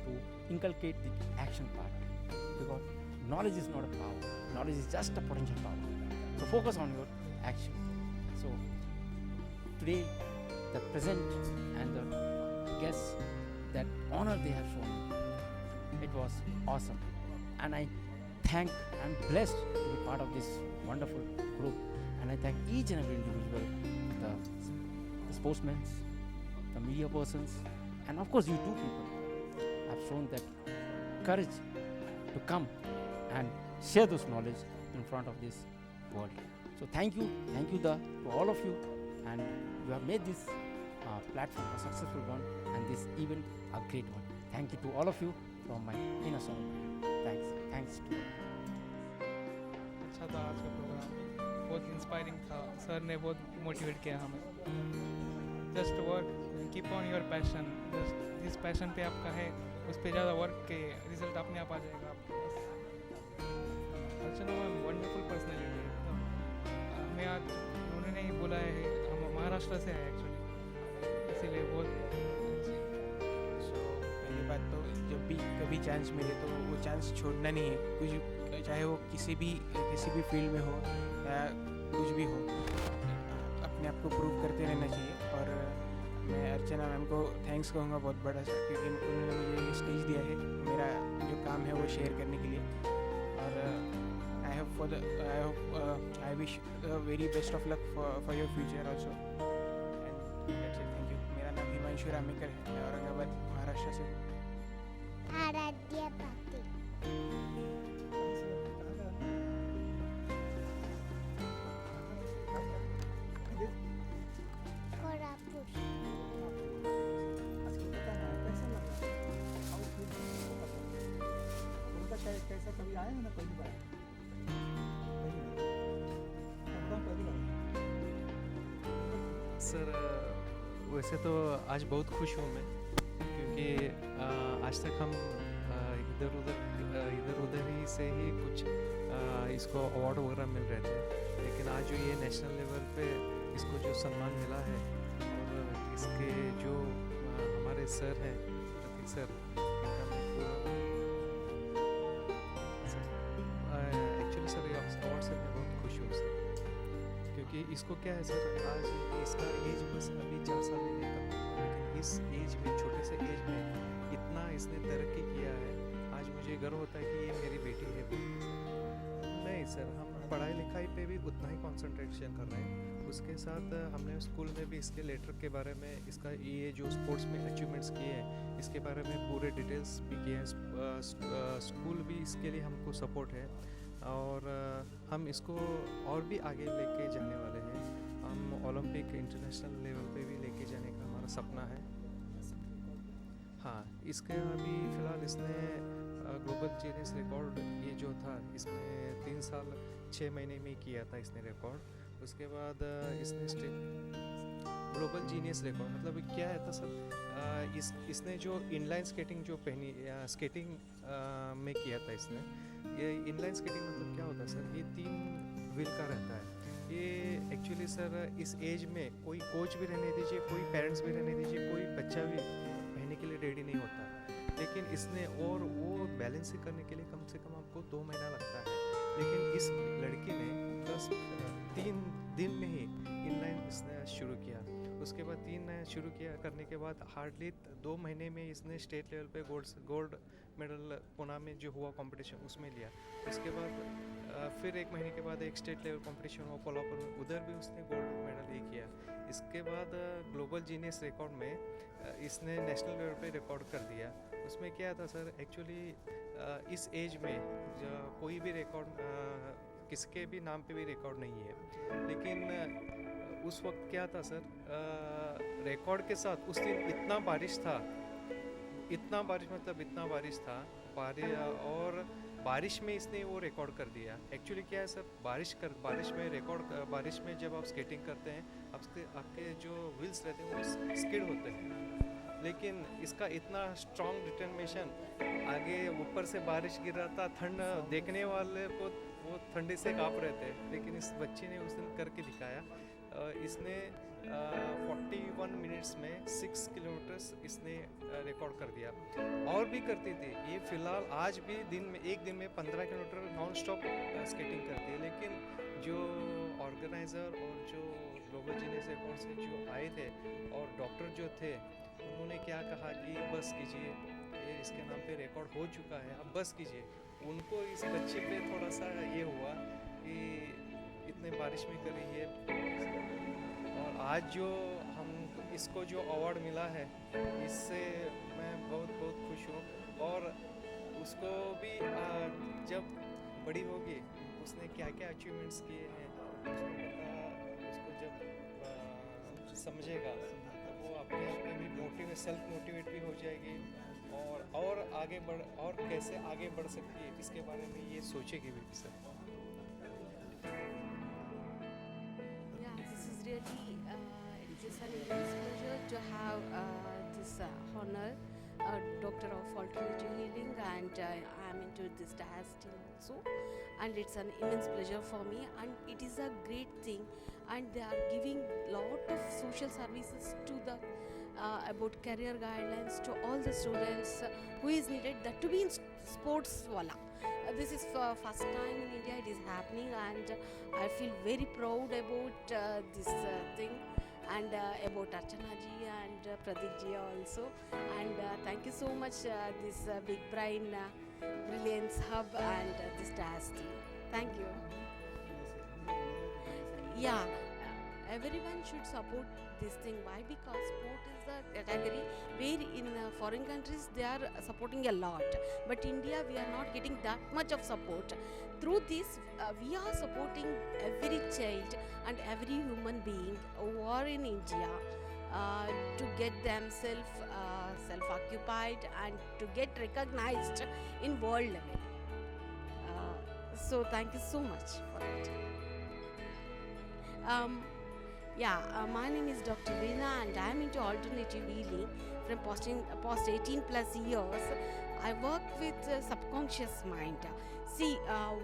to inculcate the action part, because knowledge is not a power, knowledge is just a potential power. So focus on your action. So today the present and the guests, that honor they have shown, it was awesome, and I'm blessed to be part of this wonderful group, and I thank each and every individual, the sportsmen, the media persons, and of course you two people have shown that courage to come and share this knowledge in front of this world. So thank you to all of you, and you have made this platform a successful one, and this event a great one. Thank you to all of you from my inner soul. Thanks to you. अच्छा था आज का programme, बहुत inspiring था। Sir ने बहुत motivate किया हमें। Just work, keep on your passion, just जिस पैशन पे आपका है उस पे ज़्यादा वर्क के रिजल्ट अपने आप आ जाएगा आपके पास। अर्चना मैम वंडरफुल पर्सनैलिटी, हमें आज उन्होंने ही बोला है, हम महाराष्ट्र से हैं एक्चुअली, इसीलिए बहुत अच्छी। पहली बात तो जब भी कभी चांस मिले तो वो चांस छोड़ना नहीं है, कुछ चाहे वो किसी भी फील्ड में हो या कुछ भी हो, अपने आप को प्रूव करते रहना चाहिए। और मैं अर्चना मैम को थैंक्स कहूँगा बहुत बड़ा सा, क्योंकि उन्होंने मुझे ये स्टेज दिया है मेरा जो काम है वो शेयर करने के लिए। और आई I wish very best of luck for your future also. And that's it. Thank you. मेरा नाम हिमांशु रामेकर है, मैं औरंगाबाद महाराष्ट्र से हूँ। आराध्या पाटिल। कोल्हापुर। कैसा कभी आए हैं ना पहली बार? सर वैसे तो आज बहुत खुश हूँ मैं, क्योंकि आज तक हम इधर उधर ही से ही कुछ इसको अवार्ड वगैरह मिल रहे थे, लेकिन आज जो ये नेशनल लेवल पे इसको जो सम्मान मिला है, और इसके जो हमारे सर हैं प्रतीक सर, एक्चुअली सर ये अवार्ड से मैं बहुत खुश हूँ सर, क्योंकि इसको क्या है सर, आज इसका एज बस अभी 4 साल में नहीं कम हुआ, लेकिन इस एज में, छोटे से एज में इतना इसने तरक्की किया है। आज मुझे गर्व होता है कि ये मेरी बेटी है। नहीं सर, हम पढ़ाई लिखाई पे भी उतना ही कंसंट्रेशन कर रहे हैं, उसके साथ हमने स्कूल में भी इसके लेटर के बारे में, इसका ये जो स्पोर्ट्स में अचीवमेंट्स किए हैं इसके बारे में पूरे डिटेल्स भी किए हैं। स्कूल भी इसके लिए हमको सपोर्ट है, और हम इसको और भी आगे लेके जाने वाले हैं। हम ओलंपिक इंटरनेशनल लेवल पे भी लेके जाने का हमारा सपना है। हाँ, इसके अभी फ़िलहाल इसने ग्लोबल जीनियस रिकॉर्ड ये जो था, इसमें 3 साल 6 महीने में किया था इसने रिकॉर्ड। उसके बाद इसने ग्लोबल जीनियस रिकॉर्ड मतलब क्या है था सर, इसने जो इनलाइन स्केटिंग जो पहनी, स्केटिंग में किया था इसने। ये इनलाइन स्केटिंग मतलब क्या होता है सर, ये 3 व्हील का रहता है। ये एक्चुअली सर इस एज में कोई कोच भी रहने दीजिए, कोई पेरेंट्स भी रहने दीजिए, कोई बच्चा भी पहनने के लिए रेडी नहीं होता, लेकिन इसने और वो बैलेंसिंग करने के लिए कम से कम आपको 2 महीना लगता है, लेकिन इस लड़की ने बस 3 दिन में ही इनलाइन इसने शुरू किया। उसके बाद 3 शुरू किया करने के बाद हार्डली 2 महीने में इसने स्टेट लेवल पे गोल्ड मेडल पुणे में जो हुआ कंपटीशन उसमें लिया। उसके बाद फिर 1 महीने के बाद एक स्टेट लेवल कंपटीशन हुआ कोल्हापुर में, उधर भी उसने गोल्ड मेडल ही किया। इसके बाद ग्लोबल जीनियस रिकॉर्ड में इसने नेशनल लेवल पे रिकॉर्ड कर दिया। उसमें क्या था सर, एक्चुअली इस एज में कोई भी रिकॉर्ड किसके भी नाम पे भी रिकॉर्ड नहीं है, लेकिन उस वक्त क्या था सर, रिकॉर्ड के साथ उस दिन इतना बारिश था, इतना बारिश था, और बारिश में इसने वो रिकॉर्ड कर दिया। एक्चुअली क्या है सर, बारिश में जब आप स्केटिंग करते हैं, आपके जो व्हील्स रहते हैं वो स्किड होते हैं, लेकिन इसका इतना स्ट्रॉन्ग डिटर्मिनेशन, आगे ऊपर से बारिश गिर रहा था, ठंड, देखने वाले को वो ठंडे से काँप रहे थे, लेकिन इस बच्चे ने उस दिन करके दिखाया। इसने 41 मिनट्स में 6 किलोमीटर्स इसने रिकॉर्ड कर दिया। और भी करती थी ये, फिलहाल आज भी एक दिन में 15 किलोमीटर नॉन स्टॉप स्केटिंग करती है, लेकिन जो ऑर्गेनाइज़र और जो ग्लोबल जीनियस रिकॉर्ड से जो आए थे और डॉक्टर जो थे, उन्होंने क्या कहा कि बस कीजिए, ये इसके नाम पे रिकॉर्ड हो चुका है, अब बस कीजिए। उनको इस बच्चे पे थोड़ा सा ये हुआ कि इतने बारिश में करी है, और आज जो हम इसको जो अवार्ड मिला है, इससे मैं बहुत बहुत खुश हूँ। और उसको भी जब बड़ी होगी, उसने क्या क्या अचीवमेंट्स किए हैं उसको जब समझेगा, तो वो अपने आप में भी सेल्फ मोटिवेट भी हो जाएगी, और आगे और कैसे आगे बढ़ सकती है इसके बारे में ये सोचेगी भी sir. This is really it is an immense pleasure to have this honor, Doctor of Alternative Healing, and I am into this dance team also, and it's an immense pleasure for me, and it is a great thing, and they are giving lot of social services to the about career guidelines to all the students who is needed, that to be in sports wala. This is for first time in India it is happening, and I feel very proud about this thing, and about Archana ji and Pradeep ji also, and thank you so much this Big Brain Brilliance Hub and this TAS team. Thank you. Yeah, everyone should support this thing. Why? Because sport is the category where in foreign countries they are supporting a lot, but India we are not getting that much of support. Through this, we are supporting every child and every human being who are in India to get themselves self-occupied and to get recognized in world level. So thank you so much for that. My name is Dr. Veena and I am into alternative healing from past 18 plus years. I work with subconscious mind. See,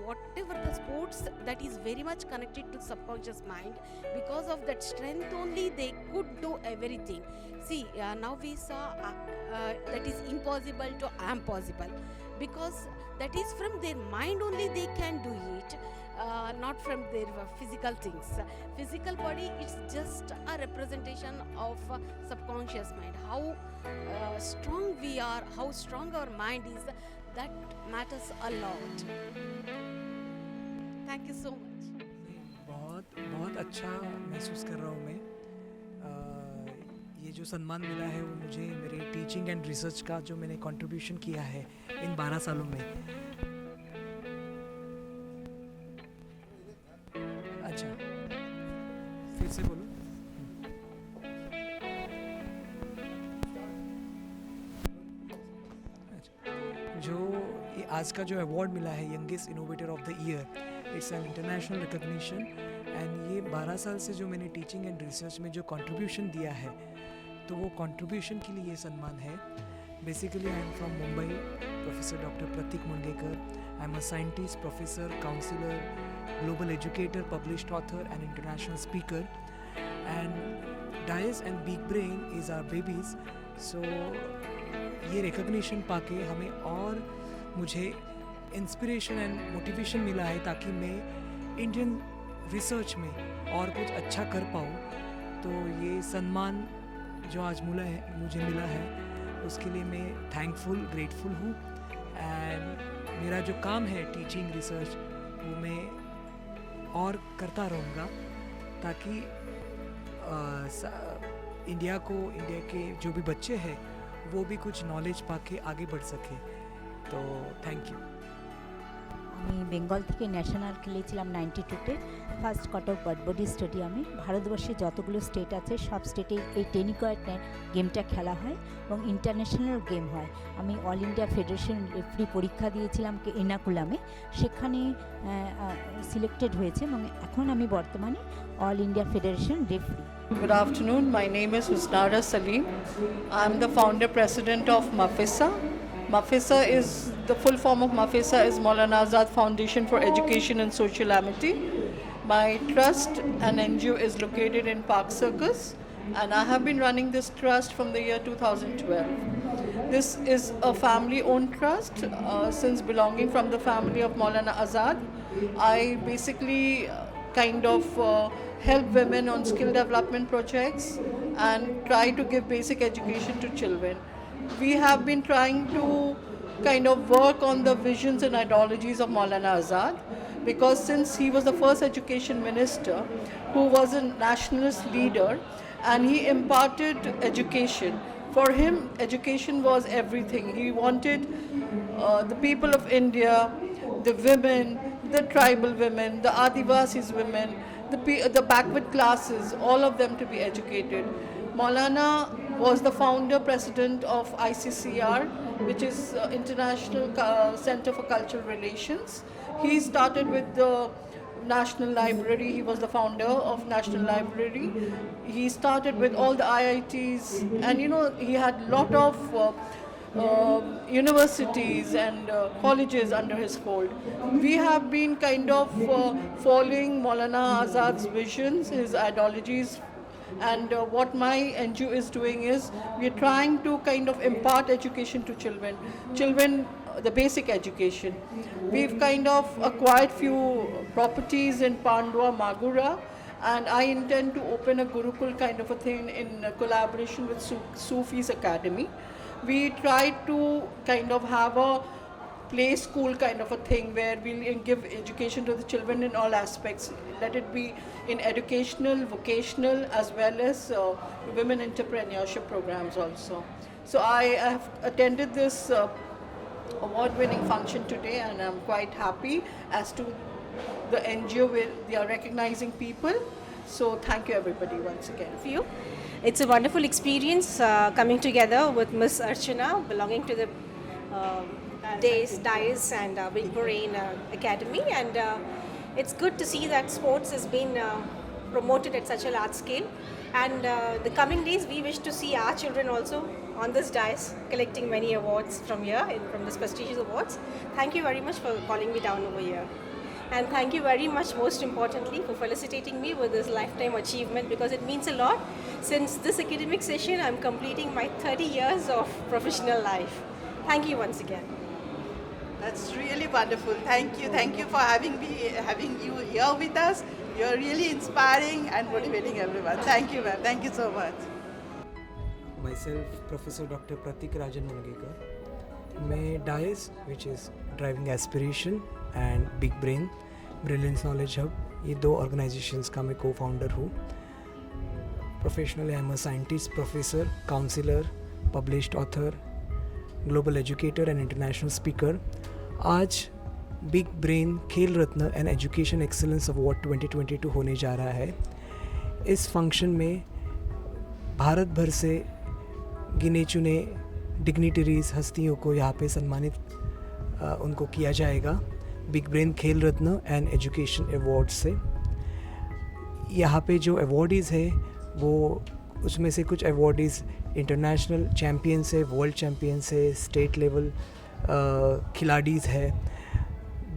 whatever the sports that is very much connected to subconscious mind, because of that strength only they could do everything. See, now we saw that is impossible to am possible, because that is from their mind only they can do it. Not from their physical things. Physical body is just a representation of subconscious mind. How strong we are, how strong our mind is, that matters a lot. Thank you so much. बहुत बहुत अच्छा महसूस कर रहा हूँ मैं। ये जो सम्मान मिला है वो मुझे मेरे टीचिंग एंड रिसर्च का जो मैंने कंट्रीब्यूशन किया है इन 12 सालों में। अच्छा, फिर से बोलो। जो आज का जो अवार्ड मिला है youngest innovator of the year, it's an international recognition and ये 12 साल से जो मैंने टीचिंग एंड रिसर्च में जो कंट्रीब्यूशन दिया है, तो वो कंट्रीब्यूशन के लिए ये सम्मान है। Basically I am from Mumbai, professor doctor Pratik Mungekar. I am a scientist, professor, counsellor, global educator, published author and international speaker, and DICE and Big Brain is our babies. So ये recognition पाके हमें और मुझे इंस्पिरेशन एंड मोटिवेशन मिला है ताकि मैं Indian research में और कुछ अच्छा कर पाऊँ। तो ये सम्मान जो आज मुझे मिला है उसके लिए मैं थैंकफुल, ग्रेटफुल हूँ। एंड मेरा जो काम है टीचिंग रिसर्च वो मैं और करता रहूँगा ताकि इंडिया के जो भी बच्चे हैं वो भी कुछ नॉलेज पाके आगे बढ़ सके। तो थैंक यू। আমি বেঙ্গল থেকে ন্যাশনাল খেলেছিলাম 92তে, ফার্স্ট কটক বটবডি স্টেডিয়ামে। ভারতবর্ষে যতগুলো স্টেট আছে সব স্টেটেই এই টেনিকয়েড গেমটা খেলা হয় এবং ইন্টারন্যাশনাল গেম হয়। আমি অল ইন্ডিয়া ফেডারেশন রেফারি পরীক্ষা দিয়েছিলাম এনাকুলামে, সেখানে সিলেক্টেড হয়েছে এবং এখন আমি বর্তমানে all India federation referee. Good afternoon. My name is Husnara Salim. I'm the founder president of Mafisa. Mafisa is the full form of Mafisa is Maulana Azad Foundation for Education and Social Amity. My trust and NGO is located in Park Circus, and I have been running this trust from the year 2012. This is a family-owned trust since belonging from the family of Maulana Azad. I basically kind of help women on skill development projects and try to give basic education to children. We have been trying to kind of work on the visions and ideologies of Maulana Azad, because since he was the first education minister who was a nationalist leader and he imparted education. For him, education was everything. He wanted the people of India, the women, the tribal women, the Adivasis women, the backward classes, all of them to be educated. Maulana was the founder president of ICCR, which is International Center for Cultural Relations. He started with the National Library. He was the founder of National Library. He started with all the IITs, and he had a lot of universities and colleges under his fold. We have been kind of following Maulana Azad's visions, his ideologies, and what my NGO is doing is we are trying to kind of impart education to children, the basic education. We've kind of acquired few properties in Pandua, Magura, and I intend to open a Gurukul kind of a thing in collaboration with Sufis Academy. We try to kind of have a play school kind of a thing where we'll give education to the children in all aspects. Let it be in educational, vocational, as well as women entrepreneurship programs also. So I have attended this award-winning function today, and I'm quite happy as to the NGO where they are recognizing people. So thank you everybody once again. For you. It's a wonderful experience coming together with Miss Archana, belonging to the DICE and Big Brain Academy, and it's good to see that sports has been promoted at such a large scale. And the coming days, we wish to see our children also on this DICE collecting many awards from here, from this prestigious awards. Thank you very much for calling me down over here. And thank you very much, most importantly, for felicitating me with this lifetime achievement, because it means a lot. Since this academic session, I'm completing my 30 years of professional life. Thank you once again. That's really wonderful. Thank you for having you here with us. You're really inspiring and motivating everyone. Thank you, ma'am. Thank you so much. Myself, Professor Dr. Pratik Rajan Mangekar. मैं DICE, which is Driving Aspiration, and Big Brain, Brilliance Knowledge Hub, ये दो organizations का मैं co-founder हूँ. Professionally, I'm a scientist, professor, counselor, published author, global educator and international speaker. आज big brain खेल रत्न and education excellence award 2022 होने जा रहा है. इस फंक्शन में भारत भर से गिने चुने डिग्निटरीज हस्तियों को यहाँ पे सम्मानित उनको किया जाएगा बिग ब्रेन खेल रत्न एंड एजुकेशन अवार्ड से. यहाँ पे जो अवार्डीज़ है वो उसमें से कुछ अवार्डीज़ इंटरनेशनल चैम्पियंस है, वर्ल्ड चैम्पियंस है, स्टेट लेवल खिलाड़ीज़ है.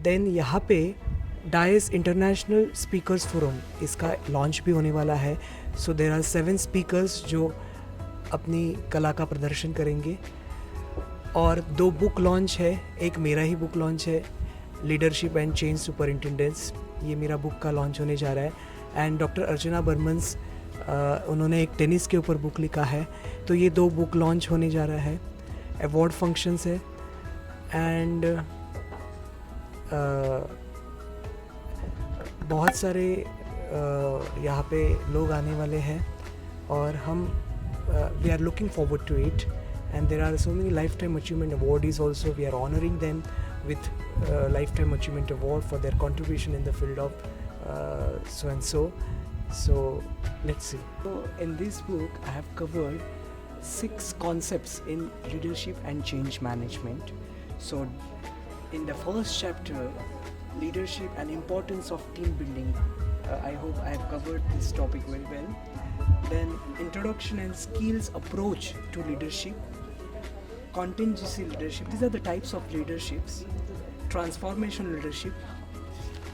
देन यहाँ पे डाइस इंटरनेशनल स्पीकर्स फोरम इसका लॉन्च भी होने वाला है. सो देर आर 7 स्पीकर्स जो अपनी कला का प्रदर्शन करेंगे, और 2 बुक लॉन्च है. एक मेरा ही बुक लॉन्च है, लीडरशिप एंड चेंज सुपरिंटेंडेंस. ये मेरा बुक का लॉन्च होने जा रहा है. एंड डॉक्टर अर्चना बर्मन्स उन्होंने एक टेनिस के ऊपर बुक लिखा है. तो ये 2 बुक लॉन्च होने जा रहा है. अवार्ड फंक्शंस है एंड बहुत सारे यहाँ पे लोग आने वाले हैं और हम we are looking forward to it. And there are so many lifetime achievement awardees also. We are honoring them with lifetime achievement award for their contribution in the field of so and so. So let's see. So in this book I have covered 6 concepts in leadership and change management. So in the first chapter, leadership and importance of team building, I hope I have covered this topic very well. Then introduction and skills approach to leadership, contingency leadership, these are the types of leaderships, transformational leadership.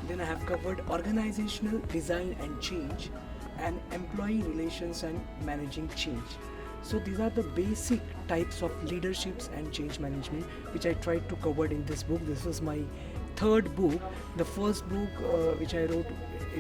Then I have covered organizational design and change, and employee relations and managing change. So these are the basic types of leaderships and change management which I tried to cover in this book. This was my 3rd book. The first book which I wrote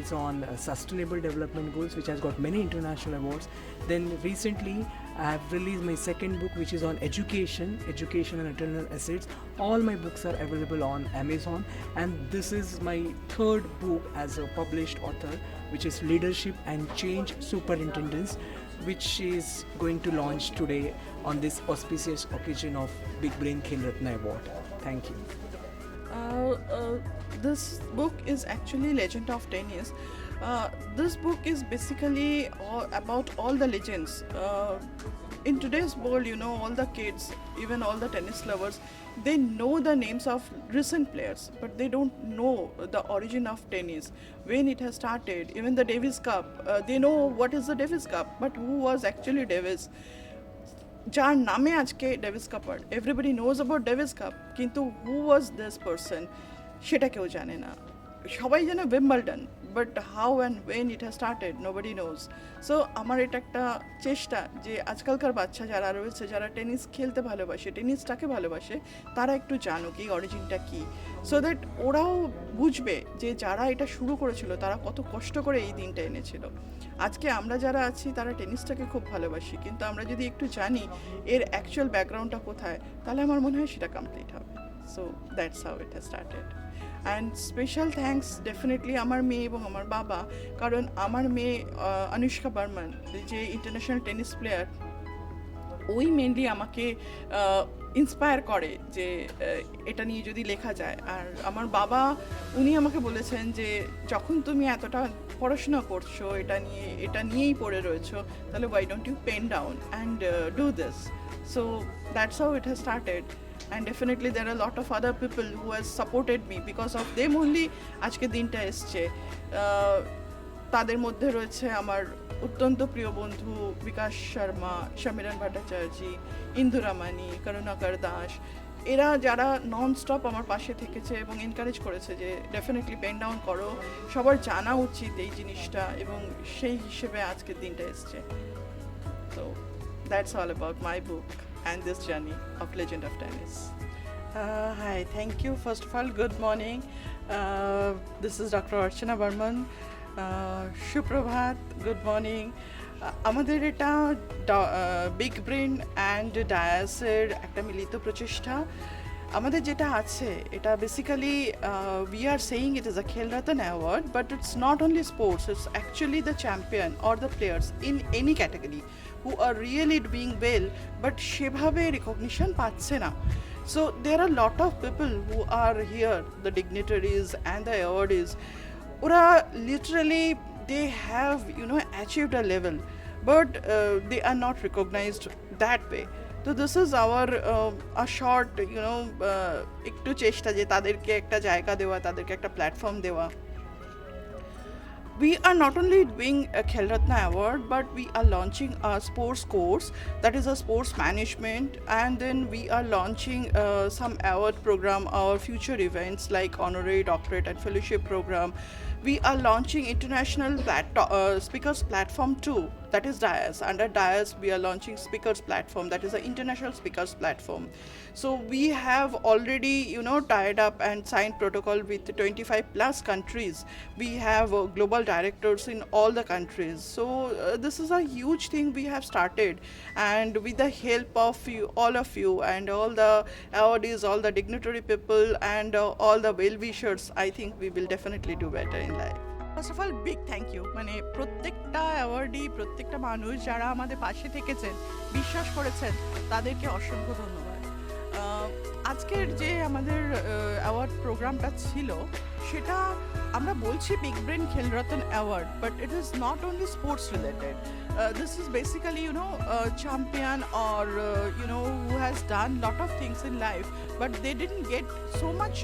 is on sustainable development goals, which has got many international awards. Then recently I have released my 2nd book, which is on education and eternal assets. All my books are available on Amazon, and this is my 3rd book as a published author, which is leadership and change superintendence, which is going to launch today on this auspicious occasion of Big Brain Khel Ratna Award. Thank you. This book is actually Legend of Tennis. This book is basically about all the legends. In today's world, all the kids, even all the tennis lovers, they know the names of recent players, but they don't know the origin of tennis, when it has started. Even the Davis Cup, they know what is the Davis Cup, but who was actually Davis? যার নামে আজকে Davis কাপার, everybody knows about Davis cup, কিন্তু who was this person সেটা কেউ জানে না. সবাই জানে Wimbledon, but how and when it has started nobody knows. So আমার এটা একটা চেষ্টা যে আজকালকার বাচ্চা যারা রয়েছে, যারা টেনিস খেলতে ভালোবাসে, টেনিসটাকে ভালোবাসে, তারা একটু জানুক এই অরিজিনটা কী, সো দ্যাট ওরাও বুঝবে যে যারা এটা শুরু করেছিল তারা কত কষ্ট করে এই দিনটা এনেছিল. আজকে আমরা যারা আছি তারা টেনিসটাকে খুব ভালোবাসি, কিন্তু আমরা যদি একটু জানি এর অ্যাকচুয়াল ব্যাকগ্রাউন্ডটা কোথায়, তাহলে আমার মনে হয় সেটা কমপ্লিট হবে. So that's how it has started. And special thanks definitely আমার মেয়ে এবং আমার বাবা, কারণ আমার মেয়ে অনুষ্কা বর্মন যে ইন্টারন্যাশনাল টেনিস প্লেয়ার, ওই মেনলি আমাকে ইন্সপায়ার করে যে এটা নিয়ে যদি লেখা যায়। আর আমার বাবা উনি আমাকে বলেছেন যে যখন তুমি এতটা পড়াশোনা করছো এটা নিয়েই পড়ে রয়েছো, তাহলে why don't you pen down and do this. So that's how it has started. And definitely there are a lot of other people who has supported me, because of them only আজকে দিনটা এসছে। তাদের মধ্যে রয়েছে আমার অত্যন্ত প্রিয় বন্ধু বিকাশ শর্মা, সমীরণ ভট্টাচার্যী, ইন্দুরামানি, করুণাকর দাস, এরা যারা নন স্টপ আমার পাশে থেকেছে এবং এনকারেজ করেছে যে ডেফিনেটলি পেন ডাউন করো, সবার জানা উচিত এই জিনিসটা, এবং সেই হিসেবে আজকের দিনটা এসছে। তো that's all about my book and this journey of Legend of Tennis. Hi, thank you. First of all, good morning. This is Dr. Archana Barman. Shuprabhat, good morning. আমাদের এটা বিগ ব্রেন অ্যান্ড ডায়াসের একটা মিলিত প্রচেষ্টা। আমাদের যেটা আছে এটা basically we are saying it is a Khel Ratna award, but it's not only sports, it's actually the champion or the players in any category who are really doing well but সেভাবে recognition পাচ্ছে না। So there are a lot of people who are here, the dignitaries and the awardees, ওরা literally they have achieved a level, but they are not recognized that way. So this is our a short একটু চেষ্টা যে তাদেরকে একটা জায়গা দেওয়া, তাদেরকে একটা প্ল্যাটফর্ম দেওয়া। We are not only doing a Khel Ratna award, but we are launching a sports course, that is a sports management, and then we are launching some award program, our future events like honorary doctorate and fellowship program. We are launching international speakers platform too, that is DIAS. Under DIAS we are launching speakers platform, that is an international speakers platform. So we have already tied up and signed protocol with 25 plus countries. We have global directors in all the countries. So this is a huge thing we have started, and with the help of all of you and all the awardees, all the dignitary people and all the well-wishers, I think we will definitely do better in life. First of all, big thank you. মানে প্রত্যেকটা awardee, প্রত্যেকটা মানুষ যারা আমাদের পাশে থেকেছেন, বিশ্বাস করেছেন, তাদেরকে অসংখ্য ধন্যবাদ। আজকের যে আমাদের অ্যাওয়ার্ড প্রোগ্রামটা ছিল, সেটা আমরা বলছি big brain Khel Ratna award, but it is not only sports related. This is basically champion or who has done lot of things in life, but they didn't get so much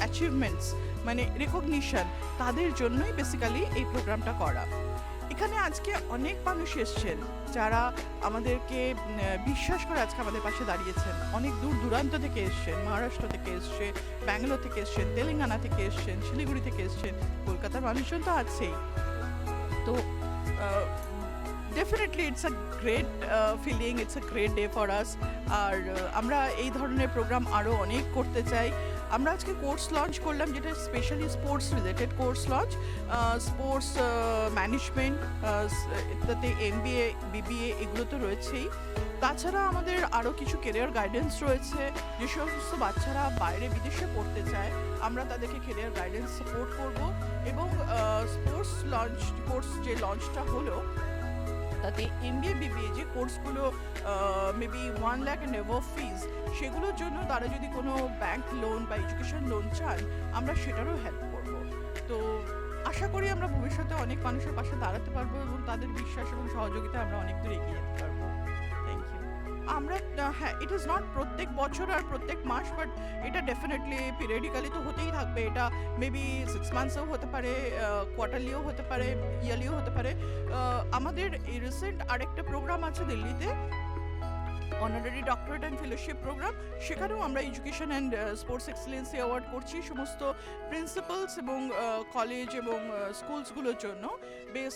achievements, মানে recognition, তাদের জন্যই basically এই প্রোগ্রামটা করা। এখানে আজকে অনেক মানুষ এসছেন যারা আমাদেরকে বিশ্বাস করে আজকে আমাদের পাশে দাঁড়িয়েছেন। অনেক দূর দূরান্ত থেকে এসছেন, মহারাষ্ট্র থেকে এসছে, ব্যাঙ্গালোর থেকে এসছেন, তেলেঙ্গানা থেকে এসছেন, শিলিগুড়ি থেকে এসছেন, কলকাতার মানুষজন তো আছেই। তো definitely it's a great feeling, it's a great day for us. আর আমরা এই ধরনের প্রোগ্রাম আরও অনেক করতে চাই। আমরা আজকে কোর্স লঞ্চ করলাম, যেটা specially sports related course launch, sports management, তাতে MBA BBA এগুলো তো রয়েছেই। তাছাড়া আমাদের আরও কিছু কেরিয়ার গাইডেন্স রয়েছে। যে সমস্ত বাচ্চারা বাইরে বিদেশে পড়তে চায়, আমরা তাদেরকে কেরিয়ার গাইডেন্স সাপোর্ট করব। এবং স্পোর্টস লঞ্চ কোর্স যে লঞ্চটা হলো, তাতে MBA BBA যে কোর্সগুলো মেবি 1 লাখ অ্যান্ড অ্যাবভ ফিজ, সেগুলোর জন্য তারা যদি কোনো ব্যাংক লোন বা এডুকেশন লোন চান, আমরা সেটারও হেল্প করব। তো আশা করি আমরা ভবিষ্যতে অনেক মানুষের পাশে দাঁড়াতে পারবো এবং তাদের বিশ্বাস এবং সহযোগিতা আমরা অনেক দূর এগিয়ে যেতে পারবো। Thank you. আমরা হ্যাঁ, ইট ইজ নট প্রত্যেক বছর আর প্রত্যেক মাস, বাট এটা ডেফিনেটলি পিরিয়ডিক্যালি তো হতেই থাকবে। এটা মেবি 6 মান্থসেও হতে পারে, কোয়ার্টারলিও হতে পারে, ইয়ারলিও হতে পারে। আমাদের এই রিসেন্ট আরেকটা প্রোগ্রাম আছে দিল্লিতে, honorary doctorate and fellowship programme. সেখানেও আমরা education and sports excellency award করছি সমস্ত প্রিন্সিপালস এবং কলেজ এবং স্কুলসগুলোর জন্য,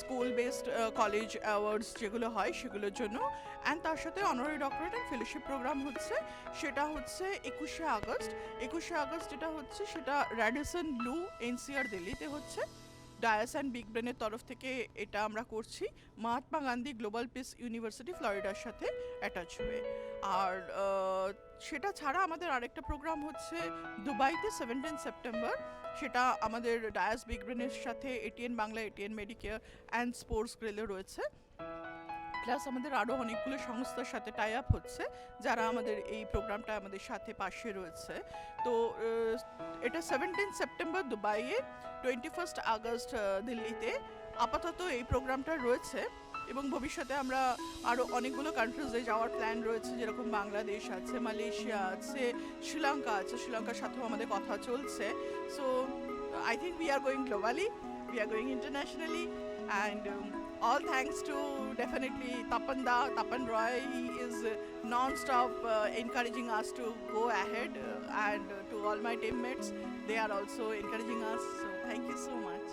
স্কুল বেসড কলেজ অ্যাওয়ার্ডস যেগুলো হয় সেগুলোর জন্য। অ্যান্ড তার সাথে honorary doctorate and fellowship programme হচ্ছে, সেটা হচ্ছে 21শে আগস্ট। 21শে আগস্ট যেটা হচ্ছে, সেটা র্যাডিসন ব্লু NCR দিল্লিতে হচ্ছে। ডায়াস অ্যান্ড বিগ ব্রেনের তরফ থেকে এটা আমরা করছি Mahatma Gandhi global piece university ফ্লোরিডার সাথে অ্যাটাচ হয়ে। আর সেটা ছাড়া আমাদের আরেকটা প্রোগ্রাম হচ্ছে দুবাইতে 17 সেপ্টেম্বর, সেটা আমাদের ডায়াস বিগ ব্রেনের সাথে ATN Bangla, ATN Medicare and sports গ্রেলে রয়েছে। প্লাস আমাদের আরও অনেকগুলো সংস্থার সাথে টাই আপ হচ্ছে যারা আমাদের এই প্রোগ্রামটা আমাদের সাথে পাশে রয়েছে। তো এটা 17 সেপ্টেম্বর দুবাইয়ে, 21 আগস্ট দিল্লিতে আপাতত এই প্রোগ্রামটা রয়েছে এবং ভবিষ্যতে আমরা আরও অনেকগুলো কান্ট্রিজে যাওয়ার প্ল্যান রয়েছে, যেরকম বাংলাদেশ আছে, মালয়েশিয়া আছে, শ্রীলঙ্কা আছে, শ্রীলঙ্কার সাথেও আমাদের কথা চলছে। So I think we are going globally, we are going internationally, and all thanks to definitely Tapan Roy. He is non-stop encouraging us to go ahead, and to all my teammates, they are also encouraging us. So thank you so much.